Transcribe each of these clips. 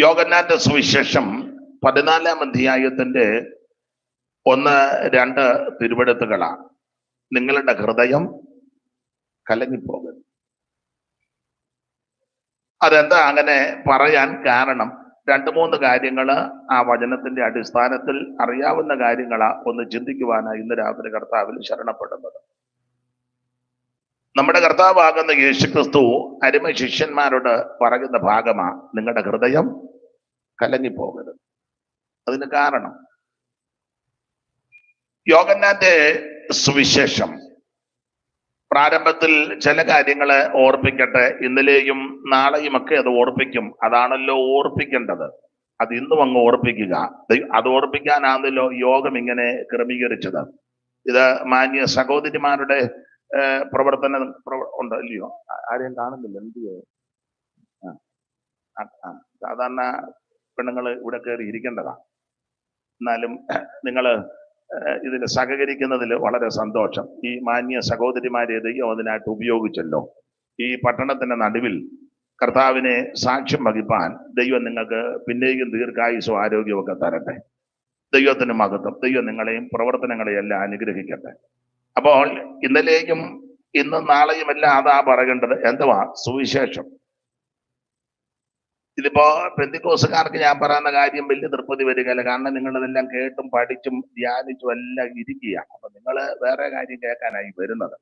യോഹന്നാന്റെ സുവിശേഷം 14-ാം അധ്യായത്തിന്റെ 1-2 തിരുവെഴുത്തുകളാണ്. നിങ്ങളുടെ ഹൃദയം കലങ്ങിപ്പോകരുത്. അതെന്താ അങ്ങനെ പറയാൻ കാരണം? 2-3 കാര്യങ്ങള് ആ വചനത്തിന്റെ അടിസ്ഥാനത്തിൽ അറിയാവുന്ന കാര്യങ്ങളാ ഒന്ന് ചിന്തിക്കുവാനാണ് ഇന്ന് രാത്രി കർത്താവിൽ ശരണപ്പെടുന്നത്. നമ്മുടെ കർത്താവാകുന്ന യേശുക്രിസ്തു അരുമ ശിഷ്യന്മാരോട് പറയുന്ന ഭാഗമാ, നിങ്ങളുടെ ഹൃദയം കലങ്ങിപ്പോകരുത്. അതിന് കാരണം യോഹന്നാന്റെ സുവിശേഷം പ്രാരംഭത്തിൽ ചില കാര്യങ്ങളെ ഓർപ്പിക്കട്ടെ. ഇന്നലെയും നാളെയും ഒക്കെ അത് ഓർപ്പിക്കും. അതാണല്ലോ ഓർപ്പിക്കേണ്ടത്. അത് ഇന്നും അങ്ങ് ഓർപ്പിക്കുക. അത് ഓർപ്പിക്കാനാണല്ലോ യോഗം ഇങ്ങനെ ക്രമീകരിച്ചത്. ഇത് മാന്യ സഹോദരിമാരുടെ പ്രവർത്തനം ഉണ്ട് അല്ലയോ? ആരെയും കാണുന്നില്ല. എന്തിയോ സാധാരണ പെണ്ണുങ്ങൾ ഇവിടെ കയറി ഇരിക്കേണ്ടതാ. എന്നാലും നിങ്ങൾ ഇതിൽ സഹകരിക്കുന്നതിൽ വളരെ സന്തോഷം. ഈ മാന്യ സഹോദരിമാരെ ദൈവം അതിനായിട്ട് ഉപയോഗിച്ചല്ലോ. ഈ പട്ടണത്തിന്റെ നടുവിൽ കർത്താവിനെ സാക്ഷ്യം വഹിപ്പാൻ ദൈവം നിങ്ങൾക്ക് പിന്നെയും ദീർഘായുസ്സും ആരോഗ്യവും ഒക്കെ തരട്ടെ. ദൈവത്തിന് മഹത്വം. ദൈവം നിങ്ങളെയും പ്രവർത്തനങ്ങളെയും എല്ലാം അനുഗ്രഹിക്കട്ടെ. അപ്പോൾ ഇന്നലെയും ഇന്നും നാളെയും എല്ലാം അതാ പറയേണ്ടത്. എന്തുവാ? സുവിശേഷം. ഇതിപ്പോ പെന്തിക്കോസുകാർക്ക് ഞാൻ പറയുന്ന കാര്യം വലിയ തൃപ്തി വരികയില്ല. കാരണം നിങ്ങളിതെല്ലാം കേട്ടും പഠിച്ചും ധ്യാനിച്ചും എല്ലാം ഇരിക്കുക. അപ്പൊ നിങ്ങൾ വേറെ കാര്യം കേൾക്കാനായി വരുന്നത്.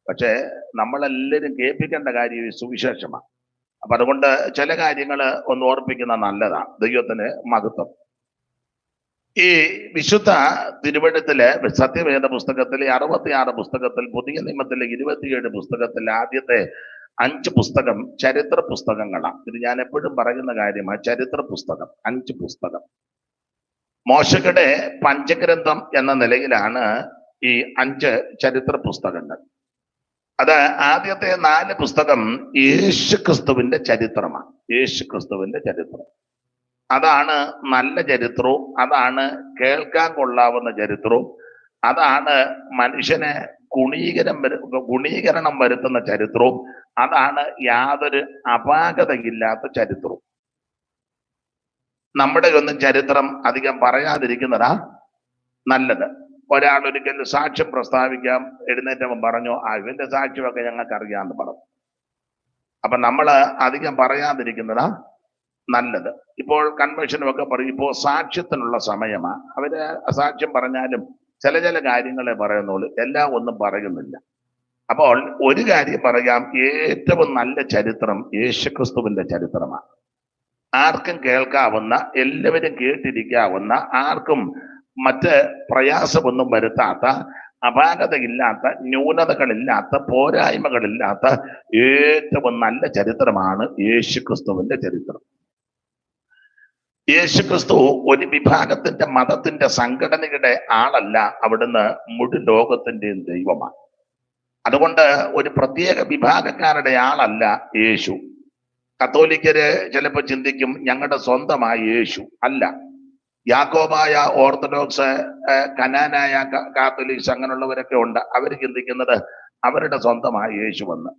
പക്ഷെ നമ്മളെല്ലാവരും കേൾപ്പിക്കേണ്ട കാര്യം ഈ സുവിശേഷമാണ്. അപ്പൊ അതുകൊണ്ട് ചില കാര്യങ്ങൾ ഒന്ന് ഓർപ്പിക്കുന്ന നല്ലതാണ്. ദൈവത്തിന് മഹത്വം. ഈ വിശുദ്ധ തിരുവെഴുത്തിലെ സത്യവേദ പുസ്തകത്തിലെ 66 പുസ്തകത്തിൽ, പുതിയ നിയമത്തിലെ 27 പുസ്തകത്തിൽ ആദ്യത്തെ 5 പുസ്തകം ചരിത്ര പുസ്തകങ്ങളാണ്. ഇത് ഞാൻ എപ്പോഴും പറയുന്ന കാര്യമാണ്. ചരിത്ര പുസ്തകം 5 പുസ്തകം. മോശയുടെ പഞ്ചഗ്രന്ഥം എന്ന നിലയിലാണ് ഈ 5 ചരിത്ര പുസ്തകങ്ങൾ. അത് ആദ്യത്തെ 4 പുസ്തകം യേശുക്രിസ്തുവിന്റെ ചരിത്രമാണ്. യേശുക്രിസ്തുവിന്റെ ചരിത്രം. അതാണ് നല്ല ചരിത്രവും, അതാണ് കൊള്ളാവുന്ന ചരിത്രവും, അതാണ് മനുഷ്യനെ ഗുണീകരണം വരുത്തുന്ന ചരിത്രവും, അതാണ് യാതൊരു അപാകതയില്ലാത്ത ചരിത്രവും. നമ്മുടെ ഒന്നും ചരിത്രം അധികം പറയാതിരിക്കുന്നതാ നല്ലത്. ഒരാൾ ഒരിക്കലും സാക്ഷ്യം പ്രസ്താവിക്കാം, എഴുന്നേറ്റവൻ പറഞ്ഞു, ഇവന്റെ സാക്ഷ്യമൊക്കെ ഞങ്ങൾക്ക് അറിയാമെന്ന് പറഞ്ഞു. അപ്പൊ നമ്മള് അധികം പറയാതിരിക്കുന്നതാ നല്ലത്. ഇപ്പോൾ കൺവെൻഷനും ഒക്കെ പറയും, ഇപ്പോൾ സാക്ഷ്യത്തിനുള്ള സമയമാ. അവര് സാക്ഷ്യം പറഞ്ഞാലും ചില കാര്യങ്ങളെ പറയുന്നുള്ളൂ, എല്ലാം ഒന്നും പറയുന്നില്ല. അപ്പോൾ ഒരു കാര്യം പറയാം, ഏറ്റവും നല്ല ചരിത്രം യേശുക്രിസ്തുവിന്റെ ചരിത്രമാണ്. ആർക്കും കേൾക്കാവുന്ന, എല്ലാവരും കേട്ടിരിക്കാവുന്ന, ആർക്കും മറ്റ് പ്രയാസമൊന്നും വരുത്താത്ത, അപാകതയില്ലാത്ത, ന്യൂനതകളില്ലാത്ത, പോരായ്മകളില്ലാത്ത ഏറ്റവും നല്ല ചരിത്രമാണ് യേശുക്രിസ്തുവിന്റെ ചരിത്രം. യേശുക്രിസ്തു ഒരു വിഭാഗത്തിന്റെ മതത്തിന്റെ സംഘടനയുടെ ആളല്ല. അവിടുന്ന് മുഴുവൻ ലോകത്തിന്റെയും ദൈവമാണ്. അതുകൊണ്ട് ഒരു പ്രത്യേക വിഭാഗക്കാരുടെ ആളല്ല യേശു. കത്തോലിക്കര് ചിലപ്പോൾ ചിന്തിക്കും ഞങ്ങളുടെ സ്വന്തമായ യേശു അല്ല. യാക്കോബായ, ഓർത്തഡോക്സ്, കനാനായ കാത്തലിക്സ് അങ്ങനെയുള്ളവരൊക്കെ ഉണ്ട്. അവർ ചിന്തിക്കുന്നത് അവരുടെ സ്വന്തമായ യേശു എന്ന്.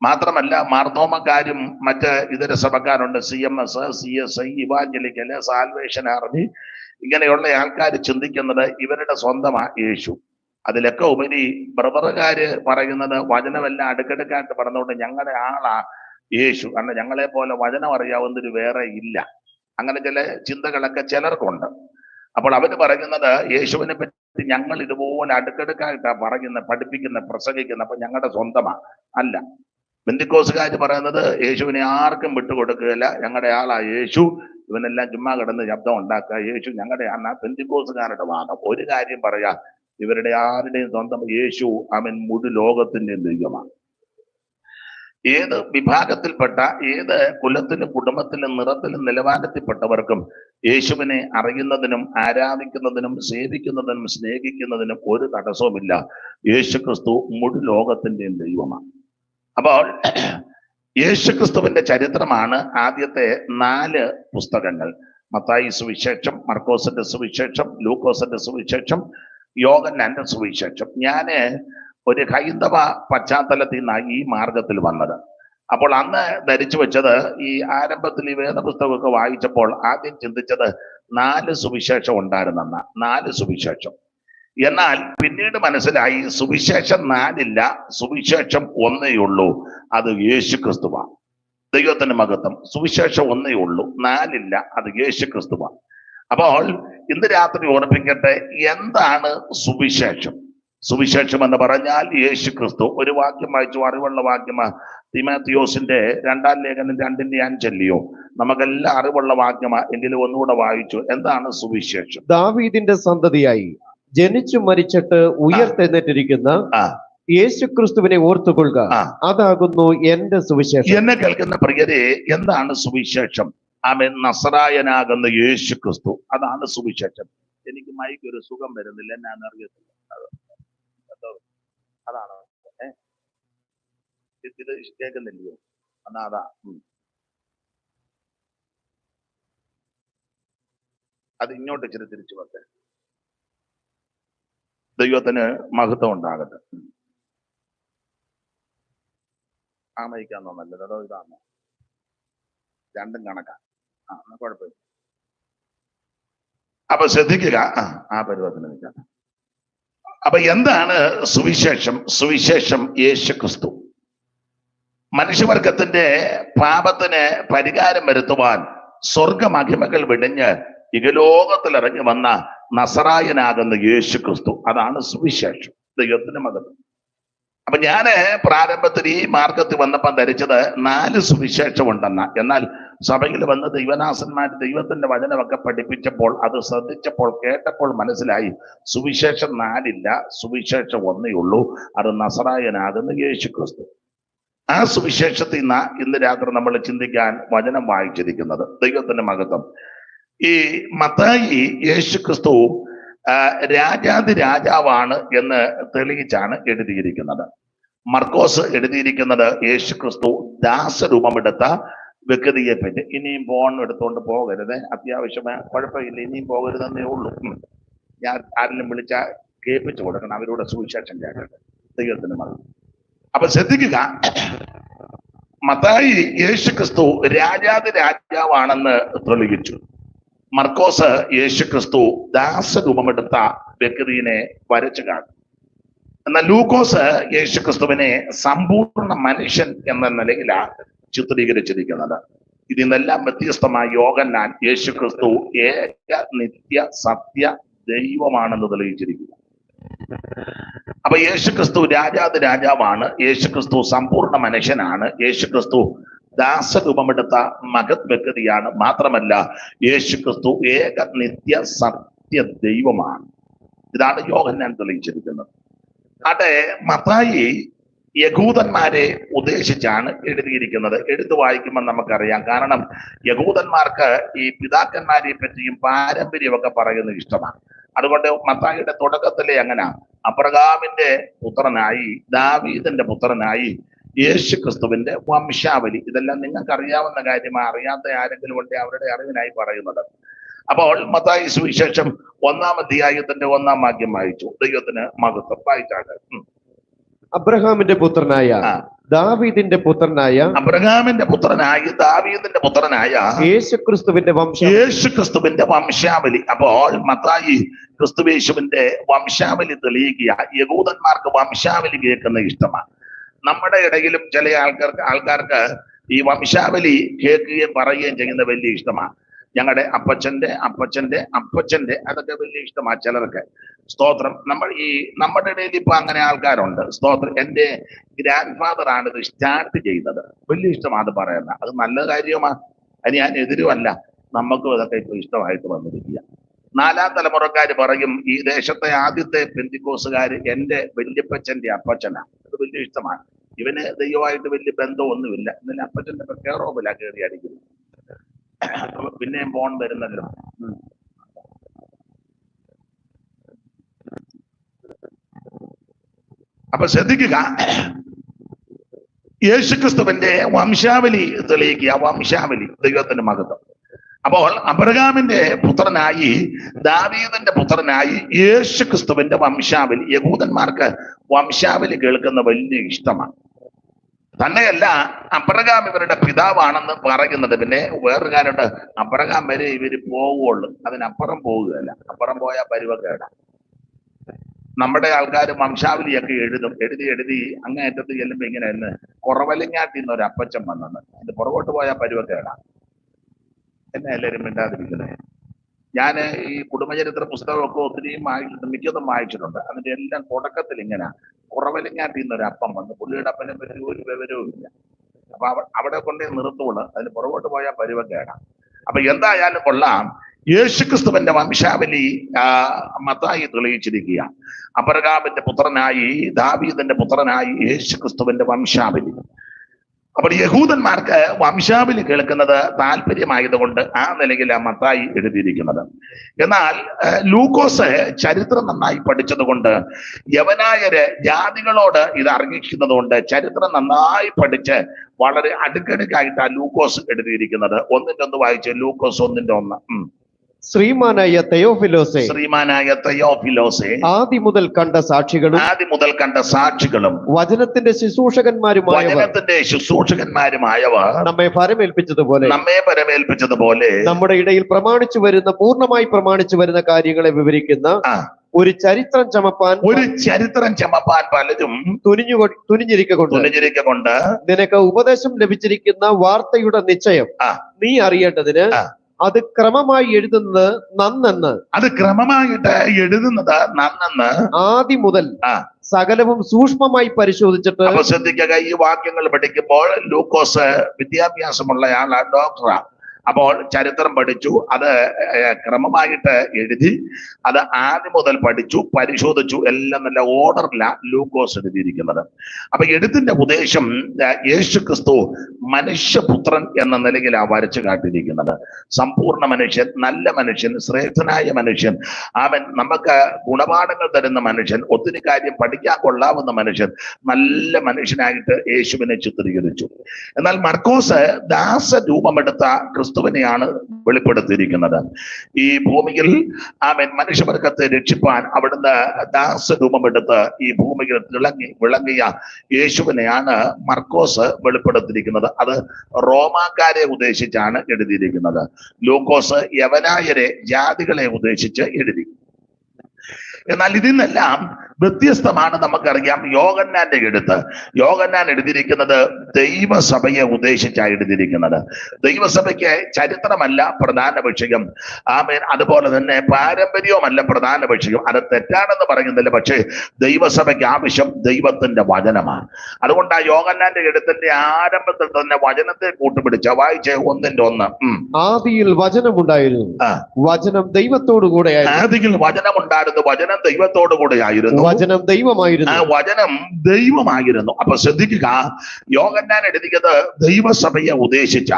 മാത്രമല്ല മാർത്തോമക്കാരും മറ്റ് ഇതര സഭക്കാരുണ്ട്. CMS, CSI, ഇവാഞ്ചലിക്കല്, സാൽവേഷൻ ആർമി, ഇങ്ങനെയുള്ള ആൾക്കാർ ചിന്തിക്കുന്നത് ഇവരുടെ സ്വന്തമാ യേശു. അതിലൊക്കെ ഉപരി ബ്രദറുകാര് പറയുന്നത് വചനമെല്ലാം അടുക്കടുക്കായിട്ട് പറഞ്ഞുകൊണ്ട് ഞങ്ങളുടെ ആളാ യേശു, കാരണം ഞങ്ങളെ പോലെ വചനം അറിയാവുന്നൊരു വേറെ ഇല്ല. അങ്ങനെ ചില ചിന്തകളൊക്കെ ചിലർക്കുണ്ട്. അപ്പോൾ അവര് പറയുന്നത് യേശുവിനെ പറ്റി ഞങ്ങൾ ഇതുപോലെ അടുക്കടുക്കായിട്ടാ പറയുന്ന, പഠിപ്പിക്കുന്ന, പ്രസംഗിക്കുന്ന, അപ്പൊ ഞങ്ങളുടെ സ്വന്തമാ അല്ല. പെന്തിക്കോസുകാർ പറയുന്നത് യേശുവിനെ ആർക്കും വിട്ടുകൊടുക്കുകയില്ല, ഞങ്ങളുടെ ആളാ യേശു, ഇവനെല്ലാം ചുമ്മാ കിടന്ന് ശബ്ദം ഉണ്ടാക്കുക, യേശു ഞങ്ങളുടെ ആളാ. പെന്തിക്കോസുകാരുടെ വാദം. ഒരു കാര്യം പറയാ, ഇവരുടെ ആരുടെയും സ്വന്തം യേശു അവൻ മുഴു ലോകത്തിന്റെയും ദൈവമാണ്. ഏത് വിഭാഗത്തിൽപ്പെട്ട, ഏത് കുലത്തിലും കുടുംബത്തിലും നിറത്തിലും നിലവാരത്തിൽപ്പെട്ടവർക്കും യേശുവിനെ അറിയുന്നതിനും ആരാധിക്കുന്നതിനും സേവിക്കുന്നതിനും സ്നേഹിക്കുന്നതിനും ഒരു തടസ്സവുമില്ല. യേശുക്രിസ്തു മുഴു ലോകത്തിന്റെയും ദൈവമാണ്. അപ്പോൾ യേശുക്രിസ്തുവിന്റെ ചരിത്രമാണ് ആദ്യത്തെ 4 പുസ്തകങ്ങൾ. മത്തായി സുവിശേഷം, മർക്കോസിന്റെ സുവിശേഷം, ലൂക്കോസിന്റെ സുവിശേഷം, യോഹന്നാന്റെ സുവിശേഷം. ഞാന് ഒരു ഹൈന്ദവ പശ്ചാത്തലത്തിൽ നിന്നാണ് ഈ മാർഗത്തിൽ വന്നത്. അപ്പോൾ അന്ന് ധരിച്ചു വെച്ചത്, ഈ ആരംഭത്തിൽ ഈ വേദപുസ്തകമൊക്കെ വായിച്ചപ്പോൾ ആദ്യം ചിന്തിച്ചത് 4 സുവിശേഷം ഉണ്ടായിരുന്നെന്ന. 4 സുവിശേഷം. എന്നാൽ പിന്നീട് മനസ്സിലായി സുവിശേഷം 4 ഇല്ല, സുവിശേഷം ഒന്നേ ഉള്ളൂ, അത് യേശു ക്രിസ്തുവാണ്. ദൈവത്തിന്റെ മഹത്വം. സുവിശേഷം ഒന്നേ ഉള്ളൂ, 4 ഇല്ല, അത് യേശു ക്രിസ്തുവാണ്. അപ്പോൾ ഇന്ന് രാത്രി ഓർമ്മിക്കട്ടെ, എന്താണ് സുവിശേഷം? സുവിശേഷം എന്ന് പറഞ്ഞാൽ യേശു ക്രിസ്തു. ഒരു വാക്യം വായിച്ചു, അറിവുള്ള വാക്യമാ, തിമോഥെയോസിന്റെ 2-ാം ലേഖനം 2:5 നമുക്കെല്ലാം അറിവുള്ള വാക്യമാ, എങ്കിലും ഒന്നുകൂടെ വായിച്ചു. എന്താണ് സുവിശേഷം? ദാവീദിന്റെ സന്തതിയായി ജനിച്ചു മരിച്ചിട്ട് ഉയർത്തെഴുന്നേറ്റിരിക്കുന്ന യേശു ക്രിസ്തുവിനെ ഓർത്തുകൊള്ളുക, അതാകുന്നു എന്റെ സുവിശേഷം. എന്നെ കേൾക്കുന്ന പ്രിയരെ, എന്താണ് സുവിശേഷം? ആമേൻ. നസറായനാകുന്ന യേശു ക്രിസ്തു, അതാണ് സുവിശേഷം. എനിക്ക് മൈക്ക് ഒരു സുഖം വരുന്നില്ല, ഞാൻ അറിയത്തില്ല. അതാണ് ഇത് കേൾക്കുന്നില്ലയോ? അതാ അത് ഇങ്ങോട്ട് ഇച്ചിരി തിരിച്ചു വരട്ടെ. ദൈവത്തിന് മഹത്വം ഉണ്ടാകട്ടെ. ആ മൈക്കാന്നോ നല്ലത്, അതോ ഇതാണോ? രണ്ടും കണക്കാണ്. കുഴപ്പമില്ല. അപ്പൊ ശ്രദ്ധിക്കുക, ആ പരുവത്തിന് നിൽക്കാം. അപ്പൊ എന്താണ് സുവിശേഷം? സുവിശേഷം യേശു ക്രിസ്തു. മനുഷ്യവർഗത്തിന്റെ പാപത്തിന് പരിഹാരം വരുത്തുവാൻ സ്വർഗമഹിമകൾ വെടിഞ്ഞ് ഇഹലോകത്തിൽ ഇറങ്ങി വന്ന നസറായനാകുന്ന യേശു ക്രിസ്തു, അതാണ് സുവിശേഷം. ദൈവത്തിന്റെ മഹത്വം. അപ്പൊ ഞാന് പ്രാരംഭത്തിൽ ഈ മാർഗത്തിൽ വന്നപ്പോൾ ധരിച്ചത് 4 സുവിശേഷം ഉണ്ടെന്ന. എന്നാൽ സഭയിൽ വന്ന് ദൈവദാസന്മാർ ദൈവത്തിന്റെ വചനമൊക്കെ പഠിപ്പിച്ചപ്പോൾ, അത് ശ്രദ്ധിച്ചപ്പോൾ, കേട്ടപ്പോൾ മനസ്സിലായി സുവിശേഷം 4 ഇല്ല, സുവിശേഷം ഒന്നേ ഉള്ളൂ, അത് നസറായനാകുന്ന യേശു ക്രിസ്തു. ആ സുവിശേഷത്തിൽ നിന്ന് ഇന്ന് രാത്രി നമ്മൾ ചിന്തിക്കാൻ വചനം വായിച്ചിരിക്കുന്നത്. ദൈവത്തിന്റെ മഹത്വം. ഈ മത്തായി യേശു ക്രിസ്തു രാജാതി രാജാവാണ് എന്ന് തെളിയിച്ചാണ് എഴുതിയിരിക്കുന്നത്. മർക്കോസ് എഴുതിയിരിക്കുന്നത് യേശു ക്രിസ്തു ദാസരൂപമെടുത്ത വ്യക്തിയെ പറ്റി. ഇനിയും ഫോൺ എടുത്തുകൊണ്ട് പോകരുത്, അത്യാവശ്യമേ, കുഴപ്പമില്ല, ഇനിയും പോകരുതെന്നേ ഉള്ളൂ. ഞാൻ ആരെങ്കിലും വിളിച്ചാൽ കേൾപ്പിച്ചു കൊടുക്കണം, അവരോട് സുവിശേഷം കേൾക്കട്ടെ. ദൈവത്തിന് മതി. അപ്പൊ ശ്രദ്ധിക്കുക, മത്തായി യേശു ക്രിസ്തു രാജാതി രാജാവാണെന്ന് തെളിയിച്ചു. മർക്കോസ് യേശു ക്രിസ്തു ദാസരൂപമെടുത്ത വ്യക്തിയെ വരച്ചു കാണും. എന്നാൽ ലൂക്കോസ് യേശു ക്രിസ്തുവിനെ സമ്പൂർണ്ണ മനുഷ്യൻ എന്ന നിലയിലാണ് ചിത്രീകരിച്ചിരിക്കുന്നത്. ഇതിൽ നിന്നെല്ലാം വ്യത്യസ്തമായ യോഹന്നാൻ യേശു ക്രിസ്തു ഏക നിത്യ സത്യ ദൈവമാണെന്ന് തെളിയിച്ചിരിക്കുന്നു. അപ്പൊ യേശു ക്രിസ്തു രാജാതി രാജാവാണ്, യേശു ക്രിസ്തു സമ്പൂർണ്ണ മനുഷ്യനാണ്, യേശു ക്രിസ്തു ദാസരൂപമെടുത്ത മഹത് വ്യക്തിയാണ്. മാത്രമല്ല യേശു ക്രിസ്തു ഏക നിത്യ സത്യ ദൈവമാണ്. ഇതാണ് യോഹന്നാൻ തെളിയിച്ചിരിക്കുന്നത്. അതെ, മത്തായി യഹൂദന്മാരെ ഉദ്ദേശിച്ചാണ് എഴുതിയിരിക്കുന്നത്. എടുത്തു വായിക്കുമ്പോൾ നമുക്കറിയാം. കാരണം യഹൂദന്മാർക്ക് ഈ പിതാക്കന്മാരെ പറ്റിയും പാരമ്പര്യമൊക്കെ പറയുന്നത് ഇഷ്ടമാണ്. അതുകൊണ്ട് മത്തായിയുടെ തുടക്കത്തിലെ അങ്ങനെ അബ്രഹാമിന്റെ പുത്രനായി, ദാവീദിന്റെ പുത്രനായി, യേശു ക്രിസ്തുവിന്റെ വംശാവലി, ഇതെല്ലാം നിങ്ങൾക്ക് അറിയാവുന്ന കാര്യമാണ്. അറിയാത്ത ആരെങ്കിലും ഉണ്ടെങ്കിൽ അവരുടെ അറിവിനായി പറയുന്നത്. അപ്പോൾ മത്തായി സുവിശേഷം 1-ാം അധ്യായത്തിന്റെ 1-ാം വാക്യം വായിച്ചു. ദൈവത്തിന് മഹത്വം. വായിച്ചാണ്. അബ്രഹാമിന്റെ പുത്രനായ ദാവീദിന്റെ പുത്രനായ അബ്രഹാമിന്റെ പുത്രനായ ദാവീദിന്റെ പുത്രനായ യേശുക്രിസ്തുവിന്റെ വംശാവലി. അപ്പോൾ മത്തായി ക്രിസ്തുവേശുവിന്റെ വംശാവലി തെളിയിക്കുക. യഹൂദന്മാർക്ക് വംശാവലി കേൾക്കുന്ന ഇഷ്ടമാണ്. നമ്മുടെ ഇടയിലും ചില ആൾക്കാർക്ക് ഈ വംശാവലി കേൾക്കുകയും പറയുകയും ചെയ്യുന്ന വലിയ ഇഷ്ടമാണ്. ഞങ്ങളുടെ അപ്പച്ചന്റെ അപ്പച്ചന്റെ അപ്പച്ചന്റെ അതൊക്കെ വലിയ ഇഷ്ടമാണ് ചിലർക്ക്. സ്തോത്രം. നമ്മുടെ ഇടയിൽ ഇപ്പൊ അങ്ങനെ ആൾക്കാരുണ്ട്. സ്തോത്രം. എന്റെ ഗ്രാൻഡ് ഫാദർ ആണ് ഇത് സ്റ്റാർട്ട് ചെയ്തത്. വലിയ ഇഷ്ടമാണ് അത് പറയുന്നത്. അത് നല്ല കാര്യമാണ്, അത് ഞാൻ എതിരുമല്ല. നമുക്കും ഇതൊക്കെ ഇപ്പൊ ഇഷ്ടമായിട്ട് വന്നിരിക്കുക. 4-ാം തലമുറക്കാര് പറയും, ഈ ദേശത്തെ ആദ്യത്തെ പെന്തിക്കോസുകാര് എന്റെ വല്യപ്പച്ചന്റെ അപ്പച്ചനാണ്. അത് വലിയ ഇഷ്ടമാണ്. ഇവന് ദൈവമായിട്ട് വലിയ ബന്ധമൊന്നുമില്ല. ഇന്നലെ അപ്പച്ചന്റെ കേറോബില കയറി അടിക്കുന്നു. പിന്നെയും ഫോൺ വരുന്നല്ലോ. അപ്പൊ ശ്രദ്ധിക്കുക, യേശുക്രിസ്തുവിന്റെ വംശാവലി തെളിയിക്കുക. വംശാവലി, ദൈവത്തിന്റെ മഹത്വം. അപ്പോൾ അബ്രഹാമിന്റെ പുത്രനായി, ദാവീദിന്റെ പുത്രനായി യേശുക്രിസ്തുവിന്റെ വംശാവലി. യഹൂദന്മാർക്ക് വംശാവലി കേൾക്കുന്ന വലിയ ഇഷ്ടമാണ്. തന്നെയല്ല, അബ്രഹാം ഇവരുടെ പിതാവാണെന്ന് പറയുന്നത്. പിന്നെ വേറൊരു കാര്യമുണ്ട്, അബ്രഹാം വരെ ഇവര് പോവുള്ളൂ, അതിനപ്പുറം പോവുകയല്ല. അപ്പുറം പോയാൽ പരുവക്കേട. നമ്മുടെ ആൾക്കാർ വംശാവലിയൊക്കെ എഴുതി അങ്ങേറ്റത്ത് ചെല്ലുമ്പോ ഇങ്ങനെയായിരുന്നു, കുറവലിങ്ങാട്ടിൽ നിന്ന് ഒരു അപ്പച്ചൻ വന്നത്, അത് പുറകോട്ട് പോയാൽ പരുവക്കേട. എന്നെ എല്ലാവരും മിണ്ടാതിരിക്കുന്നത്. ഞാൻ ഈ കുടുംബചരിത്ര പുസ്തകമൊക്കെ ഒത്തിരിയും വായിച്ചിട്ടുണ്ട്, മിക്കതും വായിച്ചിട്ടുണ്ട്. അതിന്റെ എല്ലാം തുടക്കത്തിൽ ഇങ്ങനെ കുറവലിങ്ങാട്ടിൽ നിന്ന് ഒരു അപ്പം വന്നു, പുള്ളിയുടെ അപ്പനെ പറ്റി ഒരു വിവരവും ഇല്ല. അപ്പൊ അവിടെ കൊണ്ടേ നിർത്തുള്ളൂ, അതിന് പുറകോട്ട് പോയാൽ പരുവക്കേട. അപ്പൊ എന്തായാലും കൊള്ളാം, യേശുക്രിസ്തുവിന്റെ വംശാവലി മത്തായി തെളിയിച്ചിരിക്കുക. അബ്രഹാമിന്റെ പുത്രനായി, ദാവീദിന്റെ പുത്രനായി യേശുക്രിസ്തുവിന്റെ വംശാവലി. അപ്പോൾ യഹൂദന്മാർക്ക് വംശാവലി കേൾക്കുന്നത് താല്പര്യമായതുകൊണ്ട് ആ നിലയിൽ മത്തായി എഴുതിയിരിക്കുന്നത്. എന്നാൽ ലൂക്കോസ് ചരിത്രം നന്നായി പഠിച്ചതുകൊണ്ട്, യവനായര് ജാതികളോട് ഇത് അറിയിക്കുന്നത് കൊണ്ട് ചരിത്രം നന്നായി പഠിച്ച് വളരെ അടുക്കടുക്കായിട്ടാണ് ലൂക്കോസ് എഴുതിയിരിക്കുന്നത്. ഒന്നിന്റെ ഒന്ന് വായിച്ച്, ലൂക്കോസ് 1:1. ശ്രീമാനായ തെയോഫിലോസെ, ശ്രീമാനായ തെയോഫിലോസെ, ആദ്യം മുതൽ കണ്ട സാക്ഷികളും വചനത്തിന്റെ ശുശ്രൂഷകന്മാരുമായവർ നമ്മെ പരമേൽപ്പിച്ചതുപോലെ നമ്മുടെ ഇടയിൽ പൂർണ്ണമായി പ്രമാണിച്ചു വരുന്ന കാര്യങ്ങളെ വിവരിക്കുന്ന ഒരു ചരിത്രം ചമപ്പാൻ പലരും തുനിഞ്ഞിരിക്കൊണ്ട് നിനക്ക് ഉപദേശം ലഭിച്ചിരിക്കുന്ന വാർത്തയുടെ നിശ്ചയം നീ അറിയേണ്ടതിന് അത് ക്രമമായി എഴുതുന്നത് നന്നെന്ന് ആദ്യം മുതൽ സകലവും സൂക്ഷ്മമായി പരിശോധിച്ചിട്ട്. ശ്രദ്ധിക്കുക, ഈ വാക്യങ്ങൾ പഠിക്കുമ്പോൾ ലൂക്കോസ് വിദ്യാഭ്യാസമുള്ളയാളാ, ഡോക്ടറാ. അപ്പോൾ ചരിത്രം പഠിച്ചു, അത് ക്രമമായിട്ട് എഴുതി, അത് ആദ്യം മുതൽ പഠിച്ചു, പരിശോധിച്ചു, എല്ലാം നല്ല ഓർഡറിലാണ് ലൂക്കോസ് എഴുതിയിരിക്കുന്നത്. അപ്പൊ എഴുത്തിന്റെ ഉദ്ദേശം, യേശുക്രിസ്തു മനുഷ്യപുത്രൻ എന്ന നിലയിലാണ് വരച്ചു കാട്ടിയിരിക്കുന്നത്. സമ്പൂർണ്ണ മനുഷ്യൻ, നല്ല മനുഷ്യൻ, ശ്രേഷ്ഠനായ മനുഷ്യൻ, അവൻ നമുക്ക് ഗുണപാഠങ്ങൾ തരുന്ന മനുഷ്യൻ, ഒത്തിരി കാര്യം പഠിക്കാൻ കൊള്ളാവുന്ന മനുഷ്യൻ, നല്ല മനുഷ്യനായിട്ട് യേശുവിനെ ചിത്രീകരിച്ചു. എന്നാൽ മർക്കോസ് ദാസരൂപമെടുത്ത ക്രിസ്തുവിനെയാണ് വെളിപ്പെടുത്തിയിരിക്കുന്നത്. ഈ ഭൂമിയിൽ അവൻ മനുഷ്യവർഗത്തെ രക്ഷിപ്പാൻ അവിടുന്ന് ദാസരൂപമെടുത്ത് ഈ ഭൂമിയിൽ വിളങ്ങിയ യേശുവിനെയാണ് മർക്കോസ് വെളിപ്പെടുത്തിയിരിക്കുന്നത്. അത് റോമാക്കാരെ ഉദ്ദേശിച്ചാണ് എഴുതിയിരിക്കുന്നത്. ലൂക്കോസ് യവനായരെ, ജാതികളെ ഉദ്ദേശിച്ച് എഴുതി. എന്നാൽ ഇതിനെല്ലാം വ്യത്യസ്തമാണ്. നമുക്കറിയാം, യോഹന്നാന്റെ യോഹന്നാൻ എഴുതിയിരിക്കുന്നത് ദൈവസഭയെ ഉദ്ദേശിച്ചാണ് എഴുതിയിരിക്കുന്നത്. ദൈവസഭയ്ക്ക് ചരിത്രമല്ല പ്രധാന വിഷയം, അതുപോലെ തന്നെ പാരമ്പര്യവുമല്ല പ്രധാന വിഷയം. അത് തെറ്റാണെന്ന് പറയുന്നില്ല, പക്ഷേ ദൈവസഭയ്ക്ക് ആവശ്യം ദൈവത്തിന്റെ വചനമാണ്. അതുകൊണ്ട് ആ യോഹന്നാന്റെ എഴുത്തിന്റെ ആരംഭത്തിൽ തന്നെ വചനത്തെ കൂട്ടുപിടിച്ച വായിച്ച് 1:1. ആദിയിൽ വചനമുണ്ടായിരുന്നു, വചനം ദൈവത്തോടു കൂടെ ആദിയിൽ വചനമുണ്ടായിരുന്നു, വചനം ദൈവത്തോടു കൂടെ ആയിരുന്നു, വചനം ദൈവമായിരുന്നു. അപ്പൊ ശ്രദ്ധിക്കുക, യോഹന്നാൻ എഴുതിയത് ദൈവസഭയെ ഉദ്ദേശിച്ച.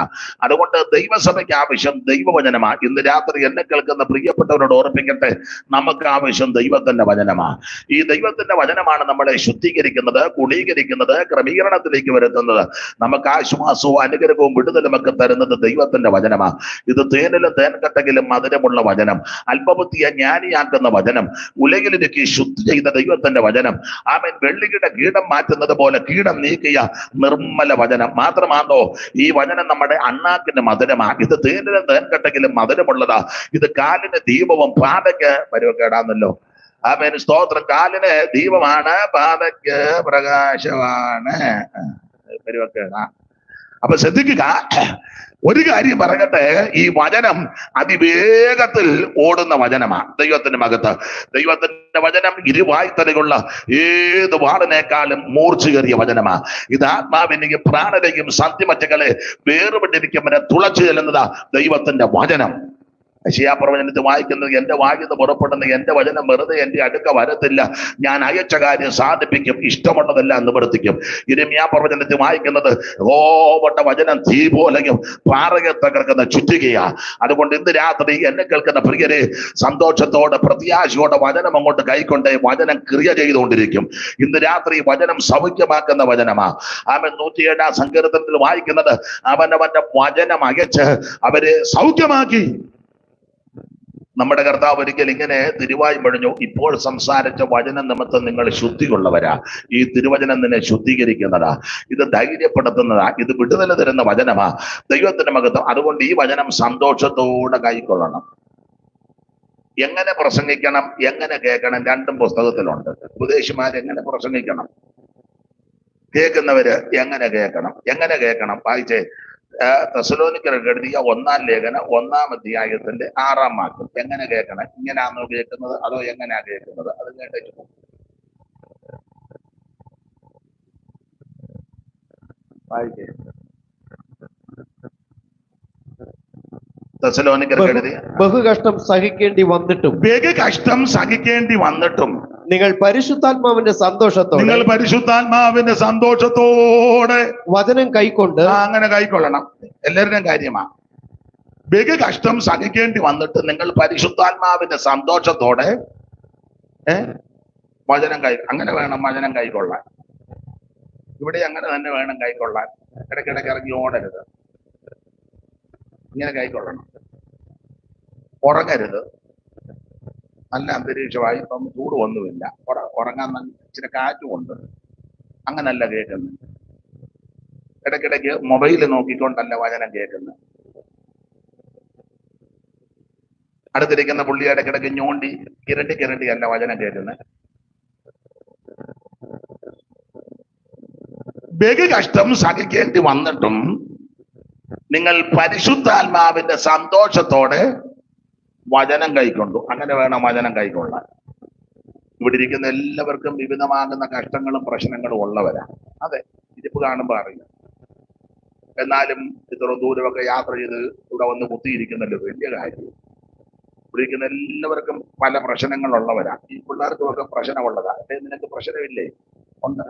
അതുകൊണ്ട് ദൈവസഭയ്ക്ക് ആവശ്യം ദൈവവചനമാണ്. ഇന്ന് രാത്രി എന്നെ കേൾക്കുന്ന പ്രിയപ്പെട്ടവരോട് ഓർപ്പിക്കട്ടെ, നമുക്ക് ആവശ്യം ദൈവത്തിന്റെ വചനമാണ്. ഈ ദൈവത്തിന്റെ വചനമാണ് നമ്മളെ ശുദ്ധീകരിക്കുന്നത്, ഗുണീകരിക്കുന്നത്, ക്രമീകരണത്തിലേക്ക് വരുത്തുന്നത്. നമുക്ക് ആശ്വാസവും അനുഗ്രഹവും വിടുതലും ഒക്കെ തരുന്നത് ദൈവത്തിന്റെ വചനമാണ്. ഇത് തേനിലും തേൻകട്ടകിലും മധുരമുള്ള വചനം, അല്പബുദ്ധിയെ ജ്ഞാനിയാക്കുന്ന വചനം, ഉലകിലേക്ക് ശുദ്ധി ചെയ്ത ദൈവത്തിന്റെ വചനം. ആമേൻ. വെള്ളിയുടെ കീടം മാറ്റുന്നത് പോലെ കീടം നീക്കിയ നിർമ്മല വചനം മാത്രമാണോ ഈ വചനം നമ്മുടെ അണ്ണാക്കിന് മധുരമാണ്. ഇത് തേനിലും തേൻകട്ടകിലും മധുരമുള്ളതാ. ഇത് കാലിന് ദീപവും പാതയ്ക്ക് പരുവക്കേടാന്നല്ലോ. ആമേൻ. സ്തോത്രം. കാലിന് ദീപമാണ്, പാതയ്ക്ക് പ്രകാശമാണ്. പരുവക്കേടാ. അപ്പൊ ശ്രദ്ധിക്കുക, ഒരു കാര്യം പറയട്ടെ, ഈ വചനം അതിവേഗത്തിൽ ഓടുന്ന വചനമാണ്. ദൈവത്തിന്റെ മകത്ത് ദൈവത്തിന്റെ വചനം ഇരുവായ്ത്തലയുള്ള ഏത് വാളിനേക്കാളും മൂർച്ചയേറിയ വചനമാണ്. ഇത് ആത്മാവിനെയും പ്രാണനെയും സന്ധിമജ്ജകളെ വേറുപെട്ടിരിക്കുമ്പോൾ തുളച്ചു ചെല്ലുന്നതാ ദൈവത്തിന്റെ വചനം. യെശയ്യാപ്രവചനത്തിൽ വായിക്കുന്നത്, എന്റെ വായിന്ന് പുറപ്പെടുന്ന എന്റെ വചനം വെറുതെ എന്റെ അടുക്ക വരത്തില്ല, ഞാൻ അയച്ച കാര്യം സാധിപ്പിക്കും, ഇഷ്ടമുള്ളതെല്ലാം നിവർത്തിക്കും. യിരെമ്യാപ്രവചനത്തിൽ വായിക്കുന്നത്, യഹോവയുടെ വചനം തീ പോലെയും പാറയെ തകർക്കുന്ന ചുറ്റികയാ. അതുകൊണ്ട് ഇന്ന് രാത്രി എന്നെ കേൾക്കുന്ന പ്രിയരെ, സന്തോഷത്തോടെ പ്രത്യാശയോടെ വചനം അങ്ങോട്ട് കൈക്കൊണ്ട് വചനം ക്രിയ ചെയ്തുകൊണ്ടിരിക്കും. ഇന്ന് രാത്രി വചനം സൗഖ്യമാക്കുന്ന വചനമാ. അവൻ 107 സങ്കീർത്തനത്തിൽ വായിക്കുന്നത്, അവനവന്റെ വചനം അയച്ച് അവരെ സൗഖ്യമാക്കി. നമ്മുടെ കർത്താവ് ഒരിക്കൽ ഇങ്ങനെ തിരുവായി പഴിഞ്ഞു, ഇപ്പോൾ സംസാരിച്ച വചന നിമിത്തം നിങ്ങൾ ശുദ്ധിയുള്ളവരാ. ഈ തിരുവചനം നിന്നെ ശുദ്ധീകരിക്കുന്നതാ, ഇത് ധൈര്യപ്പെടുത്തുന്നതാ, ഇത് വിടുതല തരുന്ന വചനമാ. ദൈവത്തിന്റെ മഹത്വം. അതുകൊണ്ട് ഈ വചനം സന്തോഷത്തോടെ കൈക്കൊള്ളണം. എങ്ങനെ പ്രസംഗിക്കണം, എങ്ങനെ കേൾക്കണം, രണ്ടും പുസ്തകത്തിലുണ്ട്. ഉപദേശിമാർ എങ്ങനെ പ്രസംഗിക്കണം, കേൾക്കുന്നവര് എങ്ങനെ കേൾക്കണം. എങ്ങനെ കേൾക്കണം വായിച്ചേ. തെസ്സലോനിക്കർക്ക് എഴുതിയ 1-ാം ലേഖനം 1-ാം അധ്യായത്തിന്റെ 6-ാം വാക്യം. എങ്ങനെ കേൾക്കണം? ഇങ്ങനെയാണോ കേൾക്കുന്നത്, അതോ എങ്ങനെയാ കേൾക്കുന്നത്? അത് കേട്ടിട്ട് വായിച്ചേ. തെസ്സലോനിക്കർക്ക് എഴുതിയ ബഹുകഷ്ടം സഹിക്കേണ്ടി വന്നിട്ടും ബഹുകഷ്ടം സഹിക്കേണ്ടി വന്നിട്ടും നിങ്ങൾ പരിശുദ്ധാത്മാവിന്റെ സന്തോഷത്തോടെ വചനം കൈക്കൊണ്ട് അങ്ങനെ കൈക്കൊള്ളണം. എല്ലാവരുടെയും കാര്യമാ. ബഹുകഷ്ടം സഹിക്കേണ്ടി വന്നിട്ട് നിങ്ങൾ പരിശുദ്ധാത്മാവിന്റെ സന്തോഷത്തോടെ വചനം അങ്ങനെ വേണം വചനം കൈക്കൊള്ളാൻ. ഇവിടെ അങ്ങനെ തന്നെ വേണം കൈക്കൊള്ളാൻ. ഇടയ്ക്കിടയ്ക്ക് ഇറങ്ങി ഓടരുത്, ഇങ്ങനെ കൈക്കൊള്ളണം. ഉറങ്ങരുത്. നല്ല അന്തരീക്ഷമായി, ഇപ്പം ചൂട് ഒന്നുമില്ല, ഉറങ്ങാൻ ഇച്ചിരി കാറ്റുമുണ്ട്. അങ്ങനല്ല കേൾക്കുന്നത്. ഇടയ്ക്കിടയ്ക്ക് മൊബൈൽ നോക്കിക്കൊണ്ടല്ല വചനം കേൾക്കുന്നത്. അടുത്തിരിക്കുന്ന പുള്ളി ഇടയ്ക്കിടയ്ക്ക് ഞോണ്ടി കിരണ്ടി അല്ല വചനം കേൾക്കുന്നത്. ബഹുകഷ്ടം സഹിക്കേണ്ടി വന്നിട്ടും നിങ്ങൾ പരിശുദ്ധാത്മാവിന്റെ സന്തോഷത്തോടെ വചനം കൈക്കൊണ്ടു. അങ്ങനെ വേണം വചനം കൈക്കൊള്ളാൻ. ഇവിടെ ഇരിക്കുന്ന എല്ലാവർക്കും വിവിധമാകുന്ന കഷ്ടങ്ങളും പ്രശ്നങ്ങളും ഉള്ളവരാ. അതെ, ഇരിപ്പ് കാണുമ്പോൾ അറിയാം. എന്നാലും ഇത്ര ദൂരമൊക്കെ യാത്ര ചെയ്ത് ഇവിടെ വന്ന് കുത്തിയിരിക്കുന്നല്ലോ വലിയ കാര്യം. ഇവിടെ ഇരിക്കുന്ന എല്ലാവർക്കും പല പ്രശ്നങ്ങളുള്ളവരാ. ഈ പിള്ളേർക്കുമൊക്കെ പ്രശ്നമുള്ളതാ. നിനക്ക് പ്രശ്നമില്ലേ? ഉണ്ട്,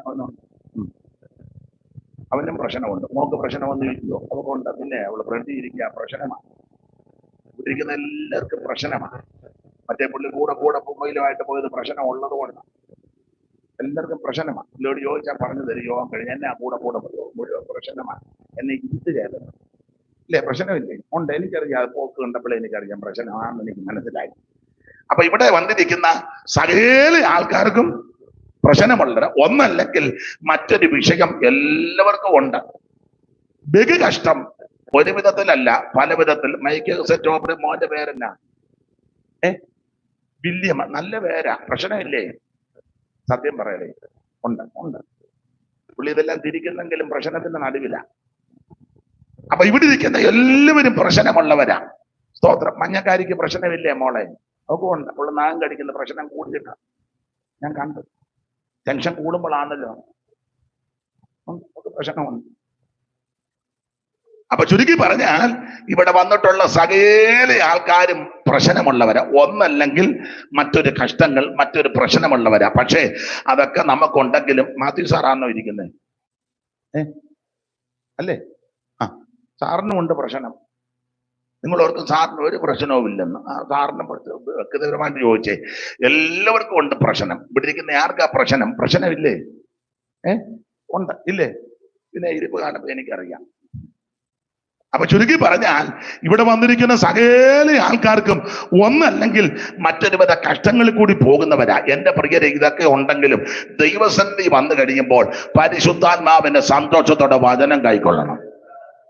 അവനും പ്രശ്നമുണ്ട്. മോക്ക് പ്രശ്നമൊന്നും ഇല്ലയോ? അവക്കുണ്ട്. പിന്നെ അവള് ഫ്രണ്ടിൽ ഇരിക്കുക, പ്രശ്നമാണ്. ഇരിക്കുന്ന എല്ലാവർക്കും പ്രശ്നമാണ്. മറ്റേ പുള്ളി കൂടെ മൊബൈലുമായിട്ട് പോയത് പ്രശ്നം ഉള്ളത് കൊണ്ടാണ്. എല്ലാവർക്കും പ്രശ്നമാണ്. ഇതിലോട് ചോദിച്ചാൽ പറഞ്ഞു തരും. യോഗം കഴിഞ്ഞ് എന്നെ കൂടെ മുഴുവൻ പ്രശ്നമാണ്. എന്നെ ഇരുത്ത് കയറുന്നു ഇല്ലേ? പ്രശ്നമില്ലേ? ഉണ്ട്, എനിക്കറിയാം. പോക്ക് കണ്ടപ്പോഴേ എനിക്കറിയാം പ്രശ്നമാണെന്ന് എനിക്ക് മനസ്സിലായി. അപ്പൊ ഇവിടെ വന്നിരിക്കുന്ന സകല ആൾക്കാർക്കും പ്രശ്നമുള്ളത് ഒന്നല്ലെങ്കിൽ മറ്റൊരു വിഷയം എല്ലാവർക്കും ഉണ്ട്. ബഹുകഷ്ടം ഒരു വിധത്തിലല്ല, പല വിധത്തിൽ. മൈക്കിൾ സെറ്റോബ് മോന്റെ പേരെന്നാ? വില്യം. നല്ല പേരാ. പ്രശ്നമില്ലേ? സത്യം പറയലേ. ഉണ്ട്. പുള്ളി ഇതെല്ലാം തിരിക്കുന്നെങ്കിലും പ്രശ്നത്തിന്റെ നടുവില. അപ്പൊ ഇവിടെ ഇരിക്കുന്ന എല്ലാവരും പ്രശ്നമുള്ളവരാ. സ്തോത്രം. മഞ്ഞക്കാരിക്ക് പ്രശ്നമില്ലേ മോളെ? അവക്കും ഉണ്ട്. അവള് നാഗം കടിക്കുന്ന പ്രശ്നം കൂടിയിട്ടാ ഞാൻ കണ്ടു. ടെൻഷൻ കൂടുമ്പോഴാണല്ലോ പ്രശ്നമുണ്ട്. അപ്പൊ ചുരുക്കി പറഞ്ഞാൽ ഇവിടെ വന്നിട്ടുള്ള സകല ആൾക്കാരും പ്രശ്നമുള്ളവരാ. ഒന്നല്ലെങ്കിൽ മറ്റൊരു കഷ്ടങ്ങൾ, മറ്റൊരു പ്രശ്നമുള്ളവരാ. പക്ഷേ അതൊക്കെ നമുക്കുണ്ടെങ്കിലും മാത്യു സാറാണോ ഇരിക്കുന്നത്? അല്ലേ? സാറിനും ഉണ്ട് പ്രശ്നം. നിങ്ങൾ ഓർക്കും സാറിന് ഒരു പ്രശ്നവും ഇല്ലെന്ന്. സാറിന് വ്യക്തിപരമായിട്ട് ചോദിച്ചേ. എല്ലാവർക്കും ഉണ്ട് പ്രശ്നം. ഇവിടെ ഇരിക്കുന്ന ആർക്കാ പ്രശ്നം? പ്രശ്നമില്ലേ? ഉണ്ട്, ഇല്ലേ? പിന്നെ ഇരിപ്പ് കാണുമ്പോൾ എനിക്കറിയാം. അപ്പൊ ചുരുക്കി പറഞ്ഞാൽ ഇവിടെ വന്നിരിക്കുന്ന സകല ആൾക്കാർക്കും ഒന്നല്ലെങ്കിൽ മറ്റൊരു വിധ കഷ്ടങ്ങളിൽ കൂടി പോകുന്നവരാ. എന്റെ പ്രിയരെ, ഇതൊക്കെ ഉണ്ടെങ്കിലും ദൈവസന്നിധി വന്നു കഴിയുമ്പോൾ പരിശുദ്ധാത്മാവിന്റെ സന്തോഷത്തോടെ വചനം കൈക്കൊള്ളണം.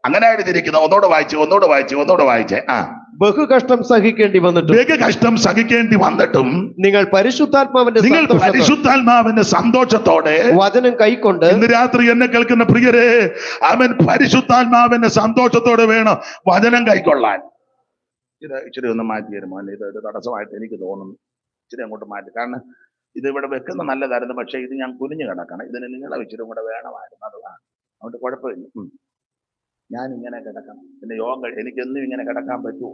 അങ്ങനെ എഴുതിയിരിക്കുന്ന ഒന്നോട് വായിച്ചേ. ബഹുകഷ്ടം സഹിക്കേണ്ടി വന്നിട്ടും നിങ്ങൾ പരിശുദ്ധാത്മാവിന്റെ സന്തോഷത്തോടെ വചനം കൈക്കൊണ്ട്. ഇന്ന് രാത്രി എന്നെ കേൾക്കുന്ന പ്രിയരെ, അവൻ പരിശുദ്ധാത്മാവിന്റെ സന്തോഷത്തോടെ വേണം വചനം കൈക്കൊള്ളാൻ. ഇത് ഇച്ചിരി ഒന്ന് മാറ്റി തരുമോ? ഇത് ഒരു തടസ്സമായിട്ട് എനിക്ക് തോന്നുന്നു. ഇച്ചിരി അങ്ങോട്ട് മാറ്റി. കാരണം ഇത് ഇവിടെ വെക്കുന്ന നല്ലതായിരുന്നു, പക്ഷെ ഇത് ഞാൻ കുനിഞ്ഞു കിടക്കണം. ഇതിന് നിങ്ങളെ ഇച്ചിരി കൂടെ വേണമായിരുന്നു. അതുകൊണ്ട് കുഴപ്പമില്ല. ഞാൻ ഇങ്ങനെ കിടക്കണം. പിന്നെ യോഗം എനിക്കെന്നും ഇങ്ങനെ കിടക്കാൻ പറ്റുമോ?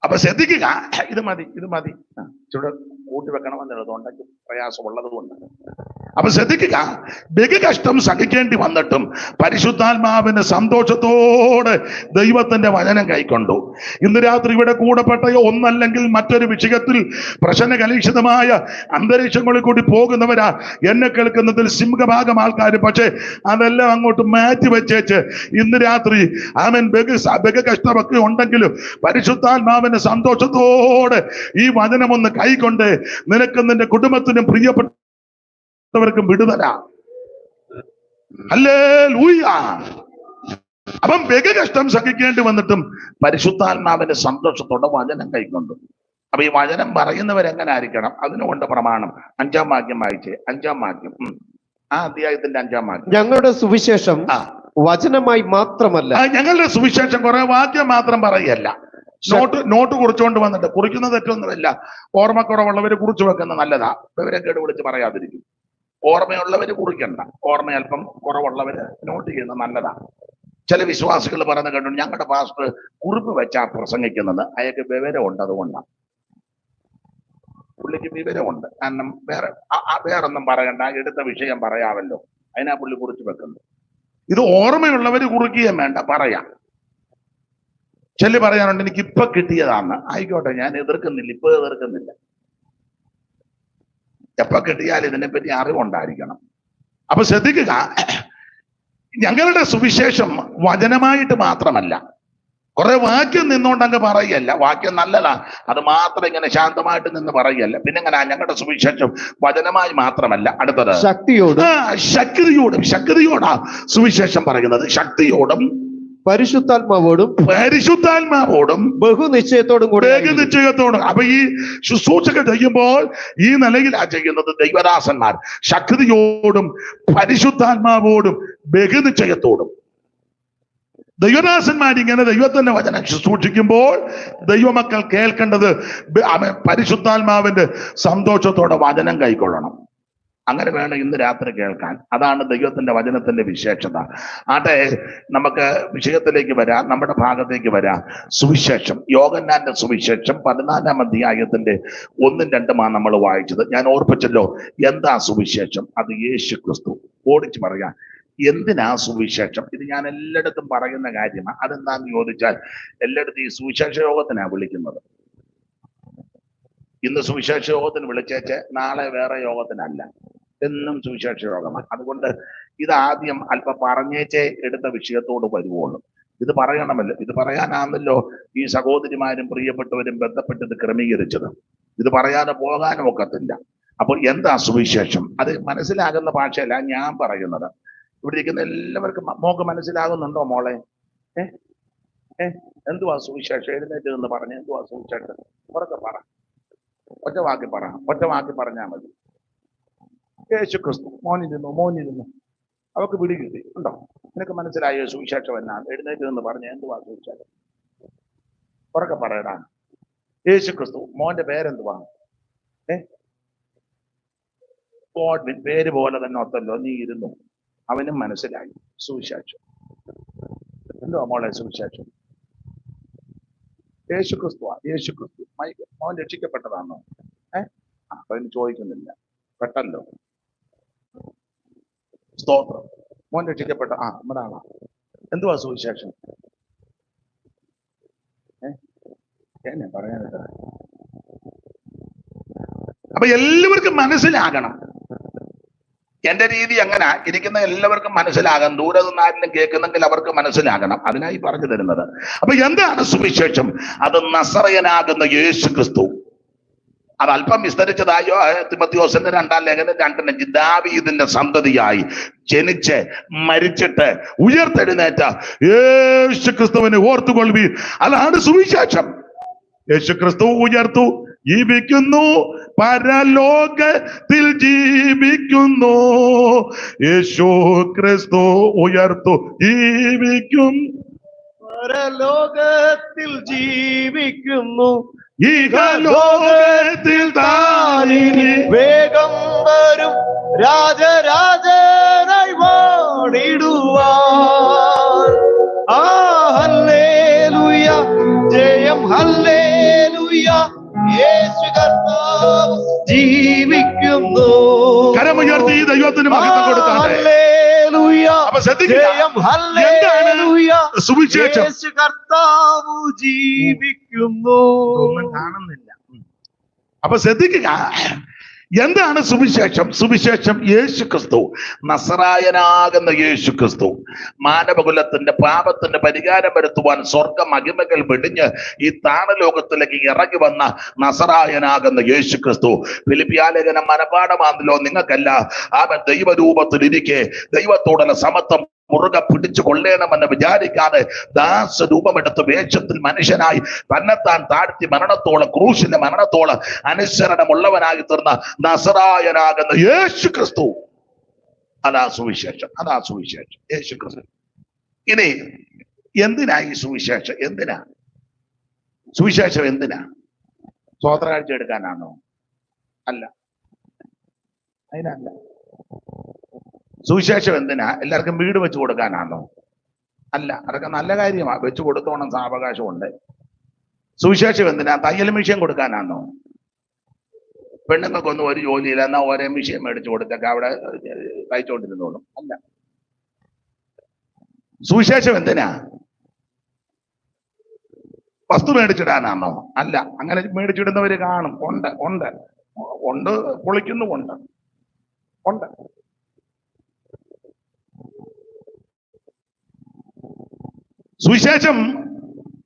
അപ്പൊ ശ്രദ്ധിക്കുക. ഇത് മതി. ഇവിടെ കൂട്ടി വെക്കണമെന്നുള്ളത് ഉണ്ടെങ്കിൽ പ്രയാസമുള്ളത് കൊണ്ട്. അപ്പൊ ശ്രദ്ധിക്കുക, ബഹുകഷ്ടം സഹിക്കേണ്ടി വന്നിട്ടും പരിശുദ്ധാത്മാവിന്റെ സന്തോഷത്തോടെ ദൈവത്തിന്റെ വചനം കൈക്കൊണ്ടു. ഇന്ന് രാത്രി ഇവിടെ കൂടപ്പെട്ട ഒന്നല്ലെങ്കിൽ മറ്റൊരു വിഷയത്തിൽ പ്രശ്നകലുഷിതമായ അന്തരീക്ഷങ്ങളിൽ കൂടി പോകുന്നവരാ എന്നെ കേൾക്കുന്നതിൽ സിംഹഭാഗം ആൾക്കാർ. പക്ഷെ അതെല്ലാം അങ്ങോട്ട് മാറ്റി വെച്ചേച്ച് ഇന്ന് രാത്രി ബഹുകഷ്ടമൊക്കെ ഉണ്ടെങ്കിലും പരിശുദ്ധാത്മാവിന്റെ സന്തോഷത്തോടെ ഈ വചനമൊന്ന് കൈക്കൊണ്ട് നിനക്കും നിന്റെ കുടുംബത്തിനും പ്രിയപ്പെട്ടവർക്കും വിടുതല. ഹല്ലേലൂയ. അപ്പം ബഹുകഷ്ടം സഹിക്കേണ്ടി വന്നിട്ടും പരിശുദ്ധാത്മാവിന്റെ സന്തോഷത്തോടെ വചനം കൈക്കൊണ്ടു. അപ്പൊ ഈ വചനം പറയുന്നവരെങ്ങനെ ആയിരിക്കണം? അതിനുകൊണ്ട് പ്രമാണം 5-ാം വാക്യം വായിച്ചേ. 5-ാം വാക്യം, ആ അധ്യായത്തിന്റെ 5-ാം വാക്യം. ഞങ്ങളുടെ സുവിശേഷം വചനമായി മാത്രമല്ല. ഞങ്ങളുടെ സുവിശേഷം കുറെ വാക്യം മാത്രം പറയല്ല. നോട്ട് കുറിച്ചുകൊണ്ട് വന്നിട്ട്, കുറിക്കുന്ന തെറ്റൊന്നുമില്ല. ഓർമ്മക്കുറവുള്ളവര് കുറിച്ചു വെക്കുന്നത് നല്ലതാ. വിവരക്കേട് വിളിച്ച് പറയാതിരിക്കും. ഓർമ്മയുള്ളവര് കുറിക്കണ്ട. ഓർമ്മ അല്പം കുറവുള്ളവര് നോട്ട് ചെയ്യുന്നത് നല്ലതാ. ചില വിശ്വാസികൾ പറഞ്ഞു കേട്ടു, ഞങ്ങളുടെ പാസ്റ്റർ കുറിപ്പ് വെച്ചാ പ്രസംഗിക്കുന്നത്. അയാൾക്ക് വിവരമുണ്ട്, അതുകൊണ്ടാണ്. പുള്ളിക്ക് വിവരമുണ്ട്. കാരണം വേറൊന്നും പറയണ്ട, എടുത്ത വിഷയം പറയാമല്ലോ, അതിനാ പുള്ളി കുറിച്ച് വെക്കുന്നത്. ഇത് ഓർമ്മയുള്ളവര് കുറിക്കുകയും വേണ്ട, പറയാം. ചെല്ലി പറയാനുണ്ട്, എനിക്ക് ഇപ്പൊ കിട്ടിയതാണ്. ആയിക്കോട്ടെ, ഞാൻ എതിർക്കുന്നില്ല, ഇപ്പൊ എതിർക്കുന്നില്ല. എപ്പോ കിട്ടിയാൽ ഇതിനെപ്പറ്റി അറിവുണ്ടായിരിക്കണം. അപ്പൊ ശ്രദ്ധിക്കുക, ഞങ്ങളുടെ സുവിശേഷം വചനമായിട്ട് മാത്രമല്ല. കുറെ വാക്യം നിന്നുകൊണ്ടങ്ങ് പറയല്ല. വാക്യം നല്ലതാ, അത് മാത്രം ഇങ്ങനെ ശാന്തമായിട്ട് നിന്ന് പറയല്ല. പിന്നെ എങ്ങനെ ഞങ്ങളുടെ സുവിശേഷം വചനമായി മാത്രമല്ല, അടുത്തത് ശക്തിയോടാ സുവിശേഷം പറയുന്നത്. ശക്തിയോടും പരിശുദ്ധാത്മാവോടും ബഹുനിശ്ചയത്തോടും കൂടെ. അപ്പൊ ഈ ശുശ്രൂഷകൾ ചെയ്യുമ്പോൾ ഈ നിലയിലാ ചെയ്യുന്നത് ദൈവദാസന്മാർ. ശക്തിയോടും പരിശുദ്ധാത്മാവോടും ബഹുനിശ്ചയത്തോടും. ദൈവദാസന്മാരിങ്ങനെ ദൈവത്തിന്റെ വചനം ശുശ്രൂഷിക്കുമ്പോൾ ദൈവമക്കൾ കേൾക്കേണ്ടത് പരിശുദ്ധാത്മാവിന്റെ സന്തോഷത്തോടെ വചനം കൈക്കൊള്ളണം. അങ്ങനെ വേണം ഇന്ന് രാത്രി കേൾക്കാൻ. അതാണ് ദൈവത്തിന്റെ വചനത്തിന്റെ വിശേഷത. ആട്ടെ, നമുക്ക് വിഷയത്തിലേക്ക് വരാം, നമ്മുടെ ഭാഗത്തേക്ക് വരാം. സുവിശേഷം, യോഹന്നാന്റെ സുവിശേഷം 14-ാം അധ്യായത്തിന്റെ 1-2 നമ്മൾ വായിച്ചത്. ഞാൻ ഓർപ്പിച്ചല്ലോ, എന്താ സുവിശേഷം? അത് യേശു ക്രിസ്തു. ഓടിച്ചു പറയാം, എന്തിനാ സുവിശേഷം? ഇത് ഞാൻ എല്ലായിടത്തും പറയുന്ന കാര്യമാണ്. അതെന്താന്ന് ചോദിച്ചാൽ, എല്ലായിടത്തും ഈ സുവിശേഷ യോഗത്തിനാ വിളിക്കുന്നത്. ഇന്ന് സുവിശേഷ യോഗത്തിന് വിളിച്ചേച്ച് നാളെ വേറെ യോഗത്തിനല്ല, എന്നും സുവിശേഷ യോഗമാണ്. അതുകൊണ്ട് ഇത് ആദ്യം അല്പം പറഞ്ഞേച്ചേ എടുത്ത വിഷയത്തോട് വരുവുള്ളൂ. ഇത് പറയണമല്ലോ, ഇത് പറയാനാണല്ലോ ഈ സഹോദരിമാരും പ്രിയപ്പെട്ടവരും ബന്ധപ്പെട്ട് ഇത് ക്രമീകരിച്ചത്. ഇത് പറയാതെ പോകാനും ഒക്കത്തില്ല. അപ്പോൾ എന്താ സുവിശേഷം? അത് മനസ്സിലാകുന്ന ഭാഷയല്ല ഞാൻ പറയുന്നത്. ഇവിടെ ഇരിക്കുന്ന എല്ലാവർക്കും മോക്ക് മനസ്സിലാകുന്നുണ്ടോ മോളെ? എന്തുവാ സുവിശേഷം? എഴുന്നേറ്റ് എന്ന് പറഞ്ഞ എന്തുവാ സുവിശേഷം? ഉറക്കെ പറ, ഒറ്റ വാക്കി പറഞ്ഞാൽ മതി. യേശു ക്രിസ്തു. മോനിരുന്നു. അവക്ക് പിടി കിട്ടി ഉണ്ടോ? നിനക്ക് മനസ്സിലായോ സുവിശേഷം എന്നാണ്? എഴുന്നേറ്റ് എന്ന് പറഞ്ഞ എന്തുവാ സുവിശേഷം? ഉറക്കെ പറയടാ. യേശു ക്രിസ്തു. മോന്റെ പേരെന്തുവാ? ഗോഡ്വിൻ. പേര് പോലെ തന്നെ ഒത്തല്ലോ, നീ ഇരുന്നു. അവനും മനസ്സിലായി സുവിശേഷം. എന്തുവാ മോളെ സുവിശേഷം? യേശു ക്രിസ്തുവാ. യേശു ക്രിസ്തു. മോൻ രക്ഷിക്കപ്പെട്ടതാണോ? അപ്പൊ അതിന് ചോദിക്കുന്നില്ല, പെട്ടല്ലോ. സ്തോത്രം. മോൻ രക്ഷിക്കപ്പെട്ട നമ്മുടെ ആളാ. എന്തുവാ സുവിശേഷം? എന്നെ പറയാനില്ല. അപ്പൊ എല്ലാവർക്കും മനസ്സിലാകണം. എന്റെ രീതി അങ്ങനെ ഇരിക്കുന്ന എല്ലാവർക്കും മനസ്സിലാകാം. ദൂരെ നിന്നാരും കേൾക്കുന്നെങ്കിൽ അവർക്ക് മനസ്സിലാകണം. അതിനായി പറഞ്ഞു തരുന്നത്. അപ്പൊ എന്താണ് സുവിശേഷം? അത് നസറയനാകുന്ന യേശു ക്രിസ്തു. അത് അല്പം വിസ്തരിച്ചതായോ തിമോഥെയോസിന്റെ 2-ാം ലേഖനം 2:5. ദാവീദിന്റെ സന്തതിയായി ജനിച്ച് മരിച്ചിട്ട് ഉയർത്തെഴുന്നേറ്റ യേശു ക്രിസ്തുവിനെ ഓർത്തുകൊള്ളുവീൻ. അതാണ് സുവിശേഷം. യേശു ക്രിസ്തു ഉയർത്തു, ജീവിക്കുന്നു, പരലോകത്തിൽ ജീവിക്കുന്നു. യേശു ക്രിസ്തു ഉയർത്തു, ജീവിക്കും, പരലോകത്തിൽ ജീവിക്കുന്നു. ഇഹലോകത്തിൽ താനിനി വേഗം വരും രാജരാജനായി വാണിടുവാൻ. ഹല്ലേലൂയ, ജയം ഹല്ലേലൂയ, യേശു കർത്താവ്. ജീവിക്കുന്നു. കരമുയർത്തി ദൈവത്തിന് മഹത്വം കൊടുക്കാതെ. ഹല്ലേലൂയ. അപ്പൊ ശ്രദ്ധിക്കുക, ജയം ഹല്ലേലൂയ. സുവിശേഷം യേശു കർത്താവ് ജീവിക്കുന്നു. ഒന്നും കാണുന്നില്ല. അപ്പൊ ശ്രദ്ധിക്കുക, എന്താണ് സുവിശേഷം? സുവിശേഷം യേശു ക്രിസ്തു, നസറായനാകുന്ന യേശു ക്രിസ്തു, മാനവകുലത്തിന്റെ പാപത്തിന്റെ പരിഹാരം വരുത്തുവാൻ സ്വർഗ മഹിമകൾ വെടിഞ്ഞ് ഈ താണലോകത്തിലേക്ക് ഇറങ്ങി വന്ന നസറായനാകുന്ന യേശു ക്രിസ്തു. ഫിലിപ്പിയാലേഖനം മനപാഠമാണല്ലോ നിങ്ങൾക്കല്ല. അവൻ ദൈവരൂപത്തിലിരിക്കെ ദൈവത്തോടുള്ള സമത്വം മുറുകെ പിടിച്ചു കൊള്ളണമെന്ന് വിചാരിക്കാതെ ദാസരൂപമെടുത്ത് വേഷത്തിൽ മനുഷ്യനായി തന്നെത്താൻ താഴ്ത്തി മരണത്തോളം, ക്രൂശിന്റെ മരണത്തോളം അനുസരണമുള്ളവനായി തീർന്ന നസറായനാകുന്ന യേശു ക്രിസ്തു. അതാ സുവിശേഷം, അതാ സുവിശേഷം, യേശു ക്രിസ്തു. ഇനി എന്തിനാ ഈ സുവിശേഷം? എന്തിനാ സുവിശേഷം? എന്തിനാ? സ്വതന്ത്രാഴ്ച എടുക്കാനാണോ? അല്ല, അതിനല്ല. സുവിശേഷം എന്തിനാ? എല്ലാവർക്കും വീട് വെച്ച് കൊടുക്കാനാണോ? അല്ല, അതൊക്കെ നല്ല കാര്യമാണ്, വെച്ച് കൊടുത്തോണം, സാവകാശമുണ്ട്. സുവിശേഷം എന്തിനാ? തയ്യൽ മിഷ്യൻ കൊടുക്കാനാണോ? പെണ്ണുങ്ങൾക്കൊന്നും ഒരു ജോലിയില്ല, എന്നാ ഓരോ മിഷ്യൻ മേടിച്ചു കൊടുത്തൊക്കെ അവിടെ തയ്ച്ചോണ്ടിരുന്നോളും. അല്ല. സുവിശേഷം എന്തിനാ? വസ്തു മേടിച്ചിടാനാണോ? അല്ല, അങ്ങനെ മേടിച്ചിടുന്നവര് കാണും, ഉണ്ട് ഉണ്ട് ഉണ്ട്, പൊളിക്കുന്നുമുണ്ട്, ഉണ്ട്. സുവിശേഷം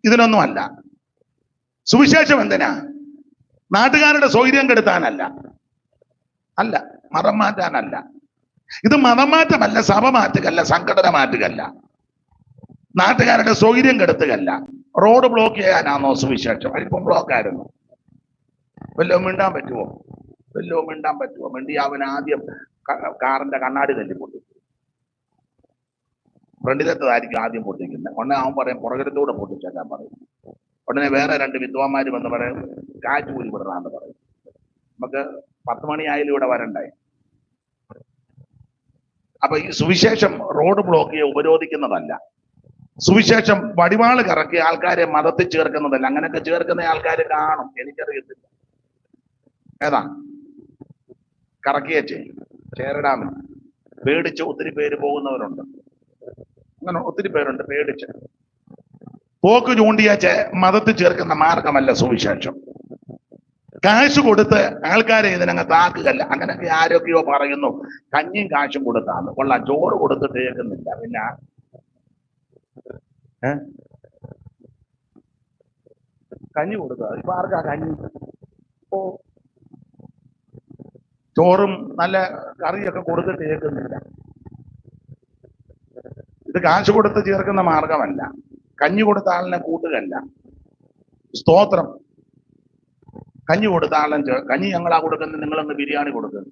ഇതിനൊന്നും അല്ല. സുവിശേഷം എന്തിനാ? നാട്ടുകാരുടെ സൗകര്യം കെടുത്താനല്ല, അല്ല, മതം മാറ്റാനല്ല. ഇത് മതം മാറ്റമല്ല, സഭ മാറ്റുകല്ല, സംഘടന മാറ്റുകല്ല, നാട്ടുകാരുടെ സൗകര്യം കെടുത്തുകല്ല. റോഡ് ബ്ലോക്ക് ചെയ്യാനാണോ സുവിശേഷം? അതിപ്പം ബ്ലോക്കായിരുന്നു. വല്ലതും മിണ്ടാൻ പറ്റുമോ? വല്ലതും മിണ്ടാൻ പറ്റുമോ? മിണ്ടി അവൻ ആദ്യം കാറിന്റെ കണ്ണാടി തല്ലി പൊട്ടിച്ചു. ഫ്രണ്ടിലത്തതായിരിക്കും ആദ്യം പൊട്ടിക്കുന്നത്. ഉടനെ അവൻ പറയും പുറകിലത്തൂടെ പൊട്ടിച്ചേക്കാൻ പറയും. ഉടനെ വേറെ രണ്ട് വിദ്വാന്മാരും എന്ന് പറയും കാറ്റ് കൂലി വിടണമെന്ന് പറയും. നമുക്ക് 10 മണിയായാലും ഇവിടെ വരണ്ടായി. അപ്പൊ ഈ സുവിശേഷം റോഡ് ബ്ലോക്ക് ചെയ്യുക, ഉപരോധിക്കുന്നതല്ല. സുവിശേഷം വടിവാള് കറക്കി ആൾക്കാരെ മതത്തിൽ ചേർക്കുന്നതല്ല. അങ്ങനെയൊക്കെ ചേർക്കുന്ന ആൾക്കാർ കാണും, എനിക്കറിയത്തില്ല. ഏതാ കറക്കിയ ചേരടാമെന്ന് പേടിച്ച് ഒത്തിരി പേര് പോകുന്നവരുണ്ട്. അങ്ങനെ ഒത്തിരി പേരുണ്ട് പേടിച്ച്. പോക്ക് ചൂണ്ടിയ മതത്തിൽ ചേർക്കുന്ന മാർഗമല്ല സുവിശേഷം. കാശ് കൊടുത്ത് ആൾക്കാരെ ഇതിനങ്ങ് താക്കുകല്ല. അങ്ങനെയൊക്കെ ആരൊക്കെയോ പറയുന്നു കഞ്ഞിയും കാശും കൊടുത്താന്ന്. കൊള്ളാം, ചോറ് കൊടുത്തിട്ട് കേൾക്കുന്നില്ല. പിന്നെ കഞ്ഞി കൊടുക്കുക. ഇപ്പൊ ആർക്കാ കഞ്ഞി? ഓ, ചോറും നല്ല കറിയൊക്കെ കൊടുത്തിട്ട് കേൾക്കുന്നില്ല. ഇത് കാശ് കൊടുത്ത് ചേർക്കുന്ന മാർഗമല്ല. കഞ്ഞി കൊടുത്ത ആളിനെ കൂട്ടുകല്ല. സ്തോത്രം. കഞ്ഞി കൊടുത്ത ആളിനെ കഞ്ഞി ഞങ്ങളാ കൊടുക്കുന്നത്, നിങ്ങളൊന്ന് ബിരിയാണി കൊടുക്കുന്നു.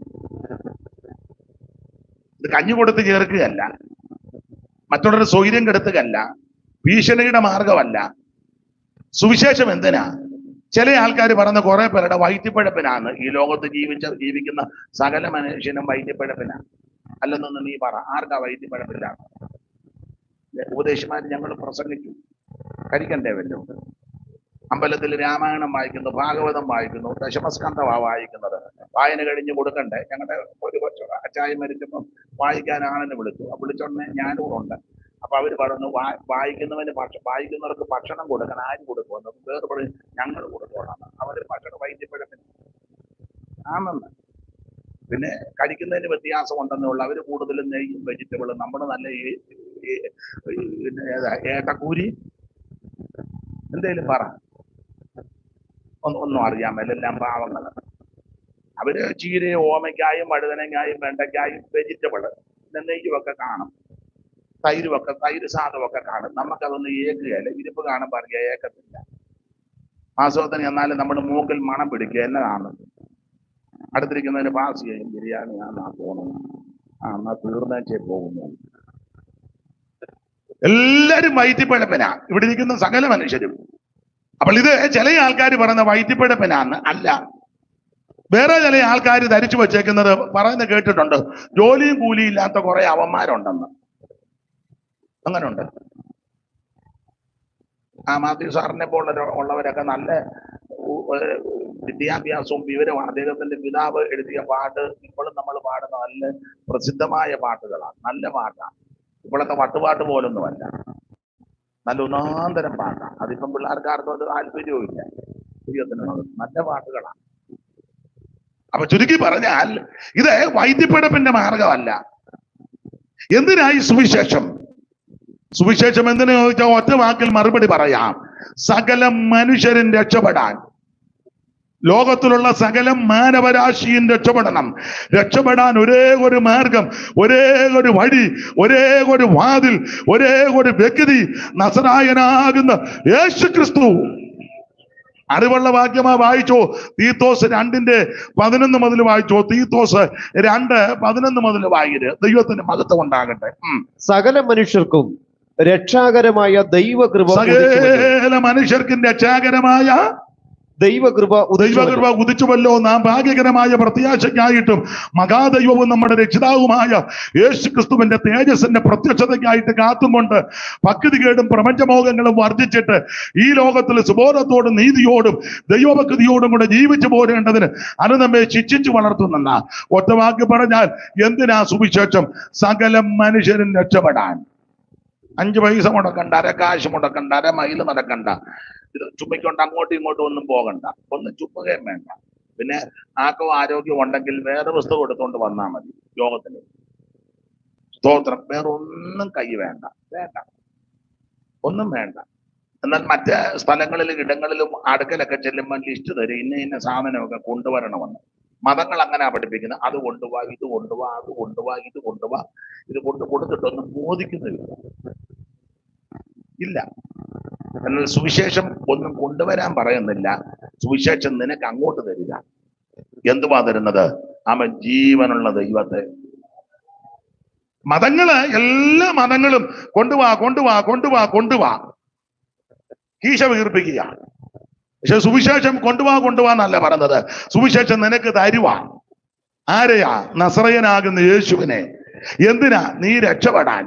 ഇത് കഞ്ഞി കൊടുത്ത് ചേർക്കുകയല്ല, മറ്റുള്ളവരുടെ സൗകര്യം കെടുത്തുകയല്ല, ഭീഷണിയുടെ മാർഗമല്ല. സുവിശേഷം എന്തിനാ? ചില ആൾക്കാർ പറഞ്ഞ കുറെ പേരുടെ വയറ്റിപ്പഴപ്പിനാണ് ഈ ലോകത്ത് ജീവിക്കുന്ന സകല മനുഷ്യനും വയറ്റിപ്പഴപ്പിനാണ്. അല്ലെന്നൊന്ന് നീ പറ, ആർക്കാ വയറ്റിപ്പഴപ്പിലാണ്? ഉപദേശിമാര് ഞങ്ങൾ പ്രസംഗിച്ചു, കഴിക്കണ്ടേ വല്ലോ? അമ്പലത്തിൽ രാമായണം വായിക്കുന്നു, ഭാഗവതം വായിക്കുന്നു, ദശമസ്കന്ധമാ വായിക്കുന്നത്. വായന കഴിഞ്ഞ് കൊടുക്കണ്ടേ? ഞങ്ങളുടെ ഒരു അച്ചായം മരിച്ചപ്പം വായിക്കാനാണെന്ന് വിളിച്ചു. വിളിച്ചോടനെ ഞാനും ഉണ്ട്. അപ്പൊ അവര് പറഞ്ഞു വായിക്കുന്നവർക്ക് ഭക്ഷണം കൊടുക്കണം. ആര് കൊടുക്കുമെന്ന് വേറെ പറഞ്ഞു, ഞങ്ങൾ കൊടുക്കണം. അവര് ഭക്ഷണം വൈദ്യപ്പഴപ്പിന് ആണെന്ന്. പിന്നെ കഴിക്കുന്നതിന് വ്യത്യാസം ഉണ്ടെന്നുള്ള. അവര് കൂടുതലും നെയ്യും വെജിറ്റബിളും, നമ്മുടെ നല്ല ഏട്ടക്കൂരി എന്തേലും പറ. ഒന്നും അറിയാൻ മേല, എല്ലാം പാവങ്ങൾ. അവര് ചീരയും ഓമയ്ക്കായും വഴുതനങ്ങായും വെണ്ടയ്ക്കായും വെജിറ്റബിള്, പിന്നെ നെയ്യുമൊക്കെ കാണും, തൈര് സാധമൊക്കെ കാണും. നമുക്കതൊന്നും ഏക്കുകയല്ല. ഇരിപ്പ് കാണുമ്പോൾ അറിയാൻ ഏക്കത്തില്ല. മാസത്തിന് എന്നാലും നമ്മുടെ മൂക്കിൽ മണം പിടിക്കുക എന്നതാണ്. അടുത്തിരിക്കുന്നതിന് പാസ് ചെയ്യും, ബിരിയാണി ആണെന്നാ തോന്നുന്നു, എന്നാ തീർന്നേച്ചേ പോകുന്നു. എല്ലാരും വയറ്റിപ്പഴപ്പനാ ഇവിടെ ഇരിക്കുന്ന സകല മനുഷ്യരും. അപ്പോൾ ഇത് ചില ആൾക്കാർ പറയുന്ന വയറ്റിപ്പഴപ്പനാന്ന് അല്ല. വേറെ ചില ആൾക്കാർ ധരിച്ചു വച്ചേക്കുന്നത് പറയുന്നത് കേട്ടിട്ടുണ്ട്, ജോലിയും കൂലിയും ഇല്ലാത്ത കുറെ അവന്മാരുണ്ടെന്ന്. അങ്ങനെ ഉണ്ട്. മാത്യു സാറിനെ പോലെ ഉള്ളവരൊക്കെ നല്ല വിദ്യാഭ്യാസവും വിവരമാണ്. അദ്ദേഹത്തിന്റെ പിതാവ് എഴുതിയ പാട്ട് ഇപ്പോഴും നമ്മൾ പാടുന്ന നല്ല പ്രസിദ്ധമായ പാട്ടുകളാണ്, നല്ല പാട്ടാണ്. ഇപ്പോഴത്തെ പട്ടുപാട്ട് പോലൊന്നുമല്ല, നല്ല ഒന്നാന്തരം പാട്ടാണ്. അതിപ്പം പിള്ളേർക്കാർക്കും അത് താല്പര്യവും ഇല്ല. നല്ല പാട്ടുകളാണ്. അപ്പൊ ചുരുക്കി പറഞ്ഞാൽ ഇത് വൈദ്യപ്പിഴപ്പിന്റെ മാർഗമല്ല. എന്തിനായി സുവിശേഷം? സുവിശേഷം എന്തിനു ചോദിച്ചാൽ ഒറ്റ വാക്കിൽ മറുപടി പറയാം: സകല മനുഷ്യരും രക്ഷപ്പെടാൻ. ലോകത്തിലുള്ള സകല മാനവരാശിയും രക്ഷപ്പെടാൻ ഒരേ ഒരു മാർഗം, ഒരേ ഒരു വഴി, ഒരേ ഒരു വാതിൽ, ഒരേ ഒരു വ്യക്തി, നസറായനാകുന്ന യേശുക്രിസ്തു. അറിവുള്ള വാക്യമാ വായിച്ചോ? തീത്തോസ് 2:11 മുതൽ വായിച്ചോ? തീത്തോസ് 2:11 മുതൽ വായിര്. ദൈവത്തിന് മഹത്വം ഉണ്ടാകട്ടെ. സകല മനുഷ്യർക്കും രക്ഷാകരമായ ദൈവകൃപ, സകല മനുഷ്യർക്കും രക്ഷാകരമായ ദൈവകൃപ ഉദിച്ചുവല്ലോ. നാം ഭാഗ്യകരമായ പ്രത്യാശയ്ക്കായിട്ടും മഹാദൈവവും നമ്മുടെ രക്ഷിതാവുമായ യേശു ക്രിസ്തുവിന്റെ തേജസ്സിന്റെ പ്രത്യക്ഷതയ്ക്കായിട്ട് കാത്തുകൊണ്ട് ഭക്തികേടും പ്രപഞ്ചമോഹങ്ങളും വർദ്ധിച്ചിട്ട് ഈ ലോകത്തിൽ സുബോധത്തോടും നീതിയോടും ദൈവഭക്തിയോടും കൂടെ ജീവിച്ചു പോരേണ്ടതിന് അത് നമ്മെ ശിക്ഷിച്ചു വളർത്തുന്ന ഒറ്റ വാക്ക് പറഞ്ഞാൽ എന്തിനാ സുവിശേഷം? സകല മനുഷ്യരും രക്ഷപ്പെടാൻ. 5 പൈസ മുടക്കണ്ട, അരക്കാശ് മുടക്കണ്ട, 1 മൈൽ നടക്കണ്ട, ഇത് ചുമ്മയ്ക്കൊണ്ട് അങ്ങോട്ടും ഇങ്ങോട്ടും ഒന്നും പോകണ്ട, ഒന്നും ചുമ്മുകയും വേണ്ട. പിന്നെ ആർക്കും ആരോഗ്യം ഉണ്ടെങ്കിൽ വേറെ പുസ്തകം എടുത്തുകൊണ്ട് വന്നാൽ മതി യോഗത്തിന്. സ്തോത്രം. വേറെ ഒന്നും കൈ വേണ്ട, ഒന്നും വേണ്ട. എന്നാൽ മറ്റ് സ്ഥലങ്ങളിലും ഇടങ്ങളിലും അടുക്കലൊക്കെ ചെല്ലുമ്പോൾ ലിസ്റ്റ് തരും, ഇന്ന സാധനമൊക്കെ കൊണ്ടുവരണമെന്ന്. മതങ്ങൾ അങ്ങനെ പഠിപ്പിക്കുന്നത്. അത് കൊണ്ടുപോവാ, ഇത് കൊണ്ടുപോവാ, അത് കൊണ്ടുപോവാ, ഇത് കൊണ്ടുപോവാ. ഇത് കൊടുത്തിട്ടൊന്നും ബോധിക്കുന്നില്ല. ഇല്ല. എന്നാൽ സുവിശേഷം ഒന്നും കൊണ്ടുവരാൻ പറയുന്നില്ല. സുവിശേഷം നിനക്ക് അങ്ങോട്ട് തരിക. എന്തുവാ തരുന്നത്? അവൻ ജീവനുള്ള ദൈവത്തെ. എല്ലാ മതങ്ങളും കൊണ്ടുവാ കീശ വീർപ്പിക്കുക. പക്ഷെ സുവിശേഷം കൊണ്ടുവാന്നല്ല പറഞ്ഞത്. സുവിശേഷം നിനക്ക് തരുവാ. ആരെയാ? നസറയനാകുന്ന യേശുവിനെ. എന്തിനാ? നീ രക്ഷപ്പെടാൻ.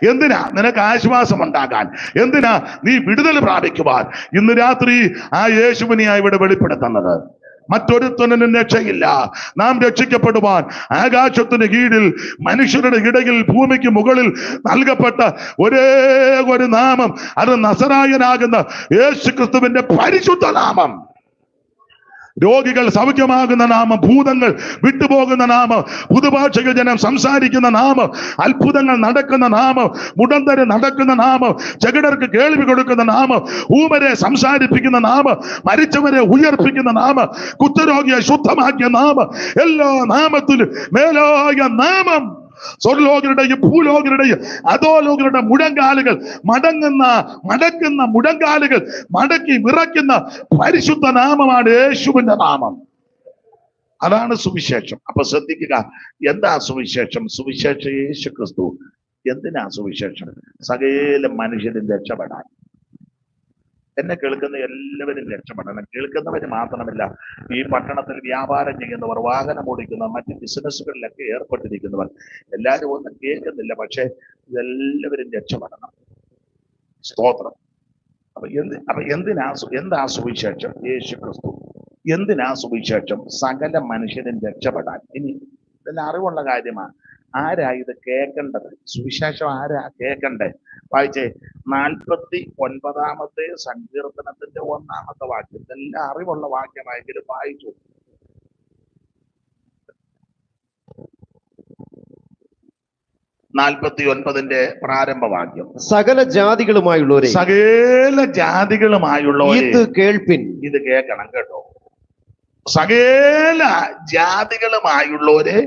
എന്തിനാ? നിനക്ക് ആശ്വാസം ഉണ്ടാകാൻ. എന്തിനാ? നീ വിടുതൽ പ്രാപിക്കുവാൻ. ഇന്ന് രാത്രി ആ യേശുവിനെയാ ഇവിടെ വെളിപ്പെടുത്തുന്നത്. മറ്റൊരുത്തനും രക്ഷയില്ല. നാം രക്ഷിക്കപ്പെടുവാൻ ആകാശത്തിന് കീഴിൽ മനുഷ്യരുടെ ഇടയിൽ ഭൂമിക്ക് മുകളിൽ നൽകപ്പെട്ട ഒരേ ഒരു നാമം, അത് നസറായനാകുന്ന യേശു ക്രിസ്തുവിന്റെ പരിശുദ്ധ നാമം. രോഗികൾ സൗഖ്യമാകുന്ന നാമം, ഭൂതങ്ങൾ വിട്ടുപോകുന്ന നാമം, പുതുഭാഷകൾ ജനം സംസാരിക്കുന്ന നാമം, അത്ഭുതങ്ങൾ നടക്കുന്ന നാമം, മുടന്തര് നടക്കുന്ന നാമം, ചെകിടർക്ക് കേൾവി കൊടുക്കുന്ന നാമം, ഊമരെ സംസാരിപ്പിക്കുന്ന നാമം, മരിച്ചവരെ ഉയർപ്പിക്കുന്ന നാമം, കുഷ്ഠരോഗിയെ ശുദ്ധമാക്കിയ നാമം, എല്ലാ നാമത്തിലും മേലായ നാമം. സ്വർലോകരുടെയും ഭൂലോകരുടെയും അധോലോകരുടെ മുഴങ്കാലുകൾ മടക്കുന്ന മുഴങ്കാലുകൾ മടക്കി വിറയ്ക്കുന്ന പരിശുദ്ധ നാമമാണ് യേശുവിന്റെ നാമം. അതാണ് സുവിശേഷം. അപ്പൊ ശ്രദ്ധിക്കുക, എന്താ സുവിശേഷം? സുവിശേഷം യേശു ക്രിസ്തു. എന്തിനാ സുവിശേഷം? സകല മനുഷ്യരും രക്ഷപ്പെടാൻ. എന്നെ കേൾക്കുന്ന എല്ലാവരും രക്ഷപ്പെടണം. കേൾക്കുന്നവര് മാത്രമല്ല, ഈ പട്ടണത്തിൽ വ്യാപാരം ചെയ്യുന്നവർ, വാഹനം ഓടിക്കുന്നവർ, മറ്റ് ബിസിനസ്സുകളിലൊക്കെ ഏർപ്പെട്ടിരിക്കുന്നവർ എല്ലാവരും ഒന്നും കേൾക്കുന്നില്ല. പക്ഷെ ഇതെല്ലാവരും രക്ഷപ്പെടണം. സ്തോത്രം. എന്താ സുവിശേഷം? യേശു ക്രിസ്തു. എന്തിനാ സുവിശേഷം? സകല മനുഷ്യരും രക്ഷപ്പെടാൻ. ഇനി ഇതെല്ലാം അറിവുള്ള കാര്യമാണ്. ആരാ ഇത് കേൾക്കേണ്ടത്? സുവിശേഷം ആരാ കേൾക്കണ്ടേ? വായിച്ചേ, 49-ാമത്തെ സങ്കീർത്തനത്തിന്റെ 1-ാമത്തെ വാക്യം. ഇതെല്ലാം അറിവുള്ള വാക്യമായെങ്കിലും വായിച്ചു. ന്റെ പ്രാരംഭവാക്യം. സകല ജാതികളുമായുള്ളവരെ ഇത് കേൾപ്പിൻ. ഇത് കേൾക്കണം കേട്ടോ. സകല ജാതികളുമായുള്ളവരെ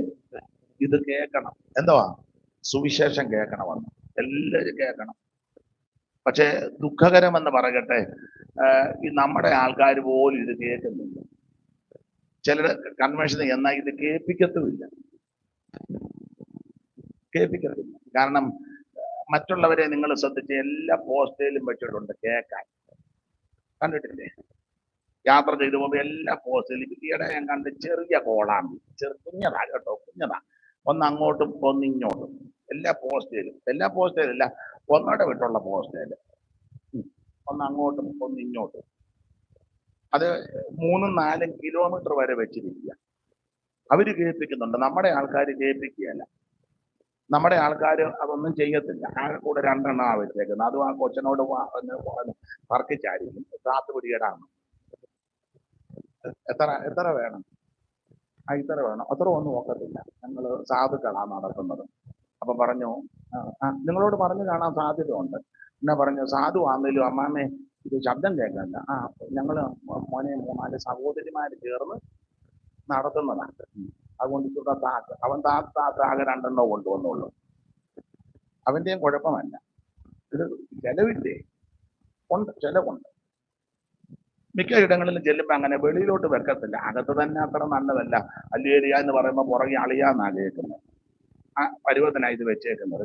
ഇത് കേൾക്കണം. എന്തുവാ? സുവിശേഷം കേൾക്കണമെന്ന്. എല്ലാവരും കേൾക്കണം. പക്ഷെ ദുഃഖകരമെന്ന് പറയട്ടെ, ഈ നമ്മുടെ ആൾക്കാർ പോലും ഇത് കേൾക്കുന്നില്ല. ചിലർ കൺവെൻഷന് എന്നാൽ ഇത് കേൾപ്പിക്കത്തുമില്ല. കാരണം മറ്റുള്ളവരെ നിങ്ങൾ ശ്രദ്ധിച്ച് എല്ലാ പോസ്റ്റേലും വെച്ചിട്ടുണ്ട് കേൾക്കാൻ. കണ്ടിട്ടില്ലേ? യാത്ര ചെയ്തു പോകുമ്പോൾ എല്ലാ പോസ്റ്റേലും. ഈയിടെ ഞാൻ കണ്ട് ചെറിയ കോളാമ്പി, കുഞ്ഞതാ കേട്ടോ, കുഞ്ഞതാ. ഒന്ന് അങ്ങോട്ടും ഒന്ന് ഇങ്ങോട്ടും. എല്ലാ പോസ്റ്റേലും ഒന്നോടെ വിട്ടുള്ള പോസ്റ്റേല്. ഒന്ന് അങ്ങോട്ടും ഒന്ന് ഇങ്ങോട്ടും. അത് 3-4 കിലോമീറ്റർ വരെ വെച്ചിരിക്കുക. അവര് കേൾപ്പിക്കുന്നുണ്ട്, നമ്മുടെ ആൾക്കാർ കേൾപ്പിക്കുകയല്ല. നമ്മുടെ ആൾക്കാർ അതൊന്നും ചെയ്യത്തില്ല. ആകെ കൂടെ 2 വെച്ചേക്കുന്നത്. അതും ആ കൊച്ചനോട് തർക്കിച്ചായിരിക്കും. സാത്തുപിടിയിടാണ്. എത്ര വേണം? ഇത്ര വേണം. അത്ര ഒന്നും നോക്കത്തില്ല. ഞങ്ങൾ സാധുക്കളാണ് നടത്തുന്നത്. അപ്പൊ പറഞ്ഞു, നിങ്ങളോട് പറഞ്ഞു കാണാൻ സാധ്യതയുണ്ട്. എന്നാ പറഞ്ഞു, സാധു ആണെങ്കിലും അമ്മാമ്മേ ഇത് ശബ്ദം കേൾക്കണ്ട. ഞങ്ങള് മോനെ 3-4 സഹോദരിമാര് ചേർന്ന് നടത്തുന്നതാണ്. അതുകൊണ്ട് ഇച്ചിരി താക്ക്. അവൻ ആകെ 2 കൊണ്ടുവന്നുള്ളൂ. അവന്റെയും കുഴപ്പമല്ല. ഇത് ചെലവില്ലേ? ഉണ്ട്, ചെലവുണ്ട്. മിക്ക ഇടങ്ങളിലും ചെല്ലുമ്പോ അങ്ങനെ വെളിയിലോട്ട് വെക്കത്തില്ല. അകത്ത് തന്നെ അത്ര നല്ലതല്ല. അല്ലേരിയ എന്ന് പറയുമ്പോ പുറകെ അളിയാന്നാ കേൾക്കുന്നത്. ആ പരുവത്തിനായി ഇത് വെച്ചേക്കുന്നത്.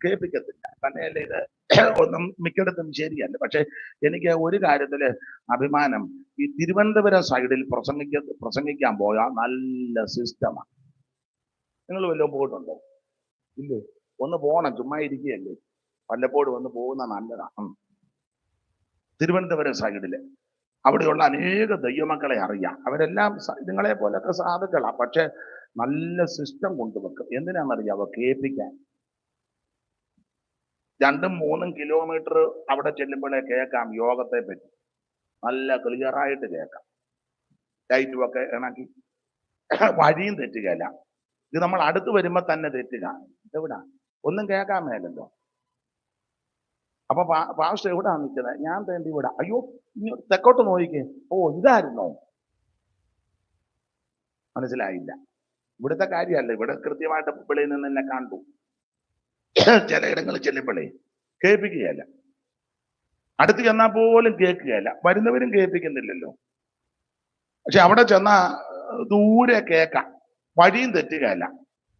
കേൾപ്പിക്കത്തില്ല. തന്നെയല്ലേ ഇത് ഒന്നും മിക്കയിടത്തും ശരിയല്ല. പക്ഷെ എനിക്ക് ഒരു കാര്യത്തില് അഭിമാനം. ഈ തിരുവനന്തപുരം സൈഡിൽ പ്രസംഗിക്കാൻ പോയാൽ നല്ല സിസ്റ്റമാണ്. നിങ്ങൾ വല്ലതും പോയിട്ടുണ്ടോ? ഇല്ലേ? ഒന്ന് പോണം. ചുമ്മാ ഇരിക്കുകയല്ലേ. വല്ലപ്പോഴും ഒന്ന് പോകുന്ന നല്ലതാണ്. തിരുവനന്തപുരം സൈഡില് അവിടെയുള്ള അനേക ദൈവമക്കളെ അറിയാം. അവരെല്ലാം നിങ്ങളെ പോലൊക്കെ സാധുക്കളാ. പക്ഷെ നല്ല സിസ്റ്റം കൊണ്ടുവെക്കും. എന്തിനാണെന്നറിയാവോ? കേൾപ്പിക്കാൻ. 2-3 കിലോമീറ്റർ അവിടെ ചെല്ലുമ്പോഴേ കേൾക്കാം യോഗത്തെ പറ്റി. നല്ല ക്ലിയറായിട്ട് കേൾക്കാം. ലൈറ്റും ഒക്കെ ഇണക്കി. വഴിയും തെറ്റുകയല്ല. ഇത് നമ്മൾ അടുത്ത് വരുമ്പോ തന്നെ തെറ്റുക. എവിടാ? ഒന്നും കേൾക്കാൻ മേലല്ലോ. അപ്പൊ പാസ്റ്റർ എവിടാ നിൽക്കുന്നത്? ഞാൻ തേണ്ടി ഇവിടെ. അയ്യോ, തെക്കോട്ട് നോക്കിക്കേ. ഇതായിരുന്നോ? മനസ്സിലായില്ല. ഇവിടുത്തെ കാര്യമല്ല. ഇവിടെ കൃത്യമായിട്ട് വെളിയിൽ നിന്ന് എന്നെ കണ്ടു. ചിലയിടങ്ങളിൽ ചെല്ലുമ്പോഴേ കേൾപ്പിക്കുകയല്ല. അടുത്ത് ചെന്നാൽ പോലും കേൾക്കുകയല്ല. വരുന്നവരും കേൾപ്പിക്കുന്നില്ലല്ലോ. പക്ഷെ അവിടെ ചെന്നാ ദൂരെ കേൾക്കാം. വഴിയും തെറ്റുകയല്ല.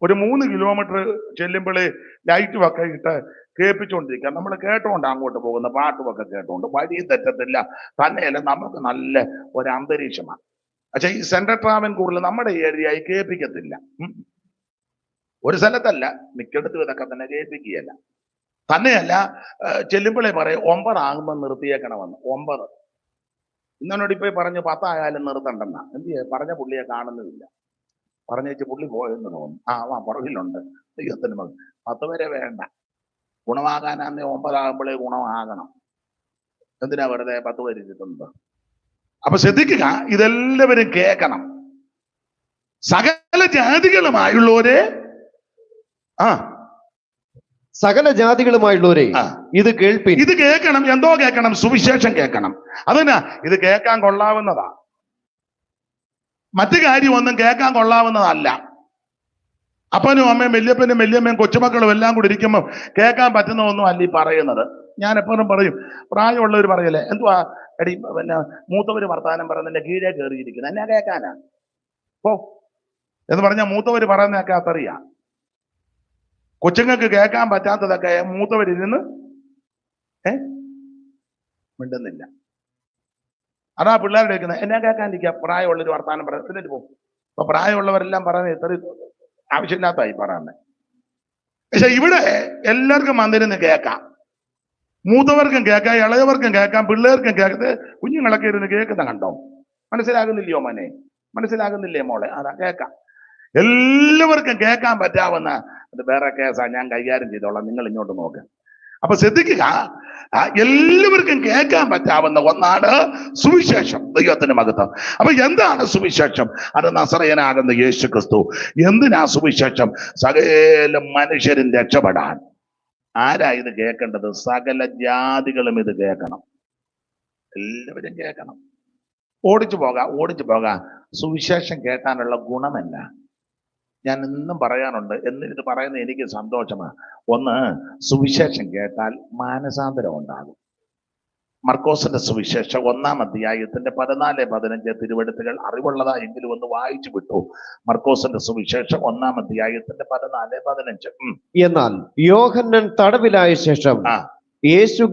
ഒരു 3 കിലോമീറ്റർ ചെല്ലുമ്പോഴേ ലൈറ്റും ഒക്കെ ഇട്ട് കേൾപ്പിച്ചുകൊണ്ടിരിക്കുക. നമ്മൾ കേട്ടോണ്ട് അങ്ങോട്ട് പോകുന്ന പാട്ടുമൊക്കെ കേട്ടോണ്ട്. വഴിയും തെറ്റത്തില്ല. തന്നെയല്ല, നമുക്ക് നല്ല ഒരു അന്തരീക്ഷമാണ്. പക്ഷെ ഈ സെൻട്രൽ ട്രാവൻകൂറിൽ നമ്മുടെ ഏരിയയായി കേൾപ്പിക്കത്തില്ല. ഒരു സ്ഥലത്തല്ല, മിക്കയിടത്തും ഇതൊക്കെ തന്നെ കേൾപ്പിക്കുകയല്ല. തന്നെയല്ല, ചെല്ലുമ്പോഴേ പറയും 9 ആകുമ്പോൾ നിർത്തിയേക്കണമെന്ന്. 9 ഇന്നോട് ഇപ്പൊ പറഞ്ഞു 10 ആയാലും നിർത്തണ്ടെന്നാ. എന്ത് ചെയ്യാ? പറഞ്ഞ പുള്ളിയെ കാണുന്നുമില്ല. പറഞ്ഞേച്ച് പുള്ളി പോയെന്ന് തോന്നുന്നു. പുറകിലുണ്ട്. ദൈവത്തിന് 10 വരെ വേണ്ട. ഗുണമാകാനാന്നേ 9 ആകുമ്പോഴേ ഗുണമാകണം. എന്തിനാ വെറുതെ 10 വരെ ഇരുത്തുന്നത്? അപ്പൊ ശ്രദ്ധിക്കുക, ഇതെല്ലാവരും കേൾക്കണം. സകല ജാതികളുമായുള്ളവരെ സകല ജാതികളുമായുള്ളവരെ ഇത് കേൾപ്പിൻ. ഇത് കേൾക്കണം. എന്തോ കേൾക്കണം? സുവിശേഷം കേൾക്കണം. അതന്നെ, ഇത് കേൾക്കാൻ കൊള്ളാവുന്നതാ. മറ്റു കാര്യമൊന്നും കേൾക്കാൻ കൊള്ളാവുന്നതല്ല. അപ്പനും അമ്മയും വല്യപ്പനും വല്യമ്മയും കൊച്ചുമക്കളും എല്ലാം കൂടി ഇരിക്കുമ്പോൾ കേൾക്കാൻ പറ്റുന്ന ഒന്നും അല്ല ഈ പറയുന്നത്. ഞാൻ എപ്പോഴും പറയും, പ്രായമുള്ളവർ പറയല്ലേ, എന്തുവാ എടി പിന്നെ മൂത്തവര് വർത്താനം പറയുന്നതിന്റെ കീഴേ കയറിയിരിക്കുന്നത്, എന്നാ കേൾക്കാനാ എന്ന് പറഞ്ഞാൽ മൂത്തവര് പറയുന്നതൊക്കെ അതറിയാം. കൊച്ചുങ്ങൾക്ക് കേൾക്കാൻ പറ്റാത്തതൊക്കെ മൂത്തവരിരുന്ന് മിണ്ടുന്നില്ല. അതാ പിള്ളേരുടെ കേൾക്കുന്നത്. എന്നാ കേൾക്കാണ്ടിരിക്കുക? പ്രായമുള്ളൊരു വർത്താനം പറയുന്നിട്ട് പോകും. അപ്പൊ പ്രായമുള്ളവരെല്ലാം പറയുന്നത് ഇത്ര ആവശ്യമില്ലാത്തായി പറയുന്നത്. പക്ഷെ ഇവിടെ എല്ലാവർക്കും വന്നിരുന്ന് കേൾക്കാം. മൂത്തവർക്കും കേൾക്കാം, ഇളയവർക്കും കേൾക്കാം, പിള്ളേർക്കും കേൾക്കത്ത്. കുഞ്ഞുങ്ങളൊക്കെ ഇരുന്ന് കേൾക്കുന്ന കണ്ടോ? മനസ്സിലാകുന്നില്ലയോ മോനെ? മനസ്സിലാകുന്നില്ലേ മോളെ? അതാ കേൾക്കാം. എല്ലാവർക്കും കേൾക്കാൻ പറ്റാവുന്ന അത് വേറെ കേസാ. ഞാൻ കൈകാര്യം ചെയ്തോളാം, നിങ്ങൾ ഇങ്ങോട്ട് നോക്ക്. അപ്പൊ ശ്രദ്ധിക്കുക, എല്ലാവർക്കും കേൾക്കാൻ പറ്റാവുന്ന ഒന്നാണ് സുവിശേഷം. ദൈവത്തിന് മഹത്വം. അപ്പൊ എന്താണ് സുവിശേഷം? അത് നസറയനാകുന്ന യേശു ക്രിസ്തു. എന്തിനാ സുവിശേഷം? സകല മനുഷ്യരും രക്ഷപ്പെടാൻ. ആരാ ഇത് കേൾക്കേണ്ടത്? സകല ജാതികളും ഇത് കേൾക്കണം. എല്ലാവരും കേൾക്കണം. ഓടിച്ചു പോകാം. സുവിശേഷം കേൾക്കാനുള്ള ഗുണമെന്ന ഞാൻ ഇന്നും പറയാനുണ്ട്. എന്നിട്ട് പറയുന്നത് എനിക്ക് സന്തോഷമാണ്. ഒന്ന്, സുവിശേഷം കേട്ടാൽ മാനസാന്തരം ഉണ്ടാകും. മർക്കോസിന്റെ സുവിശേഷം 1-ാം അധ്യായത്തിന്റെ 14-15 തിരുവെടുത്തുകൾ അറിവുള്ളതായെങ്കിലും ഒന്ന് വായിച്ചു വിട്ടു. മർക്കോസിന്റെ സുവിശേഷം 1-ാം അധ്യായത്തിന്റെ 14-15. എന്നാൽ യോഹന്നാൻ തടവിലായ ശേഷം യേശു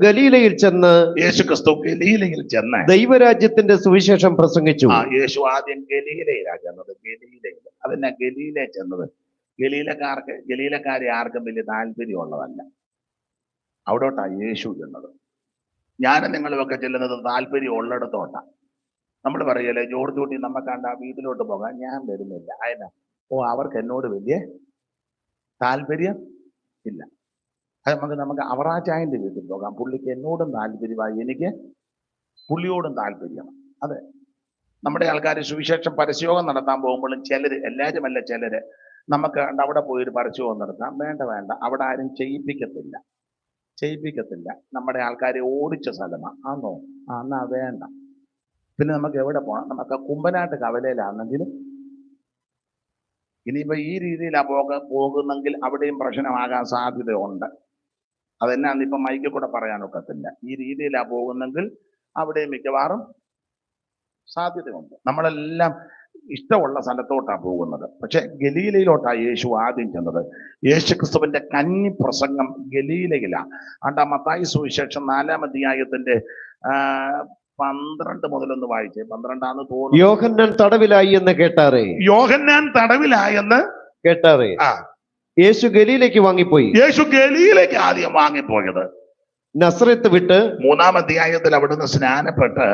ക്രിസ്തു ഗലീലയിൽ ചെന്ന് ദൈവരാജ്യത്തിന്റെ സുവിശേഷം പ്രസംഗിച്ചു. യേശു ആദ്യം ഗലീലയിലാ ചെന്നത്. അതെന്നാ ഗലീലയിൽ ചെന്നത്? ഗലീലക്കാരെ ആർക്കും വലിയ താല്പര്യമുള്ളതല്ല. അവിടോട്ടാ യേശു ചെന്നത്. ഞാനും നിങ്ങളുമൊക്കെ ചെല്ലുന്നത് താല്പര്യം ഉള്ളിടത്തോട്ടാണ്. നമ്മൾ പറയല്ലേ, ജോർജ് കുട്ടി നമുക്കാണ്ട് ആ വീട്ടിലോട്ട് പോകാൻ ഞാൻ വരുന്നില്ല. അതിനാ അവർക്ക് എന്നോട് വലിയ താല്പര്യം ഇല്ല. അത് നമുക്ക് അവറാച്ചായന്റെ വീട്ടിൽ പോകാം, പുള്ളിക്ക് എന്നോടും താല്പര്യമായി, എനിക്ക് പുള്ളിയോടും താല്പര്യമാണ്. അതെ, നമ്മുടെ ആൾക്കാർ സുവിശേഷം പരസ്യയോഗം നടത്താൻ പോകുമ്പോഴും ചിലര്, എല്ലാവരും അല്ല, ചിലര് നമുക്ക് അവിടെ പോയി ഒരു പരസ്യയോഗം നടത്താം, വേണ്ട അവിടെ ആരും ചെയ്യിപ്പിക്കത്തില്ല. നമ്മുടെ ആൾക്കാരെ ഓടിച്ച സ്ഥലമാണ്. ആന്നോ? എന്നാ വേണ്ട. പിന്നെ നമുക്ക് എവിടെ പോകണം? നമുക്ക് കുമ്പനാട്ട് കവലയിലാണെങ്കിലും ഇനിയിപ്പോ ഈ രീതിയിലാ പോകുന്നെങ്കിൽ അവിടെയും പ്രശ്നമാകാൻ സാധ്യതയുണ്ട്. അതെന്നാന്ന് ഇപ്പൊ മൈക്കിൽ കൂടെ പറയാനൊക്കത്തില്ല. ഈ രീതിയിലാ പോകുന്നെങ്കിൽ അവിടെയും മിക്കവാറും സാധ്യതയുണ്ട്. നമ്മളെല്ലാം ഇഷ്ടമുള്ള സ്ഥലത്തോട്ടാ പോകുന്നത്. പക്ഷെ ഗലീലയിലോട്ടാ യേശു ആദ്യം ചെന്നത്. യേശു ക്രിസ്തുവിന്റെ കന്നി പ്രസംഗം ഗലീലയിലാണ്. മത്തായി സുവിശേഷം 4-ാം അധ്യായത്തിന്റെ 12 മുതലൊന്ന് വായിച്ചേ. 12 തോന്നുന്നു. യോഹന്നാൻ തടവിലായി എന്ന് കേട്ടാറേ. യേശു ഗലീലയ്ക്ക് ആദ്യം വാങ്ങിപ്പോയത്. നസറത്ത് വിട്ട് 3-ാം അധ്യായത്തിൽ അവിടുന്ന് സ്നാനപ്പെട്ട്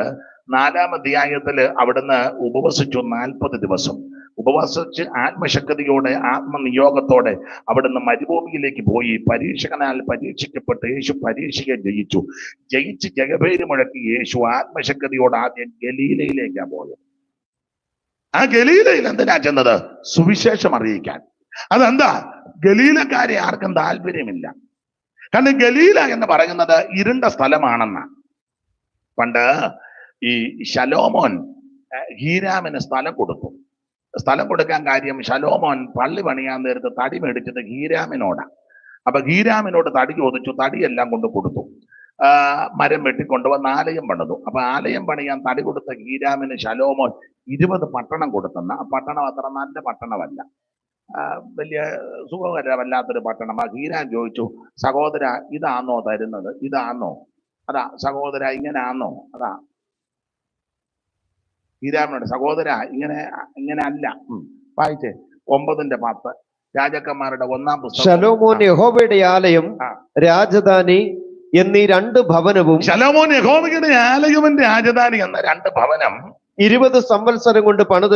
4-ാം അധ്യായത്തിൽ അവിടുന്ന് ഉപവസിച്ചു. 40 ദിവസം ഉപവസിച്ച് ആത്മശക്തിയോടെ, ആത്മനിയോഗത്തോടെ അവിടുന്ന് മരുഭൂമിയിലേക്ക് പോയി. പരീക്ഷകനാൽ പരീക്ഷിക്കപ്പെട്ട് യേശു പരീക്ഷയെ ജയിച്ച് ജയഭേരി മുഴക്കി യേശു ആത്മശക്തിയോട് ആദ്യം ഗലീലയിലേക്കാണ് പോയത്. ആ ഗലീലയിൽ എന്തിനാ ചെന്നത്? സുവിശേഷം അറിയിക്കാൻ. അതെന്താ? ഗലീലക്കാരെ ആർക്കും താല്പര്യമില്ല. കാരണം ഗലീല എന്ന് പറയുന്നത് ഇരുണ്ട സ്ഥലമാണെന്ന. പണ്ട് ഈ ശലോമോൻ ഹീരാമിന് സ്ഥലം കൊടുത്തു. സ്ഥലം കൊടുക്കാൻ കാര്യം, ശലോമോൻ പള്ളി പണിയാൻ നേരത്ത് തടി മേടിച്ചത് ഹീരാമിനോടാണ്. അപ്പൊ ഹീരാമിനോട് തടി ചോദിച്ചു, തടിയെല്ലാം കൊണ്ട് കൊടുത്തു. മരം വെട്ടിക്കൊണ്ടുവന്ന് ആലയം പണിതു. അപ്പൊ ആലയം പണിയാൻ തടി കൊടുത്ത ഹീരാമിന് ശലോമോൻ 20 പട്ടണം കൊടുത്തെന്ന. ആ പട്ടണം അത്ര നല്ല പട്ടണമല്ല, വലിയ സുഖകരമല്ലാത്തൊരു പട്ടണം. ആ ഹീരാൻ ചോദിച്ചു, സഹോദര ഇതാണോ തരുന്നത്? ഇതാണോ? അതാ സഹോദര ഇങ്ങനാന്നോ? അതാ ഹീരാമിനോട്, സഹോദര ഇങ്ങനെ അല്ല. വായിച്ചേ 9:10 രാജാക്കന്മാരുടെ 1-ാം പുസ്തകം. ശലോമോൻ യഹോവയുടെ ആലയം, രാജധാനി എന്നീ 2 ഭവനവും. ശലോമോൻ യഹോവയുടെ ആലയവും രാജധാനി എന്ന 2 ഭവനം 20 സംവത്സരം കൊണ്ട് പണിത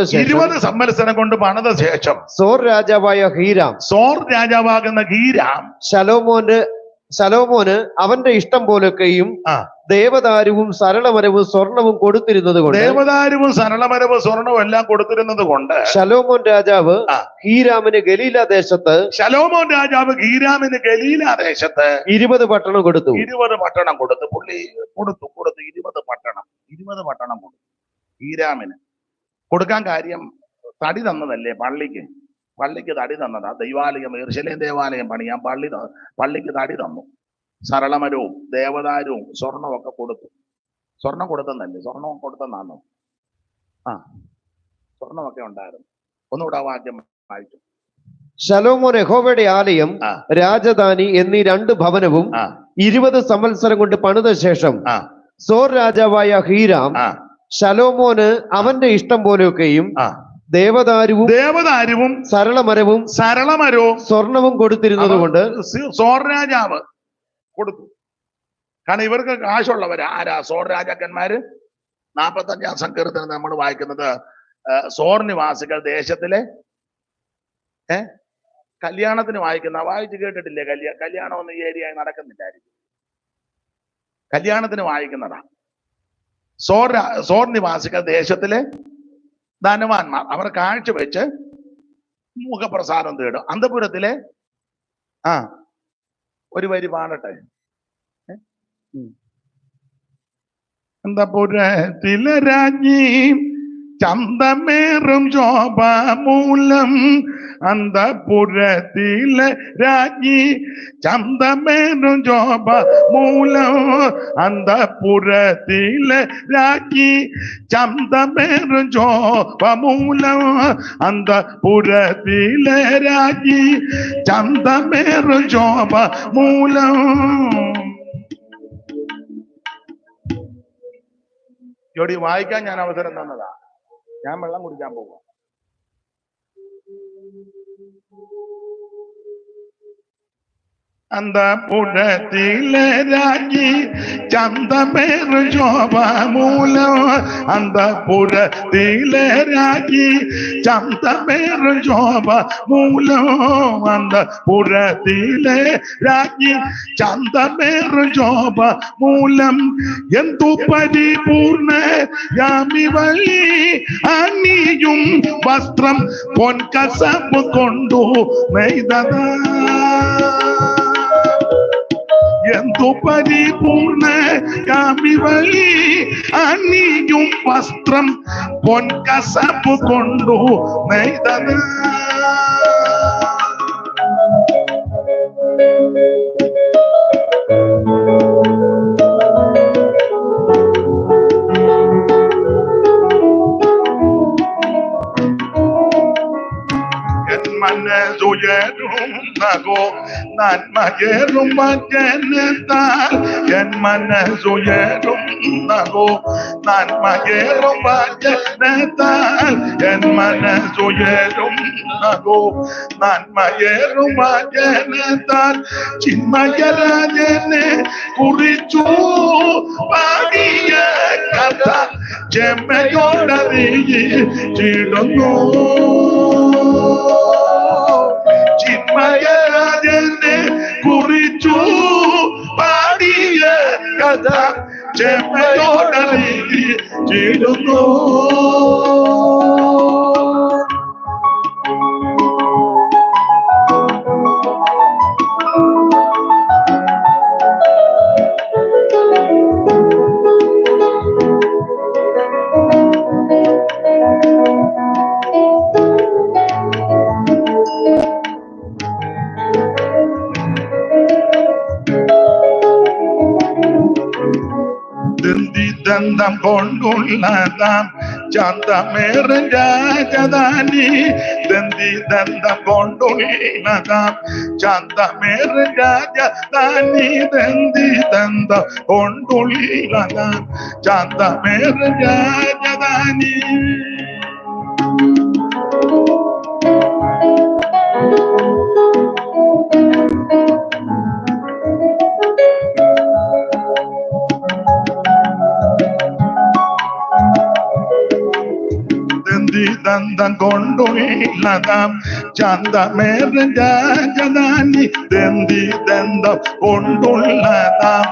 ശേഷം സോർ രാജാവാകുന്ന ഹീരാം ശലോമോന് അവന്റെ ഇഷ്ടം പോലൊക്കെയും ദേവദാരുവും സരളമരവും സ്വർണവും കൊടുത്തിരുന്നത് കൊണ്ട് ശലോമോൻ രാജാവ് ഹീരാമിന് ഗലീല ദേശത്ത് 20 പട്ടണം കൊടുത്തു. 20 പട്ടണം കൊടുത്തു. പുള്ളി കൊടുത്തു 20 പട്ടണം കൊടുത്തു. ഹീരാമിന് കൊടുക്കാൻ കാര്യം, തടി തന്നതല്ലേ പള്ളിക്ക് തടി തന്നതാ. ദൈവാലയം, യെരൂശലേം ദേവാലയം പണിയാൻ പള്ളിക്ക് തടി തന്നു. സരളമരവും ദേവദാരുവും സ്വർണവും ഒക്കെ കൊടുത്തു. സ്വർണം കൊടുത്തെന്നല്ലേ? സ്വർണം കൊടുത്തെന്നാണോ? സ്വർണമൊക്കെ ഉണ്ടായിരുന്നു. ഒന്നുകൂടെ വാക്യം വായിച്ചു. ശലോമോൻ യഹോവയുടെ ആലയം, രാജധാനി എന്നീ 2 ഭവനവും 20 സംവത്സരം കൊണ്ട് പണിത ശേഷം സോർ രാജാവായ ഹീരാം ശലോമോന് അവന്റെ ഇഷ്ടം പോലെയൊക്കെയും ദേവദാരുവും സരളമരവും സ്വർണവും കൊടുത്തിരുന്നത് കൊണ്ട് സോർ രാജാവ് കൊടുത്തു. കാരണം ഇവർക്ക് കാശുള്ളവരാ. ആരാ? സോർ രാജാക്കന്മാര്. 45-ാം സങ്കീർത്തനം നമ്മൾ വായിക്കുന്നത്, സോർ നിവാസികൾ ദേശത്തിലെ കല്യാണത്തിന് വായിച്ചു കേട്ടിട്ടില്ലേ? കല്യാണമൊന്നും ഈ ഏരിയയിൽ നടക്കുന്നില്ലായിരിക്കും. കല്യാണത്തിന് വായിക്കുന്നതാ. സോർ നിവാസികൾ ദേശത്തിലെ ധനവാന്മാർ, അവർ കാഴ്ച വെച്ച് മുഖപ്രസാദം തേടും. അന്തപുരത്തിലെ ഒരു വരി പാടട്ടെ. അന്തപുരത്തിലെ രാജ്ഞി ചന്തമേറും ശോഭമൂലം, അന്തപുരത്തിലെ രാജ്ഞി ചന്തമേറും ശോഭമൂലം, അന്തപുരത്തിലെ രാജ്ഞി ചന്തമേറും ശോഭമൂലം, അന്തപുരത്തിലെ രാജ്ഞി ചന്തമേറും ശോഭമൂലം. ജോഡി വായിക്കാൻ ഞാൻ അവസരം തന്നതാ. ഞാൻ വെള്ളം കുടിക്കാൻ പോവാം. അന്തപുരത്തിലെ രാജ്ഞി ചന്തമേറു ശോഭമൂലം. അന്തപുരത്തിലെ രാജ്ഞി ചന്തമേറു ശോഭമൂലം. അന്തപുരത്തിലെ രാജ്ഞി ചന്തമേറു ശോഭമൂലം. എന്തു പരിപൂർണ യാമിവളി അണിയും വസ്ത്രം പൊൻകസപ്പ് കൊണ്ടു നെയ്തതാ. എന്തു പരിപൂർണ യാമിവളി അണിയും വസ്ത്രം പൊൻകസപ്പ് കൊണ്ടു നെയ്തതാ. മനസ്സുയരും നഗോ നന്മയേറും വചനത്താൽ. എൻ മനസ്സുയരും നഗോ നന്മയേറും വചനത്താൽ. എൻ മനസ്സുയരും നഗോ നന്മയേറും വചനത്താൽ. ചിന്മയരാജനെ കുറിച്ചു പാടിയ കഥ ചെമ്മയോടറിയിടുന്നു. ചിന്മയരാജനെ കുറിച്ചു പാടിയ കഥ ചെമ്മയോടറിയിടുന്നു. ദന്തം കൊണ്ടുള്ളതാം ചന്തമേറും രാജധാനി. ദന്തം കൊണ്ടുള്ളതാം ചന്തമേറും രാജധാനി. ദന്തം കൊണ്ടുള്ളതാം ചന്തമേറും രാജധാനി. ദന്തം കൊണ്ടുള്ളതാം ചന്തമേറും രാജധാനി. ദന്തം കൊണ്ടുള്ളതാം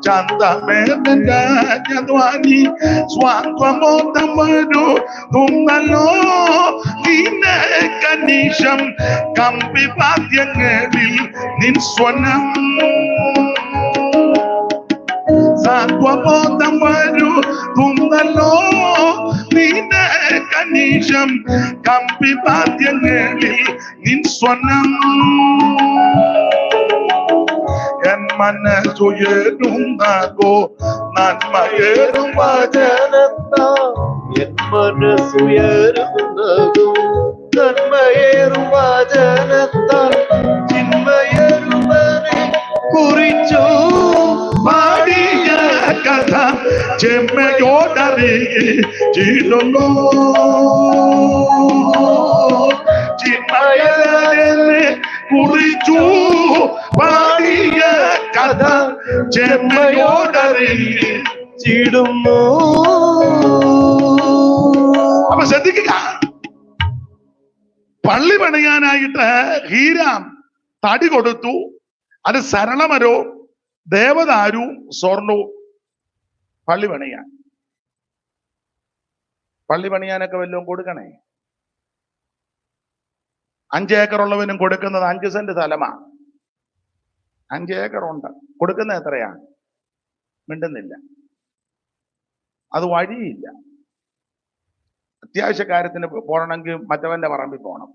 ചന്തമേറും രാജധാനി. സ്വാന്തമോദം വരുന്നല്ലോ കനീശം കമ്പിവാദ്യങ്ങളിൽ നിൻ സ്വനം. സാത്വബോധം വരുന്നല്ലോ കനീശം കമ്പിവാദ്യങ്ങളിൽ നിൻ സ്വനം. എൻ മനസ്സുയരുന്നകോ നന്മയേറും വചനത്താൽ. എൻ മനസ്സുയരുന്നകോ നന്മയേറും വചനത്താൽ. ചിന്മയരുവനെ കുറിച്ചു പാടിയ കഥ ചെമ്മയോടറിയിടുന്നു. ചിന്മയനെ കുറിച്ചു പാടിയ കഥ ചെമ്മയോടറിയിടുന്നു. അപ്പൊ ശ്രദ്ധിക്കുക, പള്ളി പണിയാനായിട്ട് ഹീരാം തടി കൊടുത്തു. അത് സരളമരവും ദേവദാരുവും സ്വർണവും. പള്ളി പണിയാനൊക്കെ വല്ലതും കൊടുക്കണേ. 5 ഏക്കറുള്ളവനും കൊടുക്കുന്നത് 5 സെന്റ് സ്ഥലമാണ്. 5 ഏക്കറുണ്ട്, കൊടുക്കുന്നത് എത്രയാ? മിണ്ടുന്നില്ല. അത് വഴിയില്ല. അത്യാവശ്യ കാര്യത്തിന് പോകണമെങ്കിൽ മറ്റവന്റെ പറമ്പിൽ പോകണം.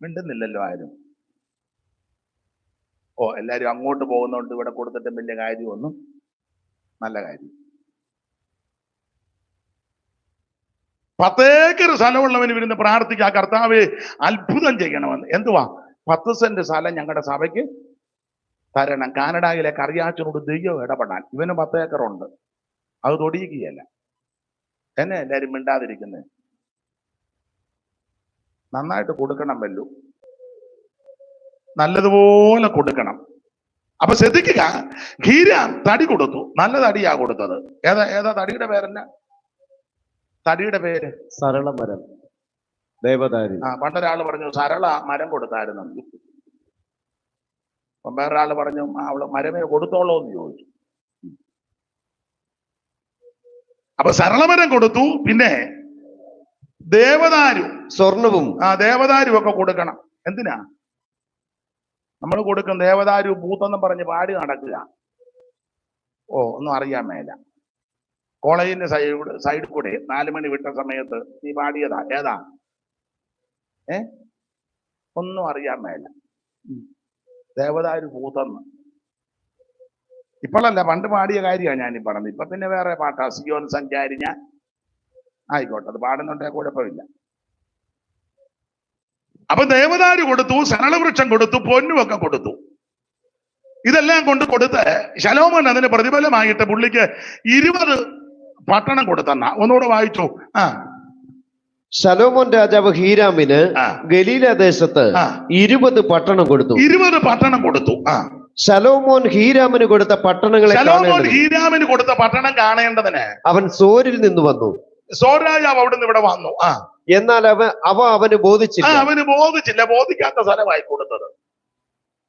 മിണ്ടുന്നില്ലല്ലോ ആരും. എല്ലാരും അങ്ങോട്ട് പോകുന്നോണ്ട് ഇവിടെ കൊടുത്തിട്ടും വലിയ കാര്യമൊന്നും. നല്ല കാര്യം. 10 ഏക്കർ സ്ഥലമുള്ളവന് ഇരുന്ന് പ്രാർത്ഥിക്കുക, കർത്താവേ അത്ഭുതം ചെയ്യണമെന്ന്. എന്തുവാ? 10 സെന്റ് സ്ഥലം ഞങ്ങളുടെ സഭയ്ക്ക് തരണം. കാനഡയിലെ കറിയാച്ചനോട് ദൈവം ഇടപെടാൻ. ഇവന് 10 ഏക്കറുണ്ട്, അത് തൊടിയുകയല്ല. എന്നെ എല്ലാരും മിണ്ടാതിരിക്കുന്നത്? നന്നായിട്ട് കൊടുക്കണം, വല്ലു നല്ലതുപോലെ കൊടുക്കണം. അപ്പൊ ശ്രദ്ധിക്കുക, ഹീരാം തടി കൊടുത്തു, നല്ല തടിയാ കൊടുത്തത്. ഏതാ തടിയുടെ പേരെന്നാ? തടിയുടെ പേര് സരളമരം, ദേവദാരി. പണ്ടൊരാള് പറഞ്ഞു സരള മരം കൊടുത്തായിരുന്നു. അപ്പം വേറൊരാള് പറഞ്ഞു അവള് മരമേ കൊടുത്തോളൂ എന്ന് ചോദിച്ചു. അപ്പൊ സരളമരം കൊടുത്തു, പിന്നെ ദേവദാരു, സ്വർണവും ദേവദാരു ഒക്കെ കൊടുക്കണം. എന്തിനാ നമ്മൾ കൊടുക്കും? ദേവദാരു പൂത്തെന്നും പറഞ്ഞ് പാടി നടക്കുക. ഒന്നും അറിയാൻ മേല. കോളേജിന്റെ സൈഡിൽ കൂടെ 4 മണി വിട്ട സമയത്ത് നീ പാടിയതാ, ഏതാ? ഒന്നും അറിയാൻ മേല. ദേവദാരു പൂത്തെന്ന്. ഇപ്പോഴല്ല, പണ്ട് പാടിയ കാര്യമാണ് ഞാനീ പറഞ്ഞത്. ഇപ്പൊ പിന്നെ വേറെ പാട്ടാ, സിയോൻ സഞ്ചാരി ഞാൻ. ആയിക്കോട്ടെ, അത് പാടുന്നുണ്ടേ കുഴപ്പമില്ല. അപ്പൊ ദേവദാരു കൊടുത്തു, സരളവൃക്ഷം കൊടുത്തു, പൊന്നുമൊക്കെ കൊടുത്തു. ഇതെല്ലാം കൊടുത്ത് ശലോമോൻ അതിന് പ്രതിഫലമായിട്ട് പുള്ളിക്ക് 20 പട്ടണം കൊടുത്തെന്ന. ഒന്നുകൂടെ വായിച്ചു. ശലോമോൻ രാജാവ് ഹീരാമിന് ഗലീല ദേശത്ത് 20 പട്ടണം കൊടുത്തു. 20 പട്ടണം കൊടുത്തു. ശലോമോൻ ഹീരാമിന് കൊടുത്ത പട്ടണങ്ങളെ ഹീരാമിന് കൊടുത്ത പട്ടണം കാണേണ്ടതിന് അവൻ സോരിൽ നിന്ന് വന്നു. സോർ രാജാവ് അവിടുന്ന് ഇവിടെ വന്നു. എന്നാൽ അവന് ബോധിച്ചില്ല. ബോധിക്കാത്ത സ്ഥലമായി കൊടുത്തത്.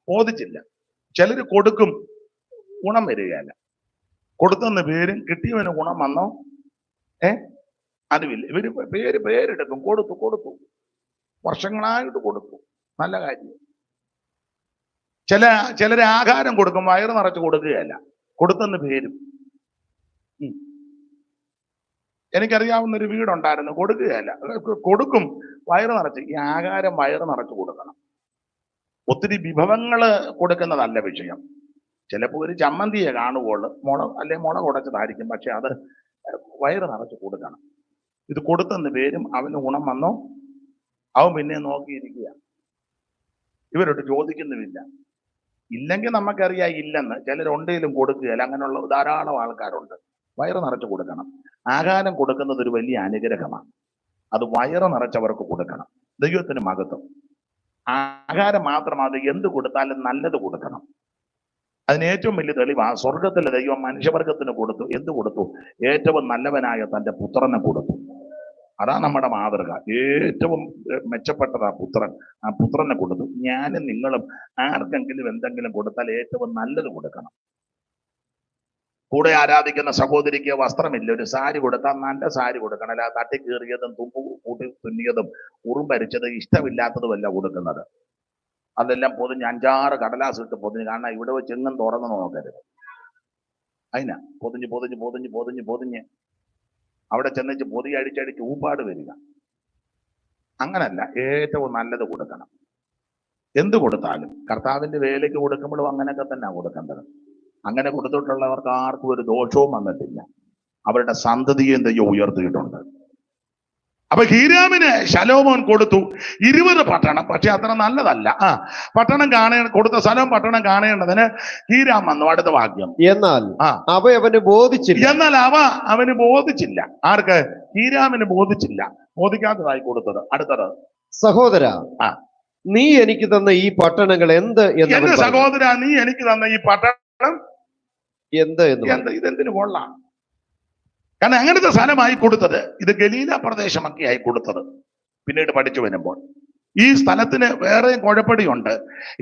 ബോധിച്ചില്ല. ചിലര് കൊടുക്കും, ഗുണം വരികയല്ല. കൊടുത്തെന്ന് പേരും കിട്ടിയവന് ഗുണം വന്നോ? അതുമില്ല. ഇവര് പേരെടുക്കും. കൊടുത്തു വർഷങ്ങളായിട്ട് കൊടുത്തു. നല്ല കാര്യം. ചിലര് ആഹാരം കൊടുക്കും, വയറ് നിറച്ച് കൊടുക്കുകയല്ല, കൊടുത്തെന്ന് പേരും. എനിക്കറിയാവുന്ന ഒരു വീടുണ്ടായിരുന്നു, കൊടുക്കുകയല്ല, കൊടുക്കും വയറ് നിറച്ച്. ഈ ആഹാരം വയറ് നിറച്ച് കൊടുക്കണം. ഒത്തിരി വിഭവങ്ങള് കൊടുക്കുന്നതല്ല വിഷയം. ചിലപ്പോൾ ഒരു ചമ്മന്തിയെ കാണുമ്പോൾ മുളക് ഉടച്ചതായിരിക്കും, പക്ഷെ അത് വയറ് നിറച്ച് കൊടുക്കണം. ഇത് കൊടുത്തെന്ന് പേരും അവന് ഗുണം വന്നോ? അവൻ പിന്നെ നോക്കിയിരിക്കുക. ഇവരോട് ചോദിക്കുന്നുമില്ല. ഇല്ലെങ്കിൽ നമുക്കറിയാം ഇല്ലെന്ന്. ചിലരുണ്ടെങ്കിലും കൊടുക്കുകയല്ല. അങ്ങനെയുള്ള ധാരാളം ആൾക്കാരുണ്ട്. വയറ് നിറച്ച് കൊടുക്കണം. ആഹാരം കൊടുക്കുന്നത് ഒരു വലിയ അനുഗ്രഹമാണ്. അത് വയറ് നിറച്ചവർക്ക് കൊടുക്കണം. ദൈവത്തിന് മഹത്വം. ആഹാരം മാത്രം, അത് എന്ത് കൊടുത്താലും നല്ലത് കൊടുക്കണം. അതിന് ഏറ്റവും വലിയ തെളിവാ സ്വർഗത്തിലെ ദൈവം മനുഷ്യവർഗത്തിന് കൊടുത്തു. എന്ത് കൊടുത്തു? ഏറ്റവും നല്ലവനായ തന്റെ പുത്രനെ കൊടുത്തു. അതാ നമ്മുടെ മാതൃക. ഏറ്റവും മെച്ചപ്പെട്ടതാ പുത്രൻ. ആ പുത്രനെ കൊടുത്തു. ഞാനും നിങ്ങളും ആർക്കെങ്കിലും എന്തെങ്കിലും കൊടുത്താൽ ഏറ്റവും നല്ലത് കൊടുക്കണം. കൂടെ ആരാധിക്കുന്ന സഹോദരിക്ക് വസ്ത്രമില്ല, ഒരു സാരി കൊടുത്താൽ നല്ല സാരി കൊടുക്കണം. അല്ല തട്ടിക്കീറിയതും തുമ്പ് കൂട്ടി തുന്നിയതും ഉറുമ്പരിച്ചത് ഇഷ്ടമില്ലാത്തതുമല്ല കൊടുക്കുന്നത്. അതെല്ലാം പൊതിഞ്ഞ് 5-6 കടലാസ് ഇട്ട് പൊതിഞ്ഞ്. കാരണം ഇവിടെ വെച്ച് എങ്ങും തുറന്ന് നോക്കരുത്. അതിനാ പൊതിഞ്ഞ് അവിടെ ചെന്നിച്ച് പൊതി അടിച്ചടിച്ച് ഊപ്പാട് വരിക. അങ്ങനല്ല, ഏറ്റവും നല്ലത് കൊടുക്കണം. എന്ത് കൊടുത്താലും കർത്താവിന്റെ വേലയ്ക്ക് കൊടുക്കുമ്പോഴും അങ്ങനെയൊക്കെ തന്നെ കൊടുക്കേണ്ടത്. അങ്ങനെ കൊടുത്തിട്ടുള്ളവർക്ക് ആർക്കും ഒരു ദോഷവും വന്നിട്ടില്ല. അവരുടെ സന്തതിയും ദൈവം ഉയർത്തിയിട്ടുണ്ട്. അപ്പൊ ഹീരാമിന് ശലോമോൻ കൊടുത്തു 20 പട്ടണം. പക്ഷെ അത്ര നല്ലതല്ല. പട്ടണം കൊടുത്ത സ്ഥലം പട്ടണം കാണേണ്ടതിന് ഹീരാം വന്നു. അടുത്ത വാക്യം. എന്നാൽ അവന് ബോധിച്ചില്ല. ആർക്ക്? ഹീരാമിന് ബോധിച്ചില്ല. ബോധിക്കാത്തതായി കൊടുത്തത്. അടുത്തത്. സഹോദര, നീ എനിക്ക് തന്ന ഈ പട്ടണങ്ങൾ എന്ത്? എന്റെ സഹോദര, നീ എനിക്ക് തന്ന ഈ പട്ടണം എന്ത്? ഇതെന്തിനു കൊള്ളാം? കാരണം അങ്ങനത്തെ സ്ഥലമായി കൊടുത്തത്. ഇത് ഗലീല പ്രദേശമൊക്കെ ആയി കൊടുത്തത്. പിന്നീട് പഠിച്ചു വരുമ്പോൾ ഈ സ്ഥലത്തിന് വേറെ കുഴപ്പടിയുണ്ട്.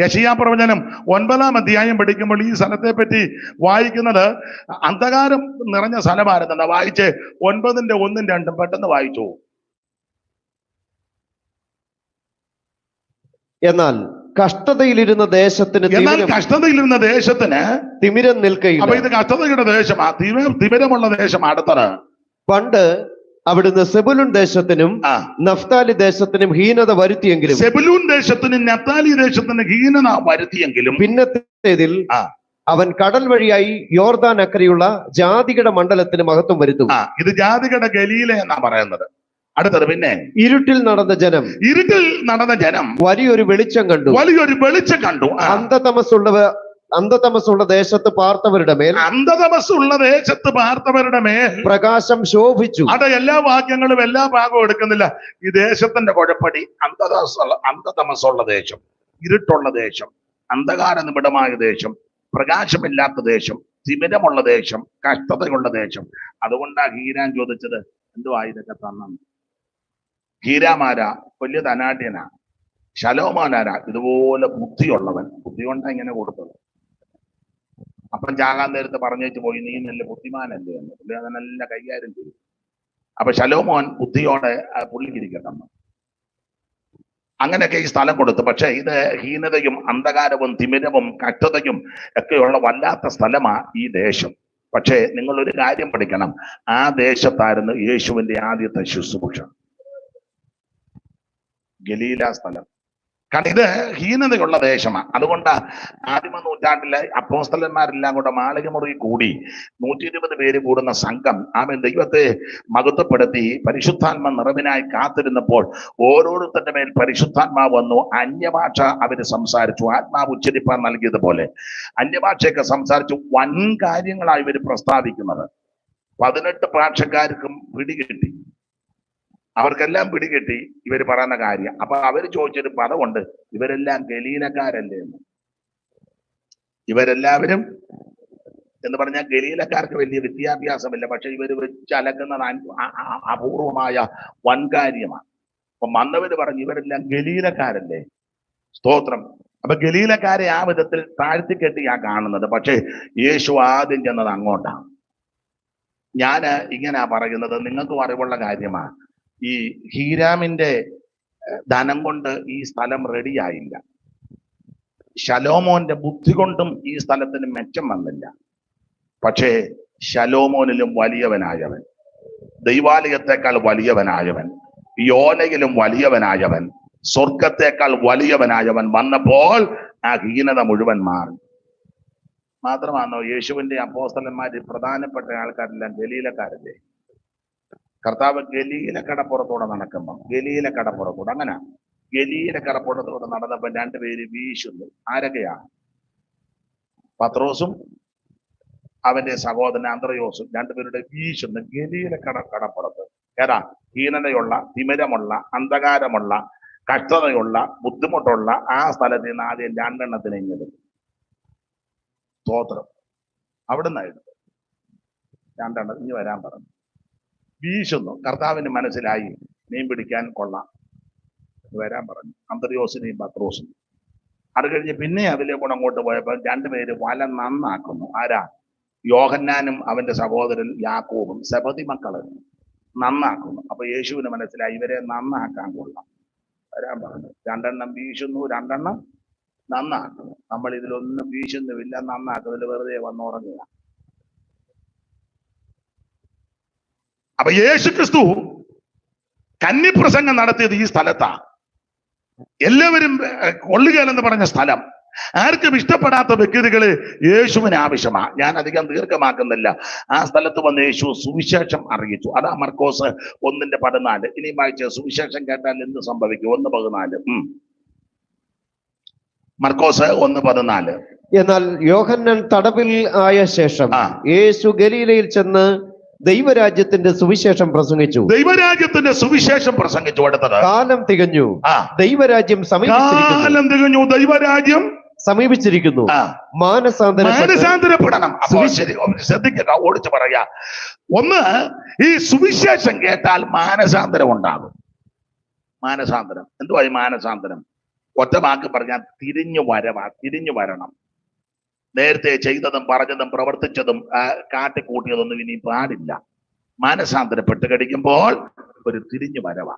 യെശയ്യാ പ്രവചനം 9-ാം അധ്യായം പഠിക്കുമ്പോൾ ഈ സ്ഥലത്തെ പറ്റി വായിക്കുന്നത് അന്ധകാരം നിറഞ്ഞ സ്ഥലമായിരുന്ന. വായിച്ച് 9-ന്റെ 1-ഉം 2-ഉം പെട്ടെന്ന് വായിച്ചു. എന്നാൽ കഷ്ടതയിലിരുന്ന ദേശത്തിന് തിമിരം നിൽക്കുകയില്ല. അപ്പൊ ഇത് കഷ്ടതയുടെ ദേശമാ, തിമിരമുള്ള ദേശം. അടുത്തത്. പണ്ട് അവിടുന്ന് സെബുലൂൻ ദേശത്തിനും നഫ്താലി ദേശത്തിനും ഹീനത വരുത്തിയെങ്കിലും പിന്നത്തേതിൽ അവൻ കടൽ വഴിയായി യോർദാൻ അക്കരെയുള്ള ജാതികളുടെ മണ്ഡലത്തിന് മഹത്വം വരുത്തും. ഇത് ജാതികളുടെ ഗലീല എന്നാ പറയുന്നത്. അടുത്തത്. പിന്നെ ഇരുട്ടിൽ നടന്ന ജനം വലിയൊരു വെളിച്ചം കണ്ടു. അന്ധതമസ്സുള്ള ദേശത്ത് പാർത്തവരുടെ മേൽ പ്രകാശം ശോഭിച്ചു. അത് എല്ലാ വാക്യങ്ങളും എല്ലാ ഭാഗവും എടുക്കുന്നില്ല. ഈ ദേശത്തിന്റെ കുഴപ്പടി അന്ധതമസ്സുള്ള ദേശം, ഇരുട്ടുള്ള ദേശം, അന്ധകാര നിബിഡമായ ദേശം, പ്രകാശമില്ലാത്ത ദേശം, തിമിരമുള്ള ദേശം, കഷ്ടതയുള്ള ദേശം. അതുകൊണ്ടാ ഹീരാൻ ചോദിച്ചത്, എന്തുവാ ഇതൊക്കെ തന്നു? ഹീരാമാരാ വലിയ ധനാഢ്യനാ, ശലോമോനാരാ ഇതുപോലെ ബുദ്ധിയുള്ളവൻ. ബുദ്ധി കൊണ്ടാ ഇങ്ങനെ കൊടുത്തത്. അപ്പം ചാകാൻ നേരത്ത് പറഞ്ഞേച്ച് പോയി, നീ നല്ല ബുദ്ധിമാനല്ലേ എന്ന്. പുള്ളി അതിനെല്ലാം കൈകാര്യം ചെയ്തു. അപ്പൊ ശലോമോൻ ബുദ്ധിയോടെ പുള്ളിക്കിരിക്കട്ടെ. അങ്ങനെയൊക്കെ ഈ സ്ഥലം കൊടുത്തു. പക്ഷെ ഇത് ഹീനതയും അന്ധകാരവും തിമിരവും കഷ്ടതയും ഒക്കെയുള്ള വല്ലാത്ത സ്ഥലമാ ഈ ദേശം. പക്ഷേ നിങ്ങൾ ഒരു കാര്യം പഠിക്കണം, ആ ദേശത്തായിരുന്നു യേശുവിന്റെ ആദ്യത്തെ ശുശ്രൂഷ. ഗലീല സ്ഥലം. കാരണം ഇത് ഹീനതയുള്ള ദേശമാണ്. അതുകൊണ്ട് ആദിമ നൂറ്റാണ്ടിലെ അപ്പോസ്തലന്മാരെല്ലാം കൂടെ മാളികമുറി കൂടി 120 പേര് കൂടുന്ന സംഘം ദൈവത്തെ മഹത്വപ്പെടുത്തി പരിശുദ്ധാത്മ നിറവിനായി കാത്തിരുന്നപ്പോൾ ഓരോരുത്തരുടെ മേൽ പരിശുദ്ധാത്മാവ് വന്നു. അന്യഭാഷ അവര് സംസാരിച്ചു, ആത്മാവ് ഉച്ചരിപ്പാൻ നൽകിയതുപോലെ അന്യഭാഷയൊക്കെ സംസാരിച്ചു. വൻ കാര്യങ്ങളാണ് ഇവർ പ്രസ്താവിക്കുന്നത്. 18 ഭാഷക്കാർക്കും പിടികിട്ടി, അവർക്കെല്ലാം പിടികിട്ടി ഇവർ പറയുന്ന കാര്യം. അപ്പൊ അവര് ചോദിച്ചൊരു പദമുണ്ട്, ഇവരെല്ലാം ഗലീലക്കാരല്ലേ എന്ന്. ഇവരെല്ലാവരും എന്ന് പറഞ്ഞാൽ ഗലീലക്കാർക്ക് വലിയ വിദ്യാഭ്യാസമില്ല, പക്ഷെ ഇവർ വെച്ചലക്കുന്നത് അപൂർവമായ വൻകാര്യമാണ്. അപ്പൊ വന്നവര് പറഞ്ഞു ഇവരെല്ലാം ഗലീലക്കാരല്ലേ. സ്തോത്രം. അപ്പൊ ഗലീലക്കാരെ ആ വിധത്തിൽ താഴ്ത്തിക്കെട്ടിയാ കാണുന്നത്. പക്ഷെ യേശു ആദ്യം ചെന്നത് അങ്ങോട്ടാണ്. ഞാന് ഇങ്ങനാ പറയുന്നത്, നിങ്ങൾക്കും അറിവുള്ള കാര്യമാണ്. ഈ ഹീരാമിന്റെ ധനം കൊണ്ട് ഈ സ്ഥലം റെഡിയായില്ല. ശലോമോന്റെ ബുദ്ധി കൊണ്ടും ഈ സ്ഥലത്തിന് മെച്ചം വന്നില്ല. പക്ഷേ ശലോമോനിലും വലിയവനായവൻ, ദൈവാലയത്തെക്കാൾ വലിയവനായവൻ, യോനയിലും വലിയവനായവൻ, സ്വർഗത്തെക്കാൾ വലിയവനായവൻ വന്നപ്പോൾ ആ ഹീനത മുഴുവൻ മാറി. മാത്രമാണോ യേശുവിന്റെ അപ്പോസ്തലന്മാര് പ്രധാനപ്പെട്ട ആൾക്കാരെല്ലാം ഗലീലക്കാരല്ലേ. കർത്താവ് ഗലീല കടപ്പുറത്തൂടെ നടക്കുമ്പോ, ഗലീല കടപ്പുറത്തൂടെ അങ്ങനെ ഗലീല കടപ്പുറത്തൂടെ നടന്നപ്പോ 2 പേര് വീശുന്നു. ആരൊക്കെയാ? പത്രോസും അവന്റെ സഹോദരൻ അന്ത്രയോസും 2 പേരുടെ വീശുന്നു ഗലീല കടപ്പുറത്ത്. ഏതാ? ഹീനതയുള്ള, തിമിരമുള്ള, അന്ധകാരമുള്ള, കഷ്ടതയുള്ള, ബുദ്ധിമുട്ടുള്ള ആ സ്ഥലത്ത് നിന്ന് ആദ്യം 2 എണ്ണത്തിന് ഇങ്ങെടുത്തു. സ്തോത്രം. അവിടുന്നായിരുന്നു 2 എണ്ണം ഇനി വരാൻ പറഞ്ഞു. വീശുന്നു. കർത്താവിന് മനസ്സിലായി മീൻ പിടിക്കാൻ കൊള്ളാം, വരാൻ പറഞ്ഞു അന്ത്രയോസിനെയും പത്രോസിനെയും. അത് കഴിഞ്ഞ് പിന്നെ അതിലെ കൂടെ അങ്ങോട്ട് പോയപ്പോൾ 2 പേര് വല നന്നാക്കുന്നു. ആരാ? യോഹന്നാനും അവന്റെ സഹോദരൻ യാക്കോബും, സെബദി മക്കള് നന്നാക്കുന്നു. അപ്പൊ യേശുവിന് മനസ്സിലായി ഇവരെ നന്നാക്കാൻ കൊള്ളാം, വരാൻ പറഞ്ഞു. 2 എണ്ണം വീശുന്നു, 2 എണ്ണം നന്നാക്കുന്നു. നമ്മൾ ഇതിലൊന്നും വീശുന്നുമില്ല, നന്നാക്കുന്നതിൽ വെറുതെ വന്നുറങ്ങുക. അപ്പൊ യേശു ക്രിസ്തു കന്നിപ്രസംഗം നടത്തിയത് ഈ സ്ഥലത്താ. എല്ലാവരും കൊള്ളുകയെന്ന് പറഞ്ഞ സ്ഥലം. ആർക്കും ഇഷ്ടപ്പെടാത്ത വ്യക്തികള് യേശുവിന് ആവശ്യമാ. ഞാൻ അധികം ദീർഘമാക്കുന്നില്ല. ആ സ്ഥലത്ത് വന്ന് യേശു സുവിശേഷം അറിയിച്ചു. അതാ മർക്കോസ് 1:14. ഇനി വായിച്ച സുവിശേഷം കേട്ടാൽ എന്ത് സംഭവിക്കും? 1:14. മർക്കോസ് 1:14. എന്നാൽ യോഹന്നാൻ തടവിൽ ആയ ശേഷം യേശു ഗലീലയിൽ ചെന്ന് ദൈവരാജ്യത്തിന്റെ സുവിശേഷം പ്രസംഗിച്ചു. ദൈവരാജ്യത്തിന്റെ സുവിശേഷം പ്രസംഗിച്ചു. അടുത്തത് കാലം തികഞ്ഞു, ദൈവരാജ്യം സമീപിച്ചിരിക്കുന്നു. ദൈവരാജ്യം സമീപിച്ചിരിക്കുന്നു, മാനസാന്തരപ്പെടണം. അപ്പോൾ ശരി, ശ്രദ്ധിക്കുക, ഓടിച്ചു പറയാ. ഒന്ന്, ഈ സുവിശേഷം കേട്ടാൽ മാനസാന്തരം ഉണ്ടാകും. മാനസാന്തരം എന്തുവാ ഈ മാനസാന്തരം? ഒറ്റ വാക്ക് പറഞ്ഞാൽ തിരിഞ്ഞു വരണം. നേരത്തെ ചെയ്തതും പറഞ്ഞതും പ്രവർത്തിച്ചതും കാട്ടിക്കൂട്ടിയതൊന്നും ഇനി പാടില്ല. മാനസാന്തരപ്പെട്ട് കഴിക്കുമ്പോൾ ഒരു തിരിഞ്ഞു വരവാ.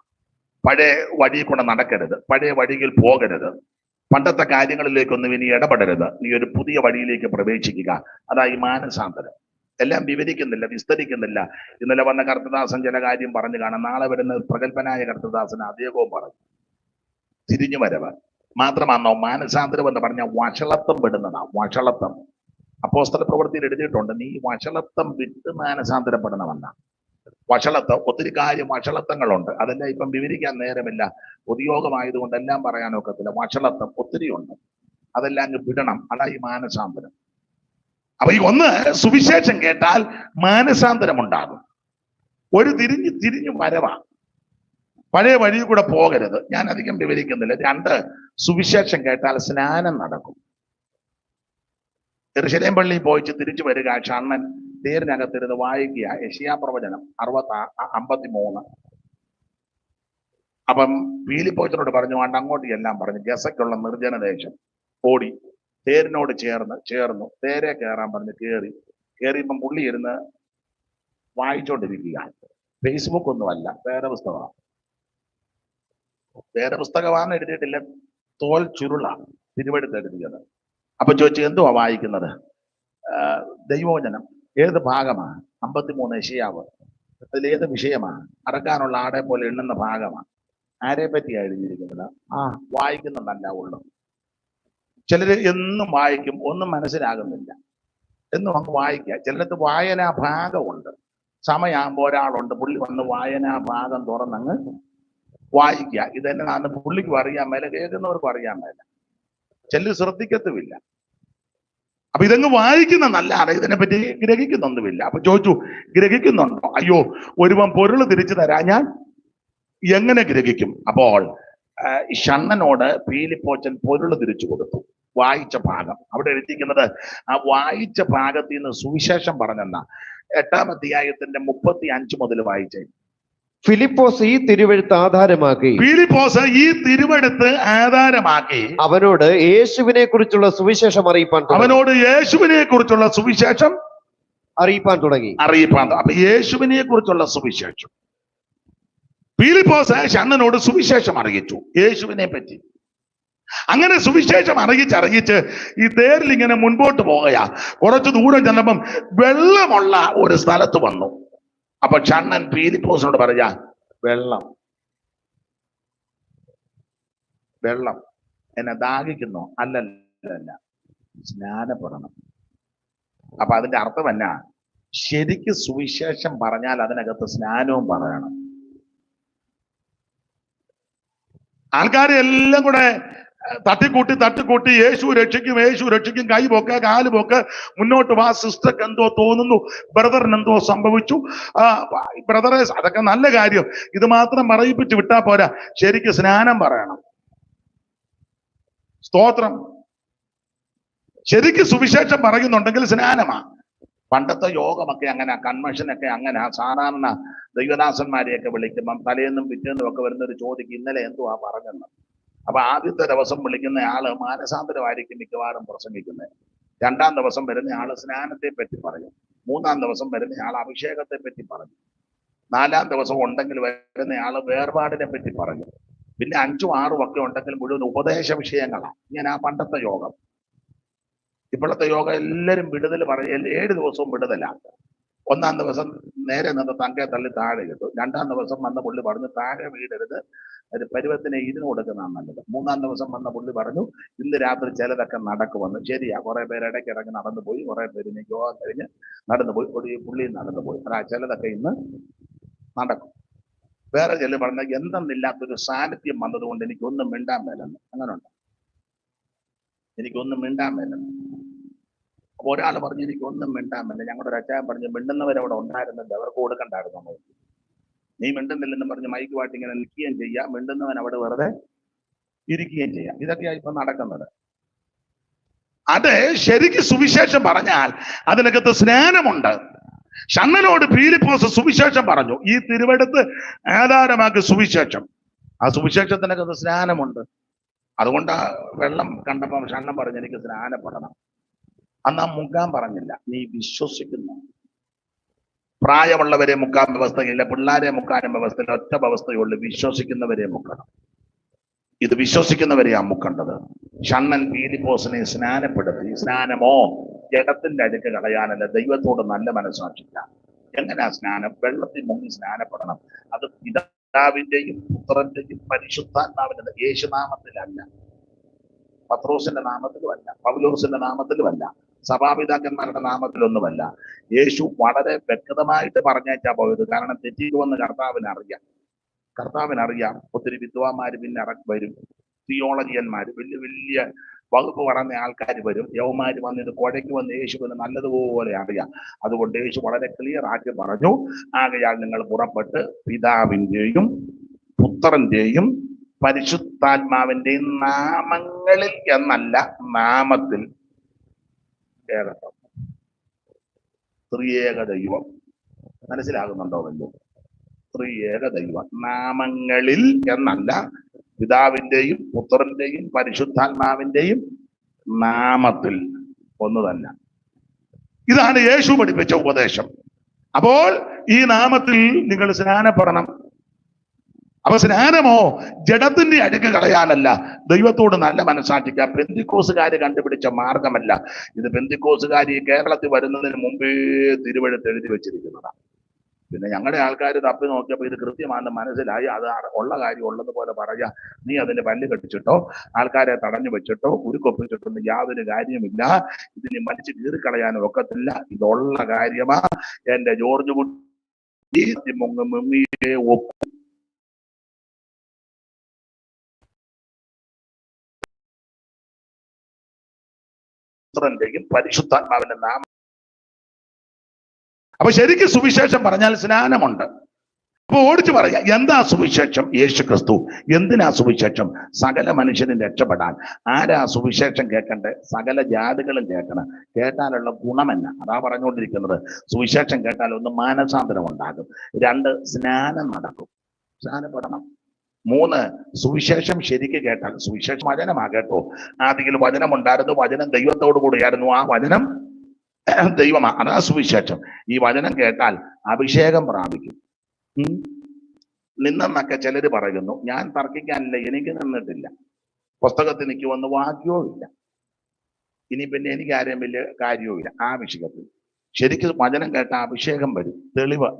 പഴയ വഴി കൂടെ നടക്കരുത്, പഴയ വഴിയിൽ പോകരുത്, പണ്ടത്തെ കാര്യങ്ങളിലേക്കൊന്നും ഇനി ഇടപെടരുത്. നീ ഒരു പുതിയ വഴിയിലേക്ക് പ്രവേശിക്കുക. അതാ ഈ മാനസാന്തരം. എല്ലാം വിവരിക്കുന്നില്ല, വിസ്തരിക്കുന്നില്ല. ഇന്നലെ വന്ന കർത്തദാസൻ ചില കാര്യം പറഞ്ഞു കാണാം. നാളെ വരുന്ന പ്രഗത്ഭനായ കർത്തദാസന് അദ്ദേഹവും പറഞ്ഞു. തിരിഞ്ഞു വരവ് മാത്രമാണോ മാനസാന്തരം എന്ന് പറഞ്ഞാൽ വഷളത്വം വിടുന്നതാ. വഷളത്വം അപ്പോസ്തല പ്രവൃത്തിയിൽ എഴുതിയിട്ടുണ്ട്. നീ വഷളത്വം വിട്ട് മാനസാന്തരപ്പെടണമെന്ന. വഷളത്വം, ഒത്തിരി കാര്യം വഷളത്വങ്ങളുണ്ട്. അതെല്ലാം ഇപ്പം വിവരിക്കാൻ നേരമില്ല, ഉദ്യോഗമായതുകൊണ്ട് എല്ലാം പറയാനൊക്കത്തില്ല. വഷളത്വം ഒത്തിരി ഉണ്ട്, അതെല്ലാം അങ്ങ് വിടണം. അതാ ഈ മാനസാന്തരം. അപ്പൊ ഈ ഒന്ന്, സുവിശേഷം കേട്ടാൽ മാനസാന്തരം ഉണ്ടാകും. ഒരു തിരിഞ്ഞു വരവാ. പഴയ വഴി കൂടെ പോകരുത്. ഞാൻ അധികം വിവരിക്കുന്നില്ല. 2, സുവിശേഷം കേട്ടാൽ സ്നാനം നടക്കും. യെരൂശലേം പള്ളിയിൽ പോയിച്ച് തിരിച്ചു വരിക. ഷണ്ണൻ തേരിനകത്തിരുന്ന് വായിക്കുക യെശയ്യാ പ്രവചനം 53. അപ്പം പീലിപ്പോച്ചനോട് പറഞ്ഞു, വേണ്ട അങ്ങോട്ട് എല്ലാം പറഞ്ഞു. ഗസയ്ക്കുള്ള നിർജ്ജന ദേശം ഓടി തേരിനോട് ചേർന്നു. തേരെ കയറാൻ പറഞ്ഞ് കയറിയപ്പം പുള്ളി ഇരുന്ന് വായിച്ചോണ്ടിരിക്കുക. ഫേസ്ബുക്ക് ഒന്നുമല്ല, വേദപുസ്തകമാണ്. വേദപുസ്തകമാണെന്ന് എഴുതിയിട്ടില്ല, തോൽ ചുരുളാണ് തിരുവെടുത്ത് എഴുതിയത്. അപ്പൊ ചോദിച്ചു, എന്തുവാ വായിക്കുന്നത്? ദൈവവചനം. ഏത് ഭാഗമാണ്? 53 യെശയ്യാവ്. അതിലേത് വിഷയമാണ്? അറക്കാനുള്ള ആടെ പോലെ എണ്ണുന്ന ഭാഗമാണ്. ആരെ പറ്റിയാണ് എഴുതിയിരിക്കുന്നത്? വായിക്കുന്നുണ്ടല്ല ഉള്ളു. ചിലര് എന്നും വായിക്കും, ഒന്നും മനസ്സിലാകുന്നില്ല, എന്നും അങ്ങ് വായിക്കുക. ചിലർക്ക് വായനാ ഭാഗമുണ്ട്. സമയമാകുമ്പോൾ ഒരാളുണ്ട്, പുള്ളി വന്ന് വായനാ ഭാഗം തുറന്നങ്ങ് വായിക്കുക. ഇതെന്നാന്ന് പുള്ളിക്കും അറിയാൻ മേല, കേൾക്കുന്നവർക്കും അറിയാൻ മേല. ചിലർ ശ്രദ്ധിക്കത്തുമില്ല. അപ്പൊ ഇതങ്ങ് വായിക്കുന്നതല്ലാതെ ഇതിനെപ്പറ്റി ഗ്രഹിക്കുന്നൊന്നുമില്ല. അപ്പൊ ചോദിച്ചു, ഗ്രഹിക്കുന്നുണ്ടോ? അയ്യോ, ഒരുവൻ പൊരുൾ തിരിച്ചു തരാൻ ഞാൻ എങ്ങനെ ഗ്രഹിക്കും? അപ്പോൾ ഷണ്ണനോട് പീലിപ്പോച്ചൻ പൊരുൾ തിരിച്ചു കൊടുത്തു. വായിച്ച ഭാഗം അവിടെ എഴുതിയിരിക്കുന്നത്, ആ വായിച്ച ഭാഗത്തിൽ നിന്ന് സുവിശേഷം പറഞ്ഞെന്ന 8-ാം അധ്യായത്തിന്റെ 35 മുതൽ വായിച്ചേ. ഫിലിപ്പോസ് ഈ തിരുവെഴുത്ത് ആധാരമാക്കി അവനോട് യേശുവിനെ കുറിച്ചുള്ള സുവിശേഷം അറിയിപ്പാൻ തുടങ്ങി. അപ്പൊ യേശുവിനെ കുറിച്ചുള്ള സുവിശേഷം ഫിലിപ്പോസ് ഷണ്ണനോട് സുവിശേഷം അറിയിച്ചു, യേശുവിനെ പറ്റി. അങ്ങനെ സുവിശേഷം അറിയിച്ച് ഈ തേരിൽ ഇങ്ങനെ മുൻപോട്ട് പോകയാ. കുറച്ചു ദൂരം ചെന്നപ്പം വെള്ളമുള്ള ഒരു സ്ഥലത്ത് വന്നു. അപ്പൊ ഷണ്ണൻ ഫിലിപ്പോസിനോട് പറയാ, വെള്ളം എന്നെ ദാഹിക്കുന്നു? അല്ലല്ല, സ്നാനപ്പെടണം. അപ്പൊ അതിന്റെ അർത്ഥം എന്നാ? ശരിക്ക് സുവിശേഷം പറഞ്ഞാൽ അതിനകത്ത് സ്നാനവും പറയണം. ആൾക്കാരെ എല്ലാം കൂടെ തട്ടിക്കൂട്ടി യേശു രക്ഷിക്കും, കൈ പോക്ക്, കാല് പോക്ക്, മുന്നോട്ട് വാ, സിസ്റ്റർക്ക് എന്തോ തോന്നുന്നു, ബ്രദറിന് എന്തോ സംഭവിച്ചു, ബ്രദറെ അതൊക്കെ നല്ല കാര്യം, ഇത് മാത്രം പറയിപ്പിച്ച് വിട്ടാ പോരാ, ശരിക്ക് സ്നാനം പറയണം. സ്തോത്രം. ശരിക്ക് സുവിശേഷം പറയുന്നുണ്ടെങ്കിൽ സ്നാനമാ. പണ്ടത്തെ യോഗമൊക്കെ അങ്ങനെ, കൺവെൻഷനൊക്കെ അങ്ങനെ. സാധാരണ ദൈവദാസന്മാരെയൊക്കെ വിളിക്കുമ്പം തലേന്നും പിറ്റേന്നും ഒക്കെ വരുന്നൊരു ചോദിക്കും, ഇന്നലെ എന്തുവാ പറഞ്ഞെന്ന്. അപ്പൊ ആദ്യത്തെ ദിവസം വിളിക്കുന്ന ആള് മാനസാന്തരമായിരിക്കും മിക്കവാറും പ്രസംഗിക്കുന്നത്. 2-ാം ദിവസം വരുന്ന ആള് സ്നാനത്തെ പറ്റി പറയും. 3-ാം ദിവസം വരുന്ന ആൾ അഭിഷേകത്തെ പറ്റി പറഞ്ഞു. 4-ാം ദിവസം ഉണ്ടെങ്കിൽ വരുന്ന ആള് വേർപാടിനെ പറ്റി പറഞ്ഞു. പിന്നെ 5ഉം 6ഉം ഒക്കെ ഉണ്ടെങ്കിൽ മുഴുവൻ ഉപദേശ വിഷയങ്ങളാണ്. ഇങ്ങനെ ആ പണ്ടത്തെ യോഗം. ഇപ്പോഴത്തെ യോഗം എല്ലാവരും വിടുതൽ പറയും. 7 ദിവസവും വിടുതലാണ്. 1-ാം ദിവസം നേരെ നിന്ന് തങ്കെ തള്ളി താഴെ കിട്ടും. 2-ാം ദിവസം വന്ന പുള്ളി പറഞ്ഞു, താഴെ വീടരുത്, ഒരു പരുവത്തിനെ ഇതിന് കൊടുക്കുന്നതാണ് നല്ലത്. 3-ാം ദിവസം വന്ന പുള്ളി പറഞ്ഞു, ഇന്ന് രാത്രി ചിലതൊക്കെ നടക്കുമെന്ന്. ശരിയാ, കുറെ പേര് ഇടയ്ക്കിടയ്ക്ക് നടന്നു പോയി, കുറെ പേര് യോഗം കഴിഞ്ഞ് നടന്നു പോയി, ഒരു പുള്ളി നടന്നു പോയി. ചിലതൊക്കെ ഇന്ന് നടക്കും. വേറെ ചില പറഞ്ഞ എന്തെന്നില്ലാത്തൊരു സാന്നിധ്യം വന്നതുകൊണ്ട് എനിക്കൊന്നും മിണ്ടാൻ മേലെന്ന്. അങ്ങനെ ഉണ്ട്, എനിക്കൊന്നും മിണ്ടാൻ മേലെന്ന്. അപ്പൊ ഒരാൾ പറഞ്ഞു, എനിക്കൊന്നും മിണ്ടാൻ മേല. ഞങ്ങളുടെ ഒരു അച്ചായൻ പറഞ്ഞു, മിണ്ടുന്നവരവിടെ ഉണ്ടായിരുന്നില്ല, അവർക്ക് കൊടുക്കണ്ടായിരുന്നു. നീ മിണ്ടുന്നില്ലെന്ന് പറഞ്ഞ് മൈക്ക് പാട്ട് ഇങ്ങനെ നിൽക്കുകയും ചെയ്യാം, മിണ്ടുന്നവൻ അവിടെ വെറുതെ ഇരിക്കുകയും ചെയ്യാം. ഇതൊക്കെയാ ഇപ്പൊ നടക്കുന്നത്. അത് ശരിക്ക് സുവിശേഷം പറഞ്ഞാൽ അതിനകത്ത് സ്നാനമുണ്ട്. ഷണ്ണനോട് ഫിലിപ്പോസ് സുവിശേഷം പറഞ്ഞു, ഈ തിരുവെടുത്ത് ആധാരമാക്കി സുവിശേഷം. ആ സുവിശേഷത്തിനകത്ത് സ്നാനമുണ്ട്. അതുകൊണ്ട് വെള്ളം കണ്ടപ്പം ഷണ്ണൻ പറഞ്ഞു, എനിക്ക് സ്നാനപ്പെടണം. അന്ന് ആ മുക്കാൻ പറഞ്ഞില്ല, നീ വിശ്വസിക്കുന്നു. പ്രായമുള്ളവരെ മുക്കാൻ വ്യവസ്ഥയില്ല, പിള്ളേരെ മുക്കാനും വ്യവസ്ഥയില്ല. ഒറ്റ വ്യവസ്ഥയുള്ളൂ, വിശ്വസിക്കുന്നവരെ മുക്കണം. ഇത് വിശ്വസിക്കുന്നവരെയാ മുക്കേണ്ടത്. ഷണ്ണൻ ഫിലിപ്പോസിനെ സ്നാനപ്പെടുത്തി. സ്നാനമോ ജഡത്തിന്റെ അഴുക്ക് കളയാനല്ല, ദൈവത്തോട് നല്ല മനസ്സാക്ഷില്ല. എങ്ങനെയാ സ്നാനം? വെള്ളത്തിൽ മുങ്ങി സ്നാനപ്പെടണം. അത് പിതാവിന്റെയും പുത്രന്റെയും പരിശുദ്ധാത്മാവിന്റെ, യേശുനാമത്തിലല്ല, പത്രോസിന്റെ നാമത്തിലുമല്ല, പൗലോസിന്റെ നാമത്തിലുമല്ല, സഭാപിതാക്കന്മാരുടെ നാമത്തിലൊന്നുമല്ല. യേശു വളരെ വ്യക്തമായിട്ട് പറഞ്ഞേച്ചാ പോയത്. കാരണം തെറ്റിക്കുമെന്ന് കർത്താവിനറിയാം. ഒത്തിരി വിദ്വാന്മാര് പിന്നെ വരും, തിയോളജിയന്മാര്, വലിയ വലിയ വകുപ്പ് പറഞ്ഞ ആൾക്കാർ വരും. യവന്മാര് വന്നിട്ട് കുഴയ്ക്ക് വന്ന് യേശുവിന് നല്ലതുപോലെ അറിയാം. അതുകൊണ്ട് യേശു വളരെ ക്ലിയർ ആക്കി പറഞ്ഞു, ആകയാൽ നിങ്ങൾ പുറപ്പെട്ട് പിതാവിന്റെയും പുത്രന്റെയും പരിശുദ്ധാത്മാവിന്റെയും നാമങ്ങളിൽ എന്നല്ല, നാമത്തിൽ. ഏകത്വം, ത്രിയേക ദൈവം. മനസ്സിലാകുന്നുണ്ടോ? വല്ലോ? ത്രിയേക ദൈവം നാമങ്ങളിൽ എന്നല്ല, പിതാവിന്റെയും പുത്രന്റെയും പരിശുദ്ധാത്മാവിന്റെയും നാമത്തിൽ ഒന്ന് തന്നെ. ഇതാണ് യേശു പഠിപ്പിച്ച ഉപദേശം. അപ്പോൾ ഈ നാമത്തിൽ നിങ്ങൾ സ്നാനപ്പെടണം. അപ്പൊ സ്നാനമോ ജഡത്തിന്റെ അഴുക്ക് കളയാനല്ല, ദൈവത്തോട് നല്ല മനസ്സാക്ഷിക്കുക. പെന്തിക്കോസുകാര് കണ്ടുപിടിച്ച മാർഗമല്ല ഇത്. പെന്തിക്കോസുകാർ ഈ കേരളത്തിൽ വരുന്നതിന് മുമ്പേ തിരുവഴുത്ത് എഴുതി വെച്ചിരിക്കുന്നതാണ്. പിന്നെ ഞങ്ങളുടെ ആൾക്കാർ തപ്പി നോക്കിയപ്പോൾ ഇത് കൃത്യമാണെന്ന് മനസ്സിലായി. അത് ഉള്ള കാര്യം ഉള്ളതുപോലെ പറയാ. നീ അതിന്റെ പല്ല് കെട്ടിച്ചിട്ടോ ആൾക്കാരെ തടഞ്ഞു വെച്ചിട്ടോ ഉരുക്കൊപ്പിച്ചിട്ടൊന്നും യാതൊരു കാര്യമില്ല. ഇതിന് മരിച്ച് കീറിക്കളയാനും ഒക്കത്തില്ല. ഇതുള്ള കാര്യമാ. എന്റെ ജോർജ് കുട്ടി മുങ്ങിയെ പുത്രന്റെയും പരിശുദ്ധാത്മാവിന്റെ നാമം. അപ്പൊ ശരിക്കും സുവിശേഷം പറഞ്ഞാൽ സ്നാനമുണ്ട്. അപ്പൊ ഓടിച്ചു പറയാ, എന്താ സുവിശേഷം? യേശു ക്രിസ്തു. എന്തിനാ സുവിശേഷം? സകല മനുഷ്യനും രക്ഷപ്പെടാൻ. ആരാ സുവിശേഷം കേൾക്കണ്ടേ? സകല ജാതികളും കേൾക്കണം. കേട്ടാലുള്ള ഗുണമെന്ന അതാ പറഞ്ഞുകൊണ്ടിരിക്കുന്നത്. സുവിശേഷം കേട്ടാൽ ഒന്ന് മാനസാന്തരം ഉണ്ടാകും, 2 സ്നാനം നടക്കും, സ്നാനപ്പെടണം. 3 സുവിശേഷം ശരിക്ക് കേട്ടാൽ, സുവിശേഷം വചനമാ കേട്ടോ. ആദിയിൽ വചനം ഉണ്ടായിരുന്നു, വചനം ദൈവത്തോടു കൂടിയായിരുന്നു, ആ വചനം ദൈവമാ, അതാ സുവിശേഷം. ഈ വചനം കേട്ടാൽ അഭിഷേകം പ്രാപിക്കും. നിന്നെന്നൊക്കെ ചിലര് പറയുന്നു. ഞാൻ തർക്കിക്കാനില്ല, എനിക്ക് നിന്നിട്ടില്ല. പുസ്തകത്തിൽ നിൽക്കുമെന്ന് വാക്യവും ഇല്ല. ഇനി പിന്നെ എനിക്ക് ആരെയും വലിയ കാര്യവും ഇല്ല ആ വിഷയത്തിൽ. ശരിക്കും വചനം കേട്ട അഭിഷേകം വരും, തെളിവ്.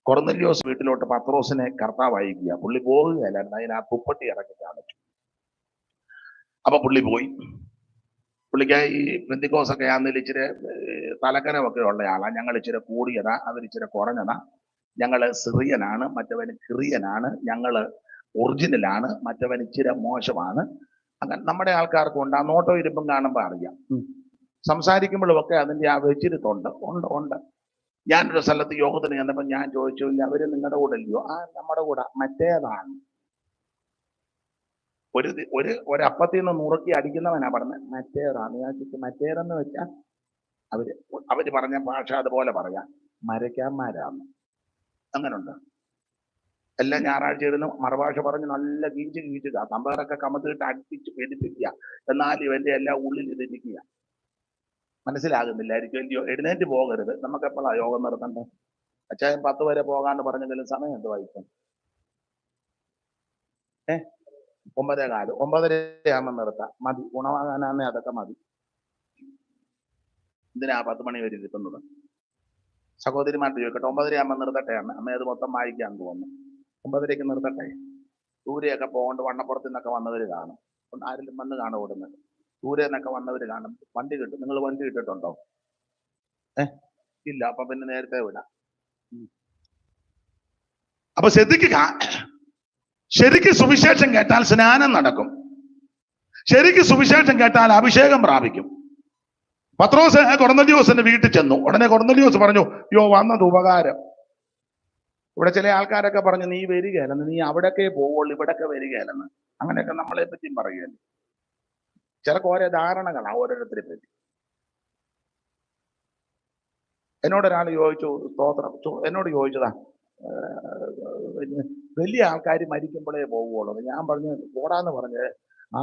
കൊർന്നല്യോസ് വീട്ടിലോട്ട് പത്രോസിനെ കർത്താവ് അയക്കുക. പുള്ളി പോവുകയല്ലായിരുന്നു, അതിന് ആ തുപ്പട്ടി ഇറക്കി കാണിച്ചു. അപ്പൊ പുള്ളി പോയി. പുള്ളിക്ക് ഈ പെന്തിക്കോസൊക്കെ ആണെന്നിൽ ഇച്ചിരി തലക്കനമൊക്കെ ഉള്ള ആളാ. ഞങ്ങൾ ഇച്ചിരി കൂടിയതാ, അവരിച്ചിരി കുറഞ്ഞതാ. ഞങ്ങള് സിറിയനാണ്, മറ്റവന് കിറിയനാണ്. ഞങ്ങള് ഒറിജിനലാണ്, മറ്റവൻ ഇച്ചിരി മോശമാണ്. അങ്ങനെ നമ്മുടെ ആൾക്കാർക്കും ഉണ്ട്. ആ നോട്ടോ ഇരുമ്പും കാണുമ്പോൾ അറിയാം. സംസാരിക്കുമ്പോഴും ഒക്കെ അതിന്റെ ആ വെച്ചിരുത്തുണ്ട്. ഉണ്ട്. ഞാനൊരു സ്ഥലത്ത് യോഗത്തിന് ചെന്നപ്പോൾ ഞാൻ ചോദിച്ചു, അവര് നിങ്ങളുടെ കൂടെ ഇല്ലയോ? ആ, നമ്മുടെ കൂടെ. മറ്റേതാണ്. ഒരപ്പത്തിൽ നിന്ന് നുറുക്കി അടിക്കുന്നവനാ പറഞ്ഞത്. മറ്റേതാണ്. ഞാൻ ചോദിച്ചു, മറ്റേതെന്ന് വെച്ചാൽ അവര് പറഞ്ഞ ഭാഷ അതുപോലെ പറയാം, മരക്കാന്മാരാണ്. അങ്ങനുണ്ട്. എല്ലാ ഞായറാഴ്ച ഇരുന്ന് മറുഭാഷ പറഞ്ഞ് നല്ല കീച്ചുക. തമ്പേറൊക്കെ കമത്തിട്ട് അടുപ്പിച്ച് പെരുപ്പിക്കുക. എന്നാൽ ഇവന്റെ എല്ലാം ഉള്ളിൽ ഇതിരിക്കുക. മനസ്സിലാകുന്നില്ലായിരിക്കും അല്ലയോ? എഴുന്നേറ്റ് പോകരുത്. നമുക്ക് എപ്പോഴാ യോഗം നടത്തണ്ടേ? അച്ചായൻ 10 വരെ പോകാണ്ട് പറഞ്ഞെങ്കിലും സമയം എന്ത് വായിക്കും? 9:15, 9:30 നിർത്താം. മതി. ഗുണമാകാനാന്നേ അതൊക്കെ മതി. എന്തിനാ 10 മണി വരെ കിട്ടുന്നത്? സഹോദരിമാർക്ക് ചോദിക്കട്ടെ, 9:30 നിർത്തട്ടെ അമ്മ അത് മൊത്തം വായിക്കാൻ തോന്നുന്നു. 9:00 നിർത്തട്ടെ. ദൂരെയൊക്കെ പോകൊണ്ട് വണ്ണപ്പുറത്ത് നിന്നൊക്കെ വന്നവര് കാണും. ആരെങ്കിലും വന്ന് കാണും ഓടുന്നത്. ദൂരെ നിന്നൊക്കെ വന്നവര് കാണും. വണ്ടി കിട്ടും. നിങ്ങൾ വണ്ടി കിട്ടിട്ടുണ്ടോ? ഇല്ല. അപ്പൊ പിന്നെ നേരത്തെ വിടാം. അപ്പൊ ശ്രദ്ധിക്കുക. ശരിക്ക് സുവിശേഷം കേട്ടാൽ സ്നാനം നടക്കും. ശരിക്ക് സുവിശേഷം കേട്ടാൽ അഭിഷേകം പ്രാപിക്കും. പത്രോസ് കൊർന്നല്യോസിന്റെ വീട്ടിൽ ചെന്നു. ഉടനെ കൊർന്നല്യോസ് പറഞ്ഞു, യോ വന്നത് ഉപകാരം. ഇവിടെ ചില ആൾക്കാരൊക്കെ പറഞ്ഞു, നീ വരികയല്ലെന്ന്, നീ അവിടൊക്കെ പോവുള്ളൂ, ഇവിടൊക്കെ വരികയല്ലെന്ന്. അങ്ങനെയൊക്കെ നമ്മളെ പറ്റിയും പറയുകയല്ലേ. ചിലക്ക് ഓരോ ധാരണകളാ ഓരോരുത്തരെ പറ്റി. എന്നോടൊരാൾ ചോദിച്ചു, സ്തോത്രം, എന്നോട് ചോദിച്ചതാ, വലിയ ആൾക്കാർ മരിക്കുമ്പോഴേ പോവുള്ളൂ. ഞാൻ പറഞ്ഞു, പോടാന്ന് പറഞ്ഞ്,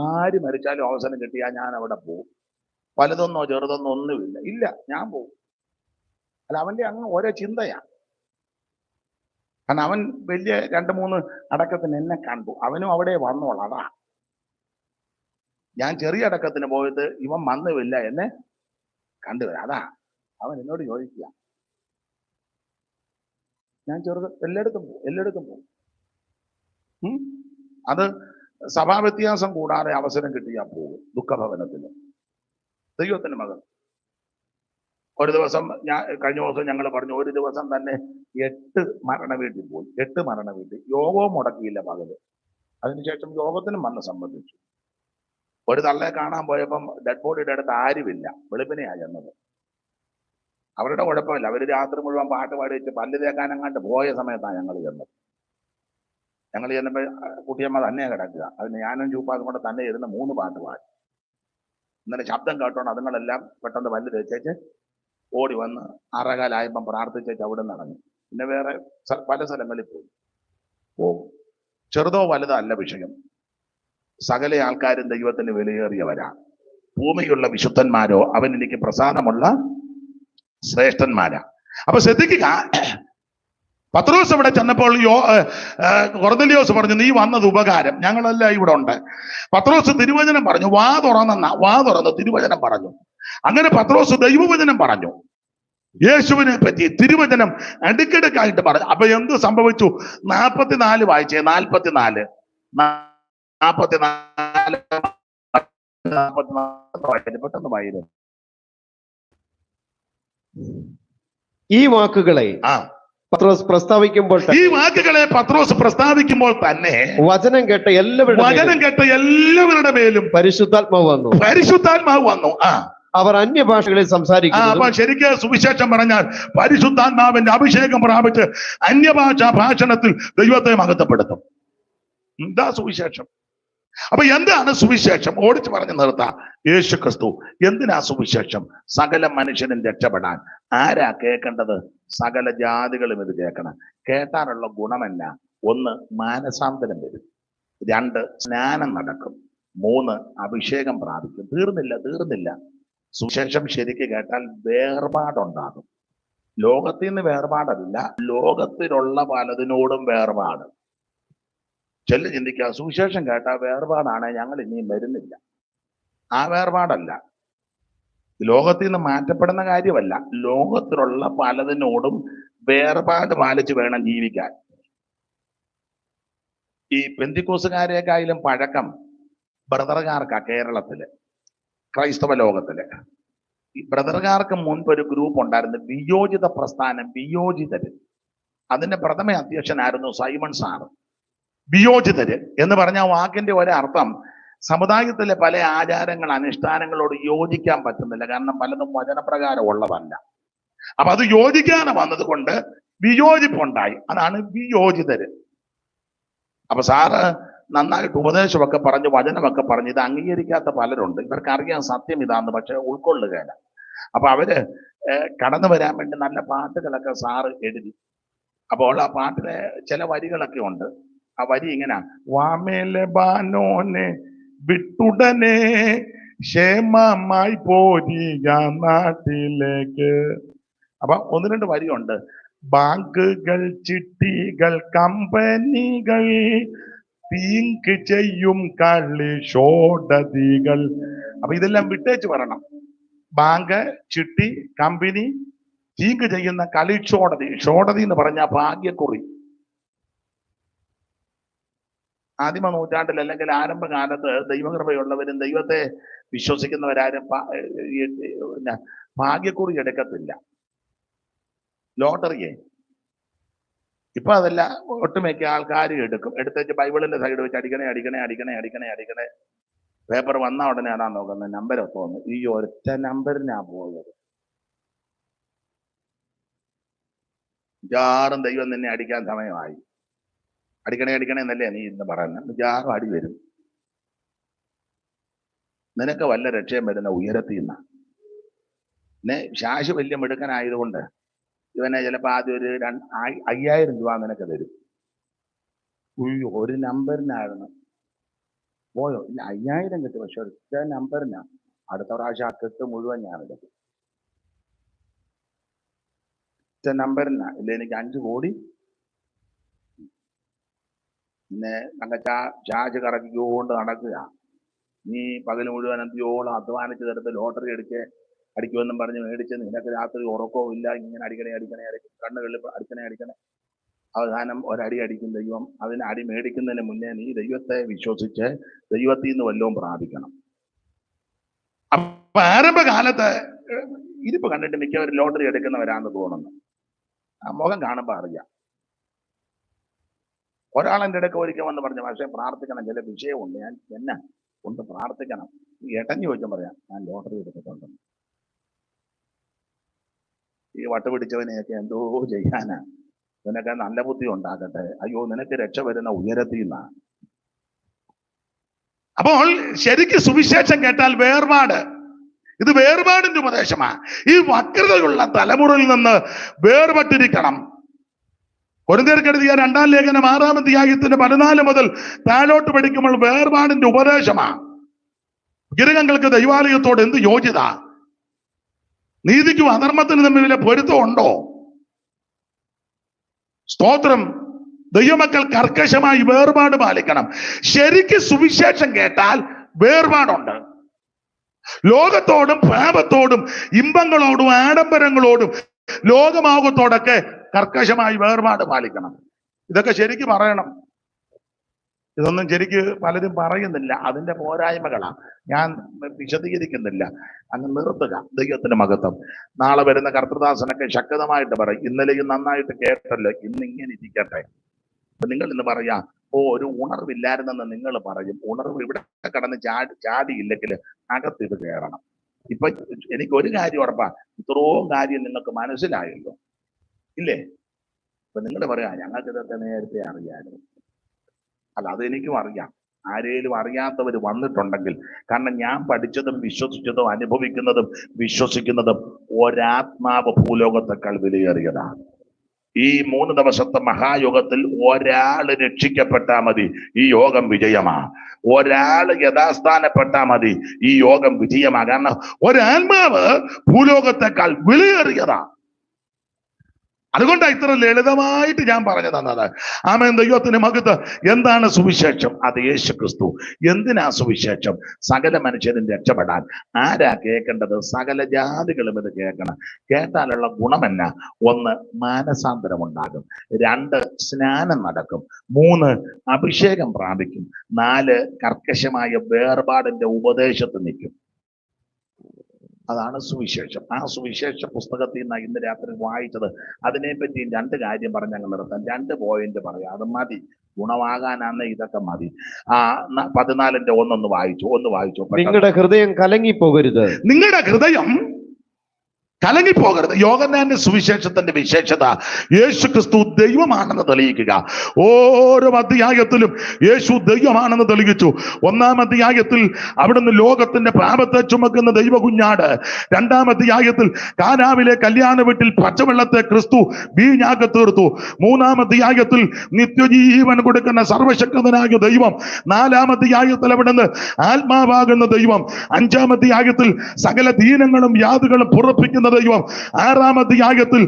ആര് മരിച്ചാലും അവസരം കിട്ടിയാൽ ഞാൻ അവിടെ പോകും. വലുതൊന്നോ ചെറുതൊന്നോ ഒന്നുമില്ല. ഇല്ല, ഞാൻ പോകും. അല്ല, അവന്റെ അങ്ങ് ഓരോ ചിന്തയാ. കാരണം അവൻ വലിയ 2-3 അടക്കത്തിന് എന്നെ കണ്ടു. അവനും അവിടെ വന്നോളാം. അതാ ഞാൻ ചെറിയ അടക്കത്തിന് പോയിട്ട് ഇവൻ വന്നുമില്ല, എന്നെ കണ്ടുവരാം. അതാ അവൻ എന്നോട് ചോദിക്കുക. ഞാൻ ചെറുത് എല്ലായിടത്തും പോകും. അത് സഭാ വ്യത്യാസം കൂടാതെ അവസരം കിട്ടിയാൽ പോകും. ദുഃഖഭവനത്തിന് ദൈവത്തിന്റെ മകൻ. ഒരു ദിവസം കഴിഞ്ഞ ദിവസം ഞങ്ങൾ പറഞ്ഞു, ഒരു ദിവസം തന്നെ 8 മരണ വീട്ടിൽ പോയി. 8 മരണ വീട്ടിൽ. യോഗവും മുടക്കിയില്ല പകല്. അതിനുശേഷം യോഗത്തിനും വന്ന് സംബന്ധിച്ചു. ഒരു തള്ളയെ കാണാൻ പോയപ്പം ഡെഡ് ബോഡിയുടെ അടുത്ത് ആരുമില്ല. വെളുപ്പിനെയാ ചെന്നത്. അവരുടെ കുഴപ്പമില്ല. അവര് രാത്രി മുഴുവൻ പാട്ട് പാടി വെച്ച് പല്ല് തേക്കാനങ്ങാണ്ട് പോയ സമയത്താണ് ഞങ്ങൾ ചെന്നത്. ഞങ്ങൾ ചെന്നപ്പോ കുട്ടിയമ്മ തന്നെ കിടക്കുക. അതിന് ഞാനും ചൂപ്പാസും കൂടെ തന്നെ ഇരുന്ന് 3 പാട്ട് പാടി. ഇന്നലെ ശബ്ദം കേട്ടോണ്ട് അതുങ്ങളെല്ലാം പെട്ടെന്ന് പല്ല് തേച്ചേച്ച് ഓടി വന്ന് 6:15 പ്രാർത്ഥിച്ചേച്ച് അവിടെ നടന്നു. പിന്നെ വേറെ പല സ്ഥലങ്ങളിൽ പോകും. ചെറുതോ വലുതോ അല്ല വിഷയം. സകല ആൾക്കാരും ദൈവത്തിന് വിലയേറിയവരാ. ഭൂമിയുള്ള വിശുദ്ധന്മാരോ അവൻ എനിക്ക് പ്രസാദമുള്ള ശ്രേഷ്ഠന്മാരാ. അപ്പൊ ശ്രദ്ധിക്കുക, പത്രോസ് ഇവിടെ ചെന്നപ്പോൾ കൊർന്നല്യോസ് പറഞ്ഞു, നീ വന്നത് ഉപകാരം, ഞങ്ങളെല്ലാം ഇവിടെ ഉണ്ട്. പത്രോസ് തിരുവചനം പറഞ്ഞു, വാ തുറന്ന് തിരുവചനം പറഞ്ഞു. അങ്ങനെ പത്രോസ് ദൈവവചനം പറഞ്ഞു, യേശുവിനെ പറ്റി തിരുവചനം അടുക്കിടക്കായിട്ട് പറഞ്ഞു. അപ്പൊ എന്ത് സംഭവിച്ചു? 44 വായിച്ചേ, 44 പെട്ടെന്ന് വായിരുന്നു. ഈ വാക്കുകളെ പത്രോസ് പ്രസ്താവിക്കുമ്പോൾ തന്നെ വചനം കേട്ട എല്ലാവരുടെ മേലും പരിശുദ്ധാത്മാവ് വന്നു. അവർ അന്യഭാഷകളിൽ സംസാരിക്കുന്നു. അപ്പൊ ശരിക്കും സുവിശേഷം പറഞ്ഞാൽ പരിശുദ്ധാത്മാവിന്റെ അഭിഷേകം പ്രാപിച്ച് അന്യഭാഷാ ഭാഷണത്തിൽ ദൈവത്തെ മഹത്വപ്പെടുത്തും. എന്താ സുവിശേഷം? അപ്പൊ എന്താണ് സുവിശേഷം? ഓടിച്ചു പറഞ്ഞു നിർത്താം. യേശു ക്രിസ്തു. എന്തിനാ സുവിശേഷം? സകല മനുഷ്യനും രക്ഷപ്പെടാൻ. ആരാ കേൾക്കേണ്ടത്? സകല ജാതികളും ഇത് കേൾക്കണം. കേട്ടാനുള്ള ഗുണമെന്ന? 1, മാനസാന്തരം വരും. 2, സ്നാനം നടക്കും. 3, അഭിഷേകം പ്രാപിക്കും. തീർന്നില്ല. സുവിശേഷം ശരിക്ക് കേട്ടാൽ വേർപാടുണ്ടാകും. ലോകത്തിൽ നിന്ന് വേർപാടല്ല, ലോകത്തിലുള്ള പലതിനോടും വേർപാട്. ചെല്ലു ചിന്തിക്കുക, സുവിശേഷം കേട്ടാൽ വേർപാടാണ്, ഞങ്ങൾ ഇനിയും വരുന്നില്ല. ആ വേർപാടല്ല, ലോകത്തിൽ നിന്ന് മാറ്റപ്പെടുന്ന കാര്യമല്ല, ലോകത്തിലുള്ള പലതിനോടും വേർപാട് പാലിച്ച് വേണം ജീവിക്കാൻ. ഈ പെന്തിക്കോസുകാരെക്കായാലും പഴക്കം ബ്രദറുകാർക്കാ. കേരളത്തില് ക്രൈസ്തവ ലോകത്തില് ഈ ബ്രദറുകാർക്ക് മുൻപ് ഒരു ഗ്രൂപ്പ് ഉണ്ടായിരുന്നു, വിയോജിത പ്രസ്ഥാനം, വിയോജിതര്. അതിന്റെ പ്രഥമ അധ്യക്ഷനായിരുന്നു സൈമൺ സാറ്. വിയോജിതര് എന്ന് പറഞ്ഞ വാക്കിന്റെ ഒരർത്ഥം സമുദായത്തിലെ പല ആചാരങ്ങൾ അനുഷ്ഠാനങ്ങളോട് യോജിക്കാൻ പറ്റുന്നില്ല, കാരണം പലതും വചനപ്രകാരം ഉള്ളതല്ല. അപ്പൊ അത് യോജിക്കാതെ വന്നത് കൊണ്ട് വിയോജിപ്പുണ്ടായി. അതാണ് വിയോജിതര്. അപ്പൊ സാറ് നന്നായിട്ട് ഉപദേശമൊക്കെ പറഞ്ഞ് വചനമൊക്കെ പറഞ്ഞ് ഇത് അംഗീകരിക്കാത്ത പലരുണ്ട്. ഇവർക്ക് അറിയാൻ സത്യം ഇതാന്ന്, പക്ഷെ ഉൾക്കൊള്ളുകയില്ല. അപ്പൊ അവര് കടന്നു വരാൻ വേണ്ടി നല്ല പാട്ടുകളൊക്കെ സാറ് എഴുതി. അപ്പോൾ ആ പാട്ടിലെ ചില വരികളൊക്കെ ഉണ്ട്. ആ വരി ഇങ്ങനെ, വാമേലെ ബാനോനെ വിട്ടുടനെ ക്ഷേമമായി പോരിക നാട്ടിലേക്ക്. അപ്പൊ 1-2 വരിയുണ്ട്. ബാങ്കുകൾ, ചിട്ടികൾ, കമ്പനികൾ തീങ്ക് ചെയ്യും കളിഷോടതികൾ. അപ്പൊ ഇതെല്ലാം വിട്ടേച്ച് വരണം. ബാങ്ക്, ചിട്ടി, കമ്പനി തീങ്ക് ചെയ്യുന്ന കളിഷോടതി. ഷോടതി എന്ന് പറഞ്ഞ ഭാഗ്യക്കുറി. ആദിമ നൂറ്റാണ്ടിൽ അല്ലെങ്കിൽ ആരംഭകാലത്ത് ദൈവകൃപയുള്ളവരും ദൈവത്തെ വിശ്വസിക്കുന്നവരാരും ഭാഗ്യക്കുറി എടുക്കത്തില്ല, ലോട്ടറിയെ. ഇപ്പൊ അതല്ല, ഒട്ടുമിക്ക ആൾക്കാർ എടുക്കും. എടുത്തേച്ച് ബൈബിളിന്റെ സൈഡ് വെച്ച് അടിക്കണേ. പേപ്പർ വന്ന ഉടനെ ആണാ നോക്കുന്നത്, നമ്പർ തോന്നുന്നു. ഈ ഒറ്റ നമ്പറിനാ പോകുന്നത്. ജാറും ദൈവം നിന്നെ അടിക്കാൻ സമയമായി. അടിക്കണേ എന്നല്ലേ നീ ഇന്ന് പറയുന്നത്. ജാറും അടി വരും. നിനക്ക് വല്ല രക്ഷയും വരുന്ന ഉയരത്തിൽ നിന്നാണ്. പിന്നെ ശാശു വലിയ മിടുക്കനായതുകൊണ്ട് ഇവനെ ചിലപ്പോൾ ആദ്യം ഒരു 5000 രൂപ നിനക്ക് തരും. ഒരു നമ്പറിനായിരുന്നു പോയോ, ഇല്ല 5000 കിട്ടും, പക്ഷെ ഒറ്റ നമ്പറിനാ. അടുത്ത പ്രാവശ്യം ആ കെട്ട് മുഴുവൻ ഞാൻ എടുക്കും. ഒറ്റ നമ്പറിനാ. ഇല്ല, എനിക്ക് 5 കോടി. പിന്നെ അങ്ങ് ചാർജ് കറക്കിക്കൊണ്ട് നടക്കുക. നീ പകൽ മുഴുവൻ എന്തിയോളം അധ്വാനിച്ച് തരത്ത് ലോട്ടറി അടിക്കുമെന്നും പറഞ്ഞ് മേടിച്ച് നിനക്ക് രാത്രി ഉറക്കവും ഇല്ല. ഇങ്ങനെ അടിക്കണേ, കണ്ണുകളിൽ അടിക്കണേ. അവസാനം ഒരടി അടിക്കും ദൈവം. അതിന് അടി മേടിക്കുന്നതിന് മുന്നേ നീ ദൈവത്തെ വിശ്വസിച്ച് ദൈവത്തിൽ നിന്ന് വല്ലതും പ്രാപിക്കണം. അപ്പൊ ആരംഭകാലത്ത് ഇതിപ്പോ കണ്ടിട്ട് മിക്കവരും ലോട്ടറി എടുക്കുന്നവരാന്ന് തോന്നുന്നു. ആ മുഖം കാണുമ്പോ അറിയാം. ഒരാളെന്റെ ഇടയ്ക്ക് ഒരിക്കൽ വന്ന് പറഞ്ഞു, പക്ഷേ പ്രാർത്ഥിക്കണം, ചില വിഷയമുണ്ട്, ഞാൻ എന്നാ കൊണ്ട് പ്രാർത്ഥിക്കണം. ഏട്ടഞ്ഞു ചോദിച്ചാൽ പറയാം, ഞാൻ ലോട്ടറി എടുത്തിട്ടുണ്ടെന്ന്. ഈ വട്ടുപിടിച്ചവനെയൊക്കെ എന്തോ ചെയ്യാനാ. നിനക്ക് നല്ല ബുദ്ധി ഉണ്ടാകട്ടെ. അയ്യോ, നിനക്ക് രക്ഷ വരുന്ന ഉയരത്തിൽ നിന്നാണ്. അപ്പോൾ ശരിക്ക് സുവിശേഷം കേട്ടാൽ വേർപാട്, ഇത് വേർപാടിന്റെ ഉപദേശമാണ്. ഈ വക്രതയുള്ള തലമുറയിൽ നിന്ന് വേർപെട്ടിരിക്കണം. കൊരിന്ത്യർക്കെഴുതിയ 2-ാം ലേഖനം 6-ാം അധ്യായത്തിന്റെ 14 മുതൽ താഴോട്ട് പഠിക്കുമ്പോൾ വേർപാടിന്റെ ഉപദേശമാണ്. ഗിരകങ്ങൾക്ക് ദൈവാലയത്തോട് എന്ത് യോഗ്യത? നീതിക്കും അധർമ്മത്തിനും തമ്മിലെ പൊരുത്തം ഉണ്ടോ? സ്തോത്രം. ദൈവമക്കൾ കർക്കശമായി വേർപാട് പാലിക്കണം. ശരിക്ക് സുവിശേഷം കേട്ടാൽ വേർപാടുണ്ട്. ലോകത്തോടും പാപത്തോടും ഇമ്പങ്ങളോടും ആഡംബരങ്ങളോടും ലോകമാകത്തോടൊക്കെ കർക്കശമായി വേർപാട് പാലിക്കണം. ഇതൊക്കെ ശരിക്ക് പറയണം. ഇതൊന്നും ശരിക്ക് പലരും പറയുന്നില്ല. അതിന്റെ പോരായ്മകളാണ്. ഞാൻ വിശദീകരിക്കുന്നില്ല, അങ്ങ് നിർത്തുക. ദൈവത്തിന്റെ മഹത്വം. നാളെ വരുന്ന കർത്തൃദാസനൊക്കെ ശക്തമായിട്ട് പറയും. ഇന്നലെയും നന്നായിട്ട് കേട്ടല്ലോ, ഇന്ന് ഇങ്ങനെ ഇരിക്കട്ടെ. അപ്പൊ നിങ്ങൾ ഇന്ന് പറയാ, ഒരു ഉണർവില്ലായിരുന്നെന്ന് നിങ്ങൾ പറയും. ഉണർവ് ഇവിടെ കടന്ന് ചാടിയില്ലെങ്കിൽ അകത്തിത് കയറണം. ഇപ്പൊ എനിക്ക് ഒരു കാര്യം ഉറപ്പാ, ഇത്രയും കാര്യം നിങ്ങൾക്ക് മനസ്സിലായല്ലോ, ഇല്ലേ? അപ്പൊ നിങ്ങൾ പറയാ, ഞങ്ങൾക്ക് ഇതൊക്കെ നേരത്തെ അറിയാനും. അല്ല, അതെനിക്കും അറിയാം. ആരേലും അറിയാത്തവർ വന്നിട്ടുണ്ടെങ്കിൽ, കാരണം ഞാൻ പഠിച്ചതും വിശ്വസിച്ചതും അനുഭവിക്കുന്നതും വിശ്വസിക്കുന്നതും ഒരാത്മാവ് ഭൂലോകത്തെക്കാൾ വിലയേറിയതാണ്. ഈ 3 ദിവസത്തെ മഹായോഗത്തിൽ ഒരാള് രക്ഷിക്കപ്പെട്ടാ മതി, ഈ യോഗം വിജയമാണ്. ഒരാള് യഥാസ്ഥാനപ്പെട്ടാ മതി, ഈ യോഗം വിജയമാണ്. കാരണം ഒരാത്മാവ് ഭൂലോകത്തെക്കാൾ വിലയേറിയതാ. അതുകൊണ്ടാണ് ഇത്ര ലളിതമായിട്ട് ഞാൻ പറഞ്ഞു തന്നത്. ആമേൻ. ദൈവത്തിന് മഹത്വം. എന്താണ് സുവിശേഷം? അത് യേശു ക്രിസ്തു. എന്തിനാ സുവിശേഷം? സകല മനുഷ്യരും രക്ഷപ്പെടാൻ. ആരാ കേൾക്കേണ്ടത്? സകല ജാതികളും ഇത് കേൾക്കണം. കേട്ടാലുള്ള ഗുണമെന്നാ? 1, മാനസാന്തരം ഉണ്ടാകും. 2, സ്നാനം നടക്കും. 3, അഭിഷേകം പ്രാപിക്കും. 4, കർക്കശമായ വേർപാടിന്റെ ഉപദേശത്തിൽ നിൽക്കും. അതാണ് സുവിശേഷം. ആ സുവിശേഷ പുസ്തകത്തിൽ നിന്ന് ഇന്ന് രാത്രി വായിച്ചത്. അതിനെപ്പറ്റി 2 കാര്യം പറഞ്ഞ് അങ്ങ് നിർത്താം. 2 പോയിന്റ് പറയാം, അത് മതി. ഗുണമാകാനാണ് ഇതൊക്കെ മതി. 14-ന്റെ 1 വായിച്ചു. നിങ്ങളുടെ ഹൃദയം കലങ്ങിപ്പോകരുത്. നിങ്ങളുടെ ഹൃദയം കലങ്ങിപ്പോകരുത്. യോഹന്നാന്റെ സുവിശേഷത്തിന്റെ വിശേഷത യേശു ക്രിസ്തു ദൈവമാണെന്ന് തെളിയിക്കുക. ഓരോ അധ്യായത്തിലും യേശു ദൈവമാണെന്ന് തെളിയിച്ചു. 1-ാം അധ്യായത്തിൽ അവിടുന്ന് ലോകത്തിന്റെ പാപത്തെ ചുമക്കുന്ന ദൈവകുഞ്ഞാട്. 2-ാം അധ്യായത്തിൽ കാനാവിലെ കല്യാണ വീട്ടിൽ പച്ചവെള്ളത്തെ ക്രിസ്തു വീഞ്ഞാക്കി തീർത്തു. 3-ാം അധ്യായത്തിൽ നിത്യജീവൻ കൊടുക്കുന്ന സർവശക്തനായ ദൈവം. 4-ാം അധ്യായത്തിൽ അവിടുന്ന് ആത്മാവാകുന്ന ദൈവം. 5-ാം അധ്യായത്തിൽ സകല ദീനങ്ങളും യാതുകളും പുറപ്പിക്കുന്ന ദൈവം. 6-ാം അധ്യായത്തിൽ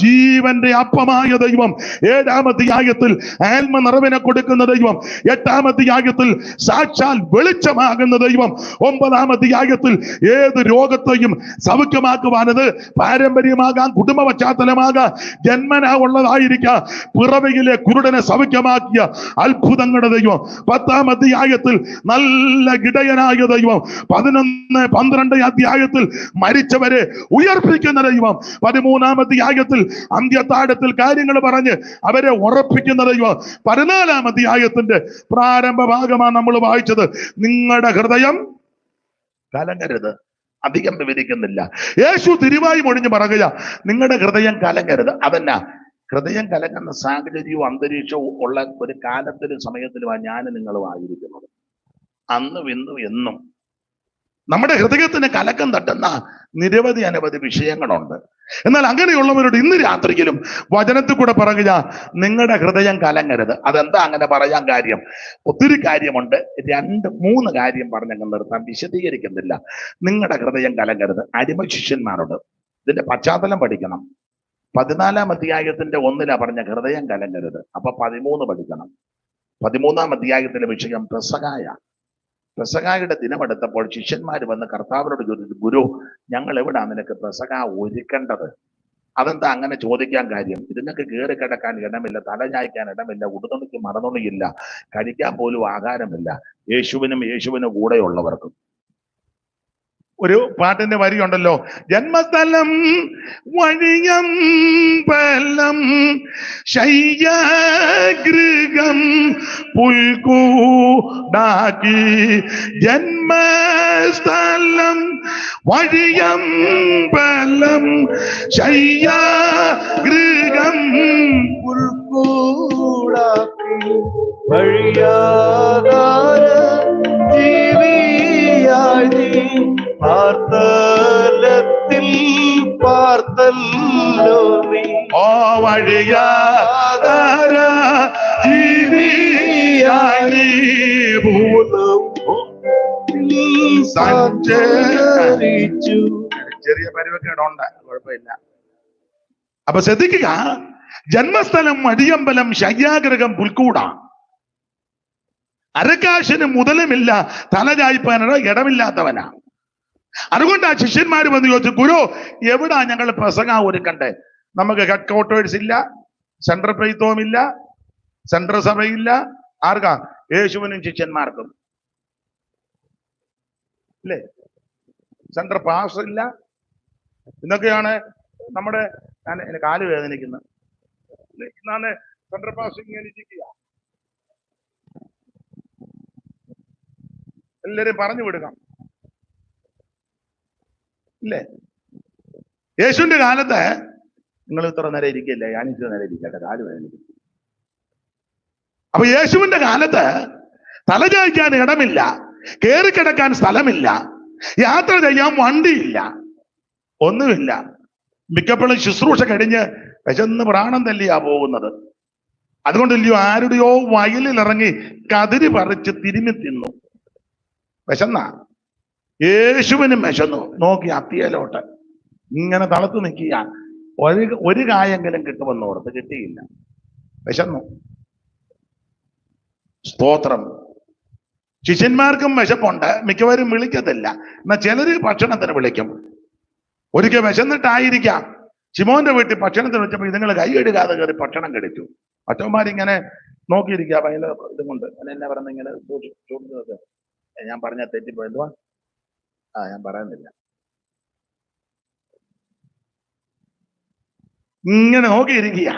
ജീവന്റെ അപ്പമായ ദൈവം. 7-ാം അധ്യായത്തിൽ ആത്മ നിറവിനെ കൊടുക്കുന്ന ദൈവം. 8-ാം അധ്യായത്തിൽ സാക്ഷാൽ വെളിച്ചമാകുന്ന ദൈവം. 9-ാം അധ്യായത്തിൽ ഏത് രോഗത്തെയും സൗഖ്യമാക്കുവാനത് പാരമ്പര്യമാകാം, കുടുംബ പശ്ചാത്തലമാകാം, ജന്മനാ ഉള്ളതായിരിക്കാം, പിറവിയിലെ കുരുടനെ സൗഖ്യമാക്കിയ അത്ഭുതങ്ങളുടെ ദൈവം. 10-ാം അധ്യായത്തിൽ നല്ല ഇടയനായ ദൈവം. 11, 12 അധ്യായത്തിൽ മരിച്ചവരെ ഉയർപ്പിക്കുന്ന ദൈവം. 13-ാം അധ്യായത്തിൽ അന്ത്യത്താഴത്തിൽ കാര്യങ്ങൾ പറഞ്ഞ് അവരെ ഉറപ്പിക്കുന്ന ദൈവം. 14-ാം അധ്യായത്തിന്റെ പ്രാരംഭ ഭാഗമാണ് നമ്മൾ വായിച്ചത്. നിങ്ങളുടെ ഹൃദയം കലങ്ങരുത്. അധികം വിവരിക്കുന്നില്ല. യേശു തിരുവായി മൊഴിഞ്ഞ് പറയുക, നിങ്ങളുടെ ഹൃദയം കലങ്ങരുത്. അതെന്നാ? ഹൃദയം കലങ്ങുന്ന സാഹചര്യവും അന്തരീക്ഷവും ഉള്ള ഒരു കാലത്തിലും സമയത്തിലുമാണ് ഞാൻ നിങ്ങളും ആയിരിക്കുന്നത്. അന്നും ഇന്നും എന്നും നമ്മുടെ ഹൃദയത്തിന് കലക്കം തട്ടുന്ന അനവധി വിഷയങ്ങളുണ്ട്. എന്നാൽ അങ്ങനെയുള്ളവരോട് ഇന്ന് രാത്രിയിലും വചനത്തിൽ കൂടെ പറയുക, നിങ്ങളുടെ ഹൃദയം കലങ്ങരുത്. അതെന്താ അങ്ങനെ പറയാൻ കാര്യം? ഒത്തിരി കാര്യമുണ്ട്. 2-3 കാര്യം പറഞ്ഞങ്ങ് നിർത്താൻ, വിശദീകരിക്കുന്നില്ല. നിങ്ങളുടെ ഹൃദയം കലങ്ങരുത്. അടിമ ശിഷ്യന്മാരോട് ഇതിന്റെ പശ്ചാത്തലം പഠിക്കണം. 14-ാം അധ്യായത്തിന്റെ 1 പറഞ്ഞ ഹൃദയം കലങ്ങരുത്. അപ്പൊ 13 പഠിക്കണം. 13-ാം അധ്യായത്തിലെ വിഷയം പെസഹായുടെ ദിനമെടുത്തപ്പോൾ ശിഷ്യന്മാർ വന്ന് കർത്താവിനോട് ചോദിച്ചു, ഗുരു, ഞങ്ങൾ എവിടാ നിനക്ക് പെസഹ ഒരുക്കേണ്ടത്? അതെന്താ അങ്ങനെ ചോദിക്കാൻ കാര്യം? ഇതിനൊക്കെ കയറി കിടക്കാൻ ഇടമില്ല, തല ചായ്ക്കാൻ ഇടമില്ല, ഉടുതുണിക്ക് മറന്നുണിയില്ല, കഴിക്കാൻ പോലും ആഹാരമില്ല, യേശുവിനും കൂടെയുള്ളവർക്കും. ഒരു പാട്ടിന്റെ വരിയുണ്ടല്ലോ, ജന്മസ്ഥലം വഴിയം പലം ശയ്യാഗൃഹം പുൽക്കൂടാക്കി. ജന്മസ്ഥലം വഴിയം പലം ശയ്യാഗൃഹം പുൽക്കൂടാക്കി. വഴിയാകാര ഓ വഴിയാര ജീവിയായി ഭൂതം സഞ്ചരിച്ചു. ചെറിയ പരിവക്കേടുണ്ട്, കുഴപ്പമില്ല. അപ്പൊ ശ്രദ്ധിക്കുക, ജന്മസ്ഥലം അടിയമ്പലം, ശയ്യാഗ്രഹം പുൽക്കൂട, അരക്കാശിന് മുതലുമില്ല, തലചായ്പാനുള്ള ഇടമില്ലാത്തവനാ. അതുകൊണ്ട് ആ ശിഷ്യന്മാര് വന്ന് ചോദിച്ചു, ഗുരു എവിടാ ഞങ്ങൾ പ്രസംഗം ഒരുക്കണ്ടേ? നമുക്ക് ഹെഡ് ക്വാർട്ടേഴ്സ് ഇല്ല, സെൻട്രൽ പ്രൈത്തോം ഇല്ല, സെൻട്രൽ സഭയില്ല. ആർക്കാ? യേശുവിനും ശിഷ്യന്മാർക്കും അല്ലേ? സെൻട്രൽ പാസ് ഇല്ല. ഇന്നൊക്കെയാണ് നമ്മുടെ, എന്റെ കാല് വേദനിക്കുന്നത്. ഇന്നാണ് സെൻട്രൽ പാസ് ഇങ്ങനെ ഇരിക്കുക. എല്ലാരും പറഞ്ഞു വിടുക ഇല്ലേ? യേശുവിന്റെ കാലത്ത് നിങ്ങൾ ഇത്ര നേരം ഇരിക്കില്ലേ, ഞാൻ ഇത്ര നേരം ഇരിക്കട്ടെ, കാല് വേദനിക്കും. അപ്പൊ യേശുവിന്റെ കാലത്ത് തലചായ്ക്കാൻ ഇടമില്ല, കേറിക്കിടക്കാൻ സ്ഥലമില്ല, യാത്ര ചെയ്യാൻ വണ്ടിയില്ല, ഒന്നുമില്ല. മിക്കപ്പോഴും ശുശ്രൂഷ കഴിഞ്ഞ് വിശന്ന് പ്രാണം തല്ലിയാ പോകുന്നത്. അതുകൊണ്ടല്ലയോ ആരുടെയോ വയലിലിറങ്ങി കതിരി പറിച്ച് തിരുമ്മി തിന്നു. വിശന്ന യേശുവിനും വിശന്നു. നോക്കി അത്തിയലോട്ട് ഇങ്ങനെ തളർത്തു നിൽക്കുക, ഒരു കായെങ്കിലും കിട്ടുമെന്ന് ഓർത്ത് കിട്ടിയില്ല, വിശന്നു. സ്തോത്രം. ശിഷ്യന്മാർക്കും വിശപ്പുണ്ട്, മിക്കവരും വിളിക്കത്തില്ല. എന്നാ ചിലര് ഭക്ഷണത്തിന് വിളിക്കും. ഒരിക്കൽ വിശന്നിട്ടായിരിക്കാം ശിമോന്റെ വീട്ടിൽ ഭക്ഷണത്തിന് വെച്ചപ്പോ ഇതുങ്ങൾ കൈ കഴുകാതെ കയറി ഭക്ഷണം കഴിച്ചു. മറ്റവന്മാരിങ്ങനെ നോക്കിയിരിക്കുക ഭയങ്കര ഇതും കൊണ്ട്. എന്നെ പറഞ്ഞ ഇങ്ങനെ ചോദിച്ചത് ഞാൻ പറഞ്ഞ തെറ്റിപ്പോ എന്തുവാ? ഞാൻ പറയുന്നില്ല. ഇങ്ങനെ നോക്കിയിരിക്കുക.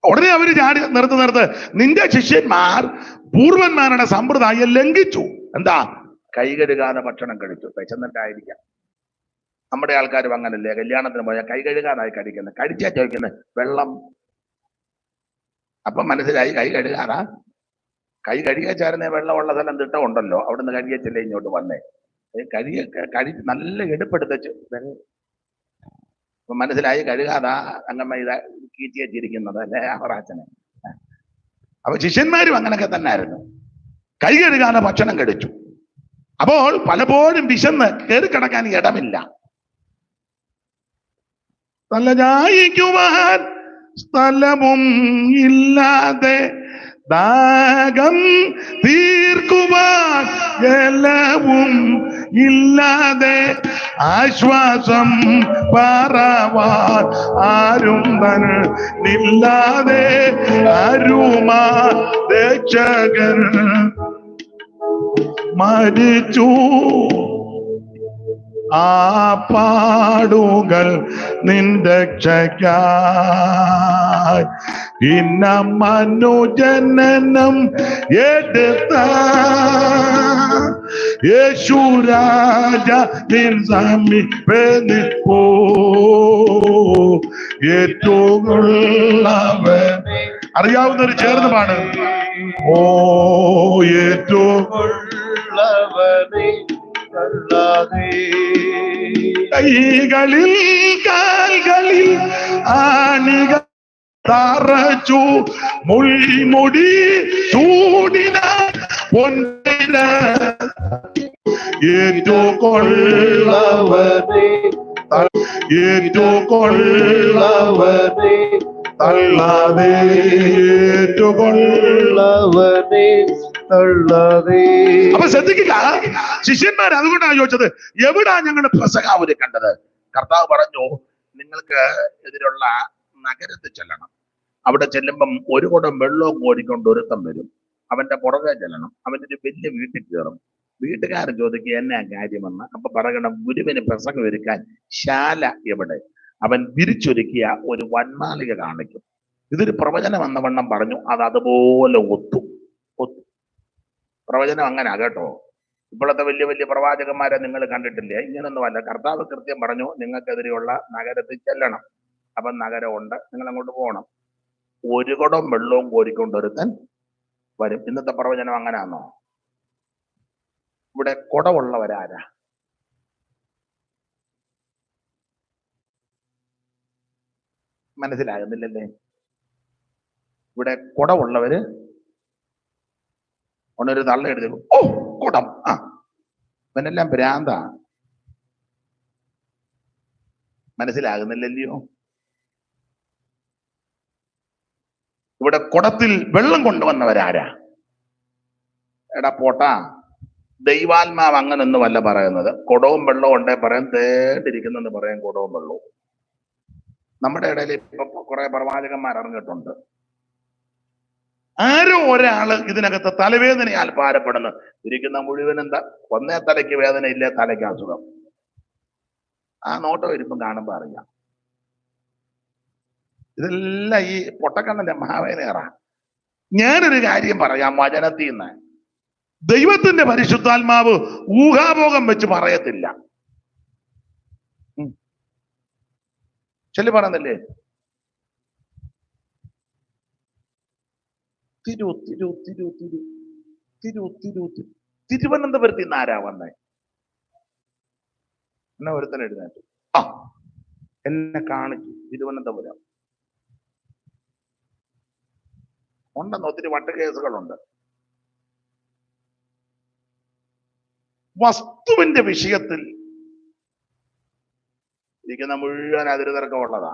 ഉടനെ അവര് ചാടി നിർത്ത്, നിന്റെ ശിഷ്യന്മാർ പൂർവന്മാരുടെ സമ്പ്രദായം ലംഘിച്ചു. എന്താ? കൈ കഴുകാതെ ഭക്ഷണം കഴിച്ചു. വിശന്നിട്ടായിരിക്കാം. നമ്മുടെ ആൾക്കാരും അങ്ങനല്ലേ, കല്യാണത്തിന് പോയാൽ കൈ കഴുകാതായി കഴിക്കുന്നത്. കഴിച്ചാ ചോദിക്കുന്നത് വെള്ളം. അപ്പൊ മനസ്സിലായി കൈ കഴുകാതാ. കൈ കഴുകിയാച്ചാരുന്നേ വെള്ളമുള്ള സ്ഥലം തിട്ടമുണ്ടല്ലോ, അവിടുന്ന് കഴുകിയച്ചല്ലേ ഇങ്ങോട്ട് വന്നേ. കഴി നല്ല എടുപ്പെടുത്തച്ചു. അപ്പൊ മനസ്സിലായി കഴുകാതാ അങ്ങമ്മ ഇത് കീറ്റി വെച്ചിരിക്കുന്നത് അല്ലേ അവറാച്ചനെ. അപ്പൊ ശിഷ്യന്മാരും അങ്ങനൊക്കെ തന്നെ ആയിരുന്നു, കൈ കഴുകാതെ ഭക്ഷണം കഴിച്ചു. അപ്പോൾ പലപ്പോഴും വിശന്ന് കയറി കിടക്കാൻ ഇടമില്ല, തല ചായ്ക്കുവാൻ സ്ഥലവും ഇല്ലാതെ, ദാഹം തീർക്കുവാൻ ജലവും ഇല്ലാതെ, ആശ്വാസം പറവാൻ ആരും തന്നില്ലാതെ, അരുമാ രക്ഷകൻ മരിച്ചു. ആ പാടുകൾ നിന്റെ രക്ഷയ്ക്കായി ഇന്ന മനുജനനം എടുത്ത യേശുരാജ നിൻ സമീപോ ഏറ്റുകൊള്ളവൻ. അറിയാവുന്നവർ ചേർന്ന് പാട്. ഓ ഏറ്റുകൊള്ളവനെ കൈകളിൽ കാൽകളിൽ ആണികൾ തറച്ചു, മുൾമുടി ചൂടിന പൊന്നിന ഏറ്റുകൊള്ളവനെ ഏറ്റുകൊള്ളവനെ തള്ളാതെ ഏറ്റുകൊള്ളവനെ തള്ളാതെ. അപ്പൊ ശ്രദ്ധിക്കുക, ശിഷ്യന്മാർ അതുകൊണ്ടാണ് ചോദിച്ചത്, എവിടാ ഞങ്ങളുടെ പ്രസംഗാവലി കണ്ടത്? കർത്താവ് പറഞ്ഞു, നിങ്ങൾക്ക് എതിരുള്ള നഗരത്തിൽ ചെല്ലണം. അവിടെ ചെല്ലുമ്പം ഒരു കുടം വെള്ളവും കോരിക്കൊണ്ട് ഒരുത്തം വരും. അവന്റെ പുറകെ ചെല്ലണം. അവന്റെ ഒരു വലിയ വീട്ടിൽ കയറും. വീട്ടുകാരൻ ചോദിക്കുക എന്നാ കാര്യമെന്ന്. അപ്പൊ പറയണം, ഗുരുവിന് പ്രസംഗം ഒരുക്കാൻ ശാല എവിടെ? അവൻ വിരിച്ചൊരുക്കിയ ഒരു വന്മാളിക കാണിക്കും. ഇതൊരു പ്രവചനം എന്ന വണ്ണം പറഞ്ഞു. അത് അതുപോലെ ഒത്തു. പ്രവചനം അങ്ങനെ കേട്ടോ. ഇപ്പോഴത്തെ വലിയ വലിയ പ്രവാചകന്മാരെ നിങ്ങൾ കണ്ടിട്ടില്ലേ? ഇങ്ങനൊന്നും അല്ല. കർത്താവ് കൃത്യം പറഞ്ഞു, നിങ്ങൾക്കെതിരെയുള്ള നഗരത്തിൽ ചെല്ലണം. അപ്പം നഗരമുണ്ട്, നിങ്ങൾ അങ്ങോട്ട് പോകണം. ഒരു കുടം വെള്ളവും കോരിക്കൊണ്ടൊരുത്തൻ വരും. ഇന്നത്തെ പ്രവചനം അങ്ങനെയാണോ? ഇവിടെ കുടമുള്ളവരാരാ? മനസ്സിലാകുന്നില്ലല്ലേ? ഇവിടെ കുടമുള്ളവര് ഒന്നൊരു തള്ള എടുത്ത്, ഓ കുടം, ആ ഇവനെല്ലാം ഭ്രാന്താ. മനസ്സിലാകുന്നില്ലല്ലോ? ഇവിടെ കുടത്തിൽ വെള്ളം കൊണ്ടുവന്നവരാരാ? എടാ പോട്ടാ, ദൈവാത്മാവ് അങ്ങനൊന്നുമല്ല പറയുന്നത്. കുടവും വെള്ളവും ഉണ്ടേ പറയാൻ തേണ്ടിരിക്കുന്നെന്ന് പറയാൻ കുടവും വെള്ളവും. നമ്മുടെ ഇടയിൽ ഇപ്പൊ കുറെ പ്രവാചകന്മാർ ഇറങ്ങിയിട്ടുണ്ട്. ആരോ ഒരാള് ഇതിനകത്ത് തലവേദനയാൽ ഭാരപ്പെടുന്നു. ഇരിക്കുന്ന മുഴുവൻ എന്താ? ഒന്നേ തലയ്ക്ക് വേദന ഇല്ലേ, തലയ്ക്ക് അസുഖം. ആ നോട്ടം ഇരിപ്പം കാണുമ്പോ അറിയാം. ഇതെല്ലാം ഈ പൊട്ടക്കണ്ണന്റെ മഹാവേനേറ. ഞാനൊരു കാര്യം പറയാം വചനത്തിൽ നിന്ന്. ദൈവത്തിന്റെ പരിശുദ്ധാത്മാവ് ഊഹാഭോഗം വെച്ച് പറയത്തില്ല. ചൊല്ലി പറയുന്നില്ലേ? തിരുവനന്തപുരത്ത് നിന്ന് ആരാ വന്നേ? എന്നാ ഒരുത്തൻ എഴുന്നേറ്റു, ആ എന്നെ കാണിച്ചു. തിരുവനന്തപുരം ഉണ്ടെന്ന് ഒത്തിരി വട്ടുകേസുകളുണ്ട്. വസ്തുവിന്റെ വിഷയത്തിൽ ഇരിക്കുന്ന മുഴുവൻ അതിരുതർക്കമുള്ളതാ.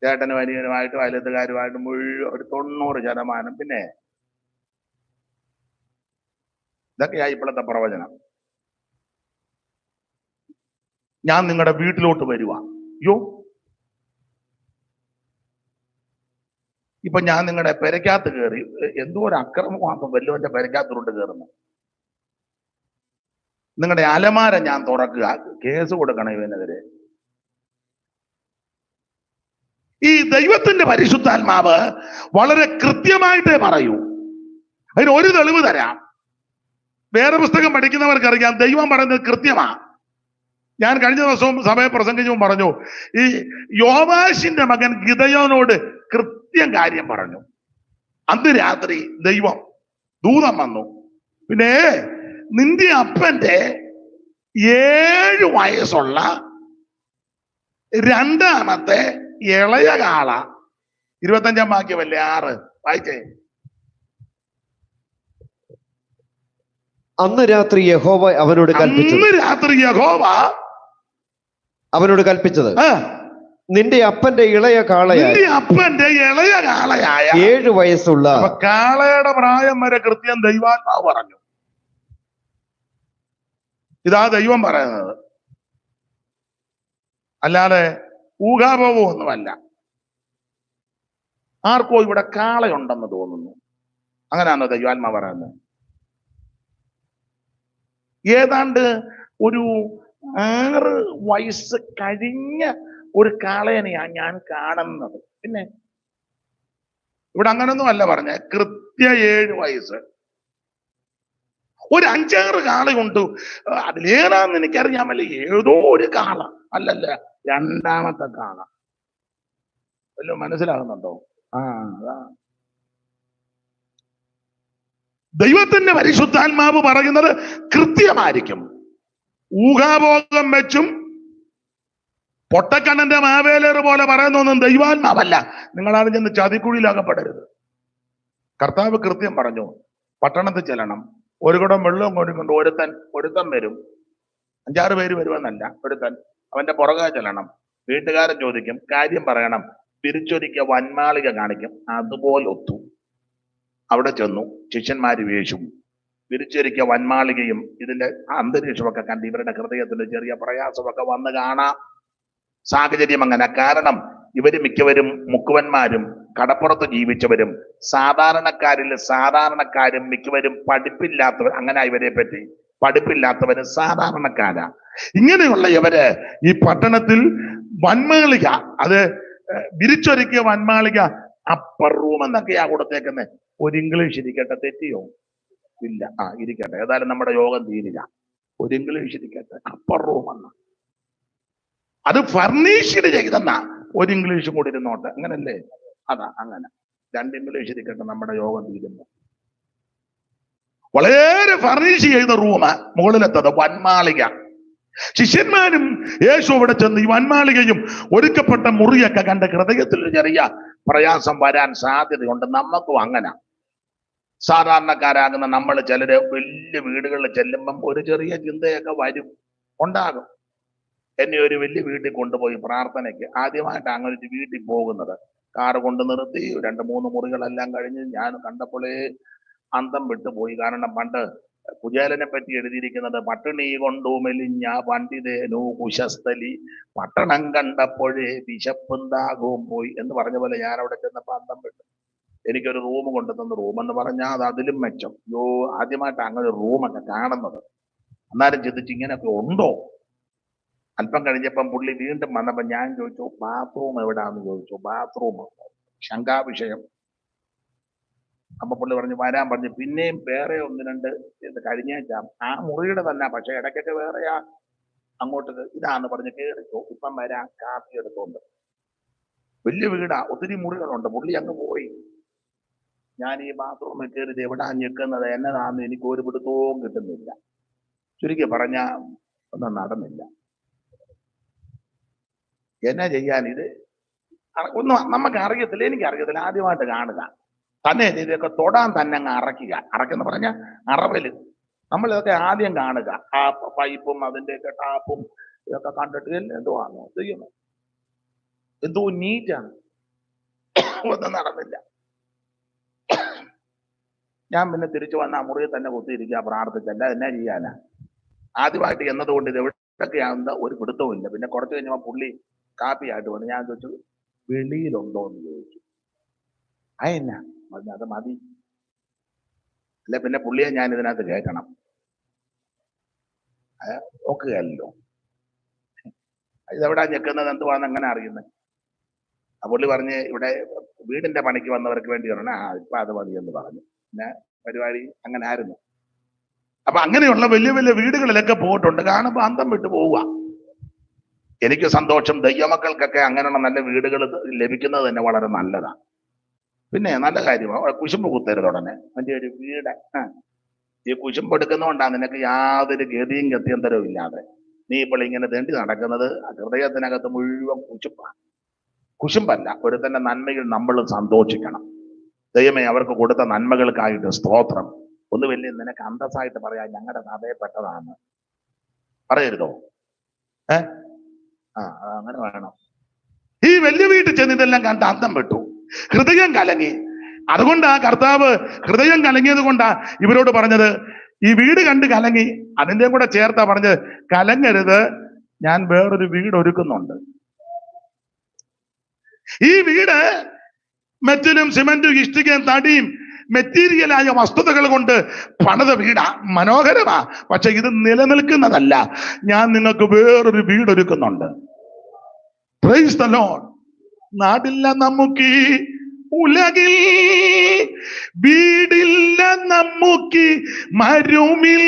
ചേട്ടനും അനിയനുമായിട്ടും അയലത്തുകാരുമായിട്ടും മുഴുവൻ ഒരു 90%. പിന്നെ ഇതൊക്കെയാ ഇപ്പോഴത്തെ പ്രവചനം. ഞാൻ നിങ്ങളുടെ വീട്ടിലോട്ട് വരുക. യോ, ഇപ്പൊ ഞാൻ നിങ്ങളുടെ പെരക്കകത്ത് കയറി. എന്തോ ഒരു അക്രമമാകും വല്ലോന്റെ പെരക്കകത്തോട്ട് കയറുന്നു. നിങ്ങളുടെ അലമാര ഞാൻ തുറക്കുക, കേസ് കൊടുക്കണം ഇവനെതിരെ. ഈ ദൈവത്തിന്റെ പരിശുദ്ധാത്മാവ് വളരെ കൃത്യമായിട്ടേ പറയൂ. അതിന് ഒരു തെളിവ് തരാം. വേറെ പുസ്തകം പഠിക്കുന്നവർക്കറിയാം ദൈവം പറയുന്നത് കൃത്യമാ. ഞാൻ കഴിഞ്ഞ ദിവസവും സഭയെ പ്രസംഗിച്ചും പറഞ്ഞു, ഈ യോവാശിന്റെ മകൻ ഗിദയോനോട് കൃത്യം കാര്യം പറഞ്ഞു. അന്ന് രാത്രി ദൈവം ദൂതം വന്നു, പിന്നെ നിന്റെ അപ്പന്റെ 7 വയസ്സുള്ള രണ്ടാമത്തെ ഇളയ കാള, 25-ാം വാക്യമല്ലേ 6 വായിച്ചേ. അന്ന് രാത്രി യഹോവ അവനോട് അവനോട് കൽപ്പിച്ചത്, നിന്റെ അപ്പന്റെ ഇളയ കാളയായ 7 വയസ്സുള്ള കാളയുടെ പ്രായം വരെ കൃത്യം ദൈവാത്മാവ് പറഞ്ഞു. ഇതാ ദൈവം പറയുന്നത്, അല്ലാതെ ഊഹാഭോഗമൊന്നുമല്ല. ആർക്കോ ഇവിടെ കാളയുണ്ടെന്ന് തോന്നുന്നു. അങ്ങനെയാണോ ദൈവാത്മാവ് പറയുന്നത്? ഏതാണ്ട് ഒരു 6 വയസ്സ് കഴിഞ്ഞ ഒരു കാളേനെയാ ഞാൻ കാണുന്നത്. പിന്നെ ഇവിടെ അങ്ങനൊന്നും അല്ല പറഞ്ഞ, കൃത്യ 7 വയസ്സ്. ഒരു 5-6 കാളയുണ്ട്. അതിലേതാന്ന് എനിക്കറിയാമല്ലേ, ഏതോ ഒരു കാള. അല്ലല്ല, രണ്ടാമത്തെ കാള. വല്ലതും മനസ്സിലാകുന്നുണ്ടോ? അതാ ദൈവത്തിന്റെ പരിശുദ്ധാത്മാവ് പറയുന്നത് കൃത്യമായിരിക്കും. ഊഹാഭോഗം വെച്ചും പൊട്ടക്കണ്ണന്റെ മാവേലേറ് പോലെ പറയുന്നൊന്നും ദൈവാത്മാവല്ല. നിങ്ങളാണ് ചെന്ന് ചതിക്കുഴിയിലാകപ്പെടരുത്. കർത്താവ് കൃത്യം പറഞ്ഞു, പട്ടണത്തിൽ ചെല്ലണം, ഒരു കുടം വെള്ളവും കൊണ്ടിക്കൊണ്ട് ഒരുത്തൻ വരും. 5-6 പേര് വരുമെന്നല്ല, ഒരുത്തൻ. അവന്റെ പുറകെ ചെല്ലണം. വീട്ടുകാരൻ ചോദിക്കും, കാര്യം പറയണം, പിരിച്ചൊരിക്ക വന്മാളിക കാണിക്കും. അതുപോലെ ഒത്തു. അവിടെ ചെന്നു ശിഷ്യന്മാര് വേശും. പിരിച്ചൊരിക്ക വന്മാളികയും ഇതിന്റെ അന്തരീക്ഷമൊക്കെ കണ്ട് ഇവരുടെ ഹൃദയത്തിന്റെ ചെറിയ പ്രയാസമൊക്കെ വന്ന് കാണാം. സാഹചര്യം അങ്ങനെ. കാരണം ഇവര് മിക്കവരും മുക്കുവന്മാരും കടപ്പുറത്ത് ജീവിച്ചവരും സാധാരണക്കാരും മിക്കവരും പഠിപ്പില്ലാത്തവർ. അങ്ങനെ ഇവരെ പറ്റി പഠിപ്പില്ലാത്തവര് സാധാരണക്കാരാ. ഇങ്ങനെയുള്ള ഇവര് ഈ പട്ടണത്തിൽ വന്മാളിക, അത് വിരിച്ചൊരുക്കിയ വന്മാളിക, അപ്പർ റൂം എന്നൊക്കെയാ കൊടുത്തേക്കുന്നത്. ഒരു ഇംഗ്ലീഷ് ഇരിക്കട്ടെ, തെറ്റിയോ? ഇല്ല, ഇരിക്കട്ടെ. ഏതായാലും നമ്മുടെ യോഗം തീരില്ല. ഒരു ഇംഗ്ലീഷ് ഇരിക്കട്ടെ, അപ്പർ റൂം എന്ന്. അത് ഫർണിഷ്ഡ് ചെയ്തെന്നാ. ഒരു ഇംഗ്ലീഷും കൂടി ഇരുന്നോട്ടെ, അങ്ങനല്ലേ? അതാ അങ്ങനെ. 2 ഇംഗ്ലീഷ് ഇരിക്കട്ടെ, നമ്മുടെ യോഗം തീരുന്നു. വളരെ ഫർണിഷ് ചെയ്ത റൂം. മുകളിലെത്തത് വന്മാളിക. ശിഷ്യന്മാരും യേശു അവിടെ ചെന്ന് ഈ വന്മാളികയും ഒരുക്കപ്പെട്ട മുറിയൊക്കെ കണ്ട് ഹൃദയത്തിൽ ഒരു ചെറിയ പ്രയാസം വരാൻ സാധ്യതയുണ്ട്. നമുക്കും അങ്ങനെ സാധാരണക്കാരാകുന്ന നമ്മൾ ചിലര് വലിയ വീടുകളിൽ ചെല്ലുമ്പം ഒരു ചെറിയ ചിന്തയൊക്കെ ഉണ്ടാകും. എന്നെ ഒരു വലിയ വീട്ടിൽ കൊണ്ടുപോയി പ്രാർത്ഥനയ്ക്ക് ആദ്യമായിട്ട് അങ്ങനെ ഒരു വീട്ടിൽ പോകുന്നത്, കാറ് കൊണ്ട് നിർത്തി 2-3 മുറികളെല്ലാം കഴിഞ്ഞ് ഞാൻ കണ്ടപ്പോഴേ അന്തം വിട്ടുപോയി. കാരണം പണ്ട് കുചേലനെ പറ്റി എഴുതിയിരിക്കുന്നത് പട്ടിണി കൊണ്ടു മെലിഞ്ഞ പണ്ഡിതേനു കുശസ്ഥലി പട്ടണം കണ്ടപ്പോഴേ വിശപ്പുണ്ടാകും പോയി എന്ന് പറഞ്ഞ പോലെ ഞാൻ അവിടെ ചെന്നപ്പോ അന്തം വിട്ടു. എനിക്കൊരു റൂം കൊണ്ടുതന്ന റൂം എന്ന് പറഞ്ഞാൽ അത് അതിലും മെച്ചം. ആദ്യമായിട്ട് അങ്ങനെ ഒരു റൂമൊക്കെ കാണുന്നത്. എന്നാലും ചിന്തിച്ച് ഇങ്ങനെയൊക്കെ ഉണ്ടോ. അല്പം കഴിഞ്ഞപ്പം പുള്ളി വീണ്ടും വന്നപ്പോ ഞാൻ ചോദിച്ചു, ബാത്റൂം എവിടാന്ന് ചോദിച്ചു. ബാത്റൂം ശങ്കാവിഷയം. അപ്പൊ പുള്ളി പറഞ്ഞു വരാൻ പറഞ്ഞു. പിന്നെയും വേറെ 1-2 ഇത് കഴിഞ്ഞേച്ചാം ആ മുറിയുടെ തന്നെ, പക്ഷെ ഇടയ്ക്കൊക്കെ വേറെയാ അങ്ങോട്ട് ഇതാന്ന് പറഞ്ഞ് കേറിക്കോ, ഇപ്പം വരാൻ കാപ്പി എടുത്തോണ്ട്. വലിയ വീടാ, ഒത്തിരി മുറികളുണ്ട്. പുള്ളി അങ്ങ് പോയി. ഞാൻ ഈ ബാത്റൂമിൽ കയറിയത് എവിടാ ഞെക്കുന്നത് എന്നതാന്ന് എനിക്ക് ഒരു പിടുത്തവും കിട്ടുന്നില്ല. ചുരുക്കി പറഞ്ഞ ഒന്നും നടന്നില്ല. എന്നാ ചെയ്യാൻ? ഇത് ഒന്നും നമുക്ക് അറിയത്തില്ല, എനിക്കറിയത്തില്ല. ആദ്യമായിട്ട് കാണുക തന്നെ ഇതൊക്കെ തൊടാൻ തന്നെ അങ്ങ് അറയ്ക്കുക. അറക്കെന്ന് പറഞ്ഞാൽ അറവല്. നമ്മളിതൊക്കെ ആദ്യം കാണുക. ആ പൈപ്പും അതിൻ്റെയൊക്കെ ടാപ്പും ഇതൊക്കെ കണ്ടിട്ട് എന്തുവാണോ ചെയ്യുന്നു, എന്തോ നീറ്റാണ്. ഒന്നും നടന്നില്ല. ഞാൻ പിന്നെ തിരിച്ചു വന്ന ആ മുറിയിൽ തന്നെ കുത്തിയിരിക്കുക, പ്രാർത്ഥിച്ചല്ല. എന്നാ ചെയ്യാനാ? ആദ്യമായിട്ട് എന്നതുകൊണ്ട് ഇത് എവിടെയൊക്കെയാണെന്ന് ഒരു പിടുത്തവും ഇല്ല. പിന്നെ കുറച്ച് കഴിഞ്ഞപ്പോൾ പുള്ളി കാപ്പിയായിട്ട് വന്നു. ഞാൻ ചോദിച്ചു വെളിയിലുണ്ടോ എന്ന് ചോദിച്ചു. എന്നാ പറഞ്ഞു അത് മതി. അല്ല പിന്നെ പുള്ളിയെ ഞാൻ ഇതിനകത്ത് കേൾക്കണം, നോക്കുകയല്ലോ. ഇതെവിടാ ഞെക്കുന്നത് എന്തുവാന്ന് എങ്ങനെ അറിയുന്നത്? ആ പുള്ളി പറഞ്ഞ് ഇവിടെ വീടിന്റെ പണിക്ക് വന്നവർക്ക് വേണ്ടി പറഞ്ഞ ഇപ്പൊ അത് മതി എന്ന് പറഞ്ഞു. പിന്നെ പരിപാടി അങ്ങനെ ആയിരുന്നു. അപ്പൊ അങ്ങനെയുള്ള വലിയ വലിയ വീടുകളിലൊക്കെ പോയിട്ടുണ്ട്. കാണുമ്പോ അന്തം വിട്ടു പോവുക. എനിക്ക് സന്തോഷം. ദൈവമക്കൾക്കൊക്കെ അങ്ങനെയുള്ള നല്ല വീടുകൾ ലഭിക്കുന്നത് തന്നെ വളരെ നല്ലതാണ്. പിന്നെ നല്ല കാര്യമാണ്. കുശുമ്പ് കുത്തരുത് ഉടനെ. അതിന്റെ ഒരു വീട് ഈ കുശുമ്പ് എടുക്കുന്നതുകൊണ്ടാണ് നിനക്ക് യാതൊരു ഗതിയും ഗത്യന്തരവും ഇല്ലാതെ നീ ഇപ്പോൾ ഇങ്ങനെ തെണ്ടി നടക്കുന്നത്. ഹൃദയത്തിനകത്ത് മുഴുവൻ കുശുമ്പാണ്. കുശുമ്പല്ല, ഒരുത്തന്റെ നന്മയിൽ നമ്മൾ സന്തോഷിക്കണം. ദൈവമേ അവർക്ക് കൊടുത്ത നന്മകൾക്കായിട്ട് സ്തോത്രം. ഒന്ന് വലിയ നിനക്ക് അന്തസ്സായിട്ട് പറയാൻ ഞങ്ങളുടെ സഭയപ്പെട്ടതാണ് പറയരുതോ? അങ്ങനെ വേണം. ഈ വലിയ വീട്ടിൽ ചെന്ന് ഇതെല്ലാം കണ്ട് അന്തം വിട്ടു, ഹൃദയം കലങ്ങി. അതുകൊണ്ടാ കർത്താവ് ഹൃദയം കലങ്ങിയത് കൊണ്ടാ ഇവരോട് പറഞ്ഞത്. ഈ വീട് കണ്ട് കലങ്ങി, അതിന്റെ കൂടെ ചേർത്താ പറഞ്ഞത് കലങ്ങരുത്, ഞാൻ വേറൊരു വീട് ഒരുക്കുന്നുണ്ട്. ഈ വീട് മെറ്റലും സിമന്റും ഇഷ്ടികയും തടിയും മെറ്റീരിയലായ വസ്തുതകൾ കൊണ്ട് പണിത വീടാ, മനോഹരമാ. പക്ഷെ ഇത് നിലനിൽക്കുന്നതല്ല. ഞാൻ നിങ്ങൾക്ക് വേറൊരു വീട് ഒരുക്കുന്നുണ്ട്. Praise the Lord. നാടില്ല നമുക്ക് ഉലകിൽ, വീടില്ല നമുക്ക് മരുമിൽ,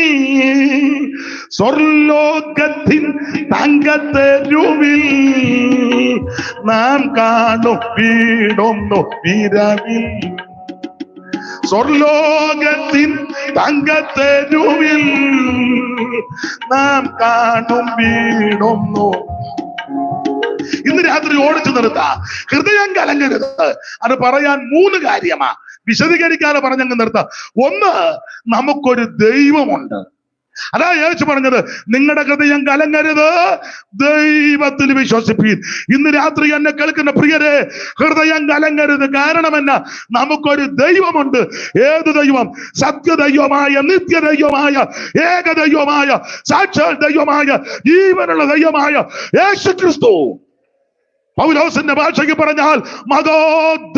സ്വർലോകത്തിൻ തങ്കത്തെരുവിൽ നാം കാണും വീടൊന്നു വിരവിൽ. സ്വർലോകത്തിൻ തങ്കത്തെരുവിൽ നാം കാണും വീടൊന്നു. ഇന്ന് രാത്രി ഓടിച്ചു നിർത്താ, ഹൃദയം കലങ്ങരുത്. അത് പറയാൻ 3 കാര്യമാ, വിശദീകരിക്കാതെ പറഞ്ഞങ്ങ് നിർത്താം. ഒന്ന്, നമുക്കൊരു ദൈവമുണ്ട്. അതാ യേശു പറഞ്ഞത്, നിങ്ങളുടെ ഹൃദയം കലങ്ങരുത്, ദൈവത്തിൽ വിശ്വസിപ്പീൻ. ഇന്ന് രാത്രി എന്നെ കേൾക്കുന്ന പ്രിയരെ, ഹൃദയം കലങ്ങരുത്. കാരണം എന്നാ? നമുക്കൊരു ദൈവമുണ്ട്. ഏത് ദൈവം? സത്യദൈവമായ, നിത്യദൈവമായ, ഏകദൈവമായ, സാക്ഷാൽ ദൈവമായ, ജീവനുള്ള ദൈവമായ യേശു ക്രിസ്തു. പൗലോസിന്റെ ഭാഷയ്ക്ക് പറഞ്ഞാൽ മതോ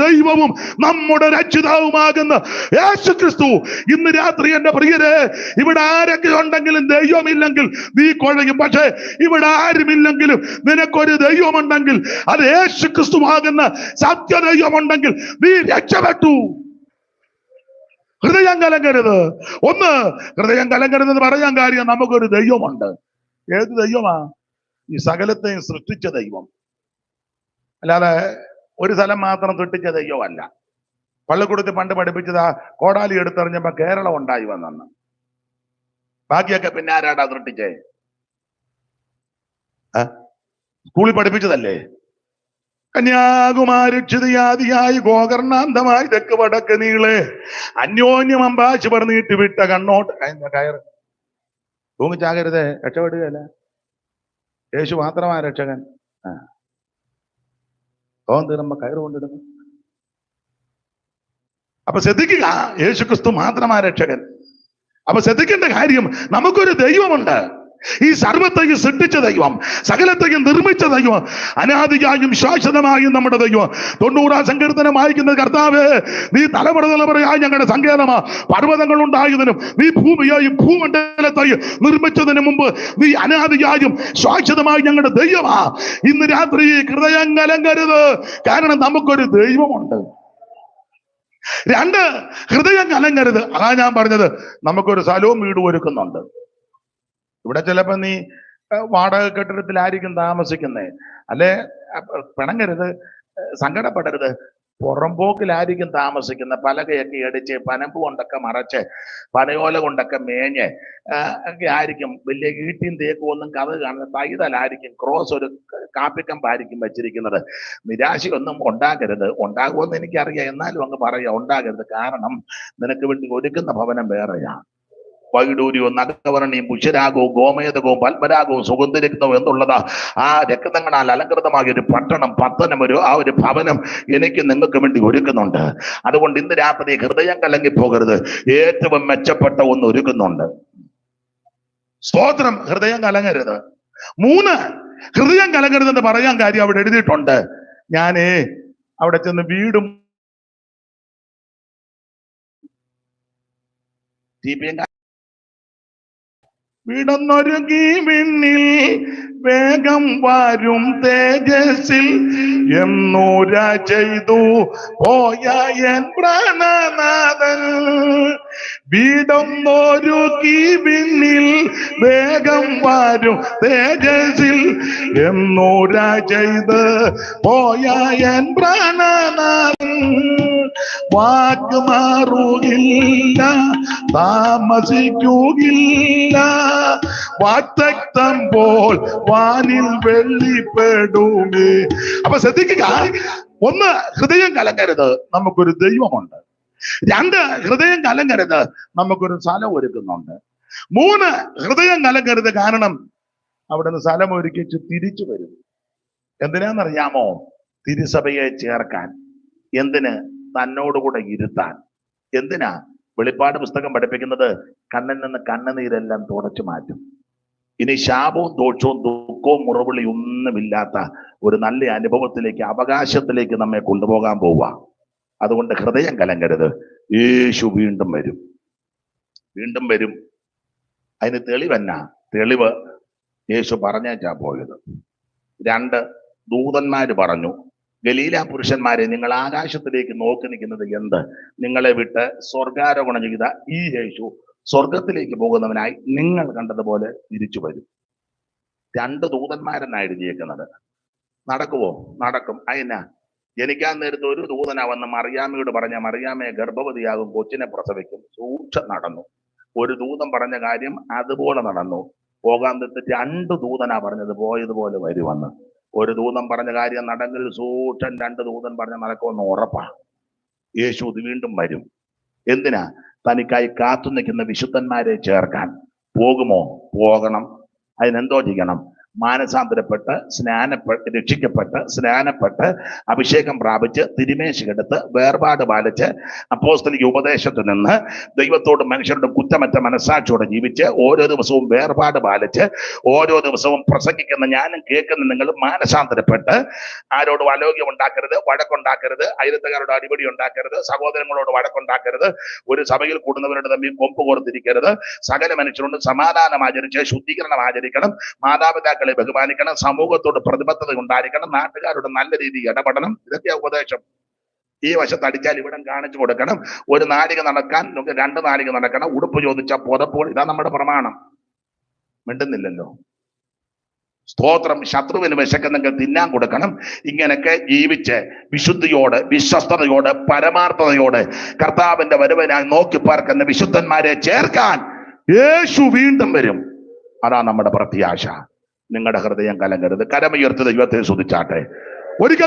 ദൈവവും നമ്മുടെ രക്ഷിതാവുമാകുന്ന യേശു ക്രിസ്തു. ഇന്ന് രാത്രി എന്റെ പ്രിയരെ, ഇവിടെ ആരെങ്കിലും ഉണ്ടെങ്കിലും ദൈവമില്ലെങ്കിൽ നീ കുഴയും. പക്ഷേ ഇവിടെ ആരുമില്ലെങ്കിലും നിനക്കൊരു ദൈവമുണ്ടെങ്കിൽ, അത് യേശു ക്രിസ്തുവാകുന്ന സത്യദൈവമുണ്ടെങ്കിൽ നീ രക്ഷപ്പെട്ടു. ഹൃദയം കലങ്ങരുത്. ഒന്ന്, ഹൃദയം കലങ്ങരുതെന്ന് പറയാൻ കാര്യം, നമുക്കൊരു ദൈവമുണ്ട്. ഏത് ദൈവമാ? ഈ സകലത്തെയും സൃഷ്ടിച്ച ദൈവം. അല്ലാതെ ഒരു സ്ഥലം മാത്രം സൃഷ്ടിച്ച ദൈവമല്ല. പള്ളിക്കൂടത്തിൽ പണ്ട് പഠിപ്പിച്ചതാ കോടാലി എടുത്തെറിഞ്ഞപ്പോ കേരളം ഉണ്ടായി വന്നെന്ന്. ബാക്കിയൊക്കെ പിന്നെ ആരാടാ സൃഷ്ടിച്ചേ? സ്കൂളിൽ പഠിപ്പിച്ചതല്ലേ? കന്യാകുമാരിയാദിയായി ഗോകർണാന്തമായി തെക്ക് വടക്ക് നീളെ അന്യോന്യം അമ്പാശി പറഞ്ഞിട്ട് വിട്ട കണ്ണോട്ട് കയറ് തൂങ്ങിച്ചാകരുത്, രക്ഷപ്പെടുകയല്ല. യേശു മാത്രമായ രക്ഷകൻ. തോൻ തീരുമ്പോ കയറ് കൊണ്ടിടുന്നു. അപ്പൊ ശ്രദ്ധിക്കുക, യേശു ക്രിസ്തു മാത്രമായ രക്ഷകൻ. അപ്പൊ ശ്രദ്ധിക്കേണ്ട കാര്യം, നമുക്കൊരു ദൈവമുണ്ട്. ഈ സർവത്തെയും സൃഷ്ടിച്ച ദൈവം, സകലത്തെയും നിർമ്മിച്ച ദൈവം, അനാദിയായും ശാശ്വതമായും നമ്മുടെ ദൈവം. 90-ാം സങ്കീർത്തനം വായിക്കുന്ന കർത്താവേ, നീ തലമുറയായി ഞങ്ങളുടെ സങ്കേതമാ. പർവ്വതങ്ങൾ ഉണ്ടായതിനും നീ ഭൂമിയെയും ഭൂമണ്ഡലത്തെയും നിർമ്മിച്ചതിന് മുമ്പ് നീ അനാദിയായും ശാശ്വതമായി ഞങ്ങളുടെ ദൈവമാ. ഇന്ന് രാത്രി ഹൃദയം കലങ്ങരുത്, കാരണം നമുക്കൊരു ദൈവമുണ്ട്. 2, ഹൃദയം കലങ്ങരുത്. അതാ ഞാൻ പറഞ്ഞത്, നമുക്കൊരു സ്ഥലവും വീടും ഒരുക്കുന്നുണ്ട്. ഇവിടെ ചിലപ്പോ നീ വാടക കെട്ടിടത്തിലായിരിക്കും താമസിക്കുന്നേ, അല്ലെ? പിണങ്ങരുത്, സങ്കടപ്പെടരുത്. പുറമ്പോക്കിലായിരിക്കും താമസിക്കുന്ന. പലകയൊക്കെ അടിച്ച് പനമ്പ് കൊണ്ടൊക്കെ മറച്ച് പനയോല കൊണ്ടൊക്കെ മേഞ്ഞ് ഒക്കെ ആയിരിക്കും. വലിയ ഈട്ടിയും തേക്കും ഒന്നും കഥ കാണുന്ന തൈതലായിരിക്കും. ക്രോസ് ഒരു കാപ്പിക്കമ്പായിരിക്കും വെച്ചിരിക്കുന്നത്. നിരാശയൊന്നും ഉണ്ടാകരുത്. ഉണ്ടാകുമെന്ന് എനിക്കറിയാം, എന്നാലും അങ്ങ് പറയാ, ഉണ്ടാകരുത്. കാരണം നിനക്ക് വേണ്ടി ഒരുക്കുന്ന ഭവനം വേറെയാണ്. വൈഡൂര്യവും നഗവർണിയും പുഷ്യരാഗവും ഗോമേതകവും പത്മരാഗവും സുഗന്ധരക്തവും എന്നുള്ളതാ ആ രക്തങ്ങളാൽ അലങ്കൃതമായ ഒരു പട്ടണം ആ ഒരു ഭവനം എനിക്ക് നിങ്ങൾക്ക് വേണ്ടി ഒരുക്കുന്നുണ്ട്. അതുകൊണ്ട് ഇന്ന് രാത്രി ഹൃദയം കലങ്ങിപ്പോകരുത്, ഏറ്റവും മെച്ചപ്പെട്ട ഒന്ന് ഒരുക്കുന്നുണ്ട്. സ്തോത്രം. ഹൃദയം കലങ്ങരുത്. 3, ഹൃദയം കലങ്ങരുതെന്ന് പറയാൻ കാര്യം അവിടെ എഴുതിയിട്ടുണ്ട്. ഞാനേ അവിടെ ചെന്ന് വീടും വിടന്നൊരുങ്ങി വിണ്ണിൽ വേഗം വരും തേജസ്സിൽ എന്നൂര ചെയ്തു പോയ എൻ പ്രാണനാഥൻ. വിടന്നൊരുങ്ങി വിണ്ണിൽ വേഗം വരും തേജസ്സിൽ എന്നൂര ചെയ്ത് പോയ എൻ പ്രാണനാഥൻ. വാക്ക് മാറുകില്ല, താമസിക്കുകയില്ല, വാക്തം പോൽ വാനിൽ വെള്ളിപ്പെടുമേ. അപ്പൊ ശ്രദ്ധിക്കുക, 1, ഹൃദയം കലങ്ങരുത്, നമുക്കൊരു ദൈവമുണ്ട്. 2, ഹൃദയം കലങ്ങരുത്, നമുക്കൊരു സ്ഥലം ഒരുക്കുന്നുണ്ട്. 3, ഹൃദയം കലങ്ങരുത്, കാരണം അവിടുന്ന് സ്ഥലം ഒരുക്കിച്ച് തിരിച്ചു വരും. എന്തിനാന്നറിയാമോ? തിരുസഭയെ ചേർക്കാൻ. എന്തിന്? തന്നോടുകൂടെ ഇരുത്താൻ. എന്തിനാ? വെളിപ്പാട് പുസ്തകം പഠിപ്പിക്കുന്നത് കണ്ണിൽ നിന്ന് കണ്ണുനീരെല്ലാം തുടച്ചു മാറ്റും. ഇനി ശാപവും ദോഷവും ദുഃഖവും മുറവിളി ഒന്നുമില്ലാത്ത ഒരു നല്ല അനുഭവത്തിലേക്ക്, അവകാശത്തിലേക്ക് നമ്മെ കൊണ്ടുപോകാൻ പോവുക. അതുകൊണ്ട് ഹൃദയം കലങ്ങരുത്. യേശു വീണ്ടും വരും, വീണ്ടും വരും. അതിന് തെളിവെന്നാ? തെളിവ് യേശു പറഞ്ഞേച്ചാ പോയത്. 2, ദൂതന്മാര് പറഞ്ഞു, ഗലീല പുരുഷന്മാരെ, നിങ്ങൾ ആകാശത്തിലേക്ക് നോക്കി നിൽക്കുന്നത് എന്ത്? നിങ്ങളെ വിട്ട് സ്വർഗാരോഹണം ചെയ്ത ഈ യേശു സ്വർഗത്തിലേക്ക് പോകുന്നവനായി നിങ്ങൾ കണ്ടതുപോലെ തിരിച്ചു വരും. 2 ദൂതന്മാരെന്നാ എഴുതിയേക്കുന്നത്. നടക്കുവോ? നടക്കും. അതിനാ ജനിക്കാൻ നേരത്തെ ഒരു ദൂതനാ വന്ന് മറിയാമ്മയോട് പറഞ്ഞ, മറിയാമ്മയെ ഗർഭവതിയാകും, കൊച്ചിനെ പ്രസവിക്കും. നടന്നു. ഒരു ദൂതൻ പറഞ്ഞ കാര്യം അതുപോലെ നടന്നു. പോകാൻ നേരത്തെ 2 ദൂതനാ പറഞ്ഞത് പോയതുപോലെ വരുമെന്ന്. ഒരു ദൂതൻ പറഞ്ഞ കാര്യം നടങ്കിൽ 2 ദൂതൻ പറഞ്ഞ നടക്കുമെന്ന് ഉറപ്പാ. യേശു വീണ്ടും വരും. എന്തിനാ? തനിക്കായി കാത്തു നിൽക്കുന്ന വിശുദ്ധന്മാരെ ചേർക്കാൻ. പോകുമോ? പോകണം. അതിനെന്തോ ചെയ്യണം? മാനസാന്തരപ്പെട്ട് രക്ഷിക്കപ്പെട്ട് സ്നാനപ്പെട്ട് അഭിഷേകം പ്രാപിച്ച് തിരുമേശയെടുത്ത് വേർപാട് പാലിച്ച് അപ്പോസ്തലിക ഉപദേശത്തിൽ നിന്ന് ദൈവത്തോടും മനുഷ്യരുടെ കുറ്റമറ്റ മനസ്സാക്ഷിയോടെ ജീവിച്ച് ഓരോ ദിവസവും വേർപാട് പാലിച്ച് ഓരോ ദിവസവും പ്രസംഗിക്കുന്ന ഞാനും കേൾക്കുന്ന നിങ്ങളും മാനസാന്തരപ്പെട്ട് ആരോടും അലോഗ്യം ഉണ്ടാക്കരുത്, വഴക്കുണ്ടാക്കരുത്, അയലത്തുകാരോട് അടിപൊളി ഉണ്ടാക്കരുത്, സഹോദരങ്ങളോട് വഴക്കുണ്ടാക്കരുത്, ഒരു സഭയിൽ കൂടുന്നവരുടെ തമ്മിൽ കൊമ്പ് കോർത്തിരിക്കരുത്, സകല മനുഷ്യരോട് സമാധാനം ആചരിച്ച് ശുദ്ധീകരണം ആചരിക്കണം, മാതാപിതാക്കളെ ബഹുമാനിക്കണം, സമൂഹത്തോട് പ്രതിബദ്ധത ഉണ്ടായിരിക്കണം, നാട്ടുകാരോട് നല്ല രീതിയിൽ ഇടപെടണം. ഇതൊക്കെയാ ഉപദേശം. ഈ വശത്ത് അടിച്ചാൽ ഇവിടെ കാണിച്ചു കൊടുക്കണം. 1 നാഴിക നടക്കാൻ 2 നാഴിക നടക്കണം. ഉടുപ്പ് ചോദിച്ച പുതപ്പോൾ. ഇതാ നമ്മുടെ പ്രമാണം. മിണ്ടുന്നില്ലല്ലോ. സ്തോത്രം. ശത്രുവിന് വിശക്കുന്നെങ്കിൽ തിന്നാൻ കൊടുക്കണം. ഇങ്ങനെയൊക്കെ ജീവിച്ച് വിശുദ്ധിയോട്, വിശ്വസ്തയോട്, പരമാർത്ഥതയോട് കർത്താവിന്റെ വരവിനായി നോക്കി പാർക്കുന്ന വിശുദ്ധന്മാരെ ചേർക്കാൻ യേശു വീണ്ടും വരും. അതാ നമ്മുടെ പ്രത്യാശ. നിങ്ങളുടെ ഹൃദയം കലങ്ങരുത്. കരമുയർത്തി ദൈവത്തെ സ്തുതിച്ചാട്ടെ. ഒരിക്കൽ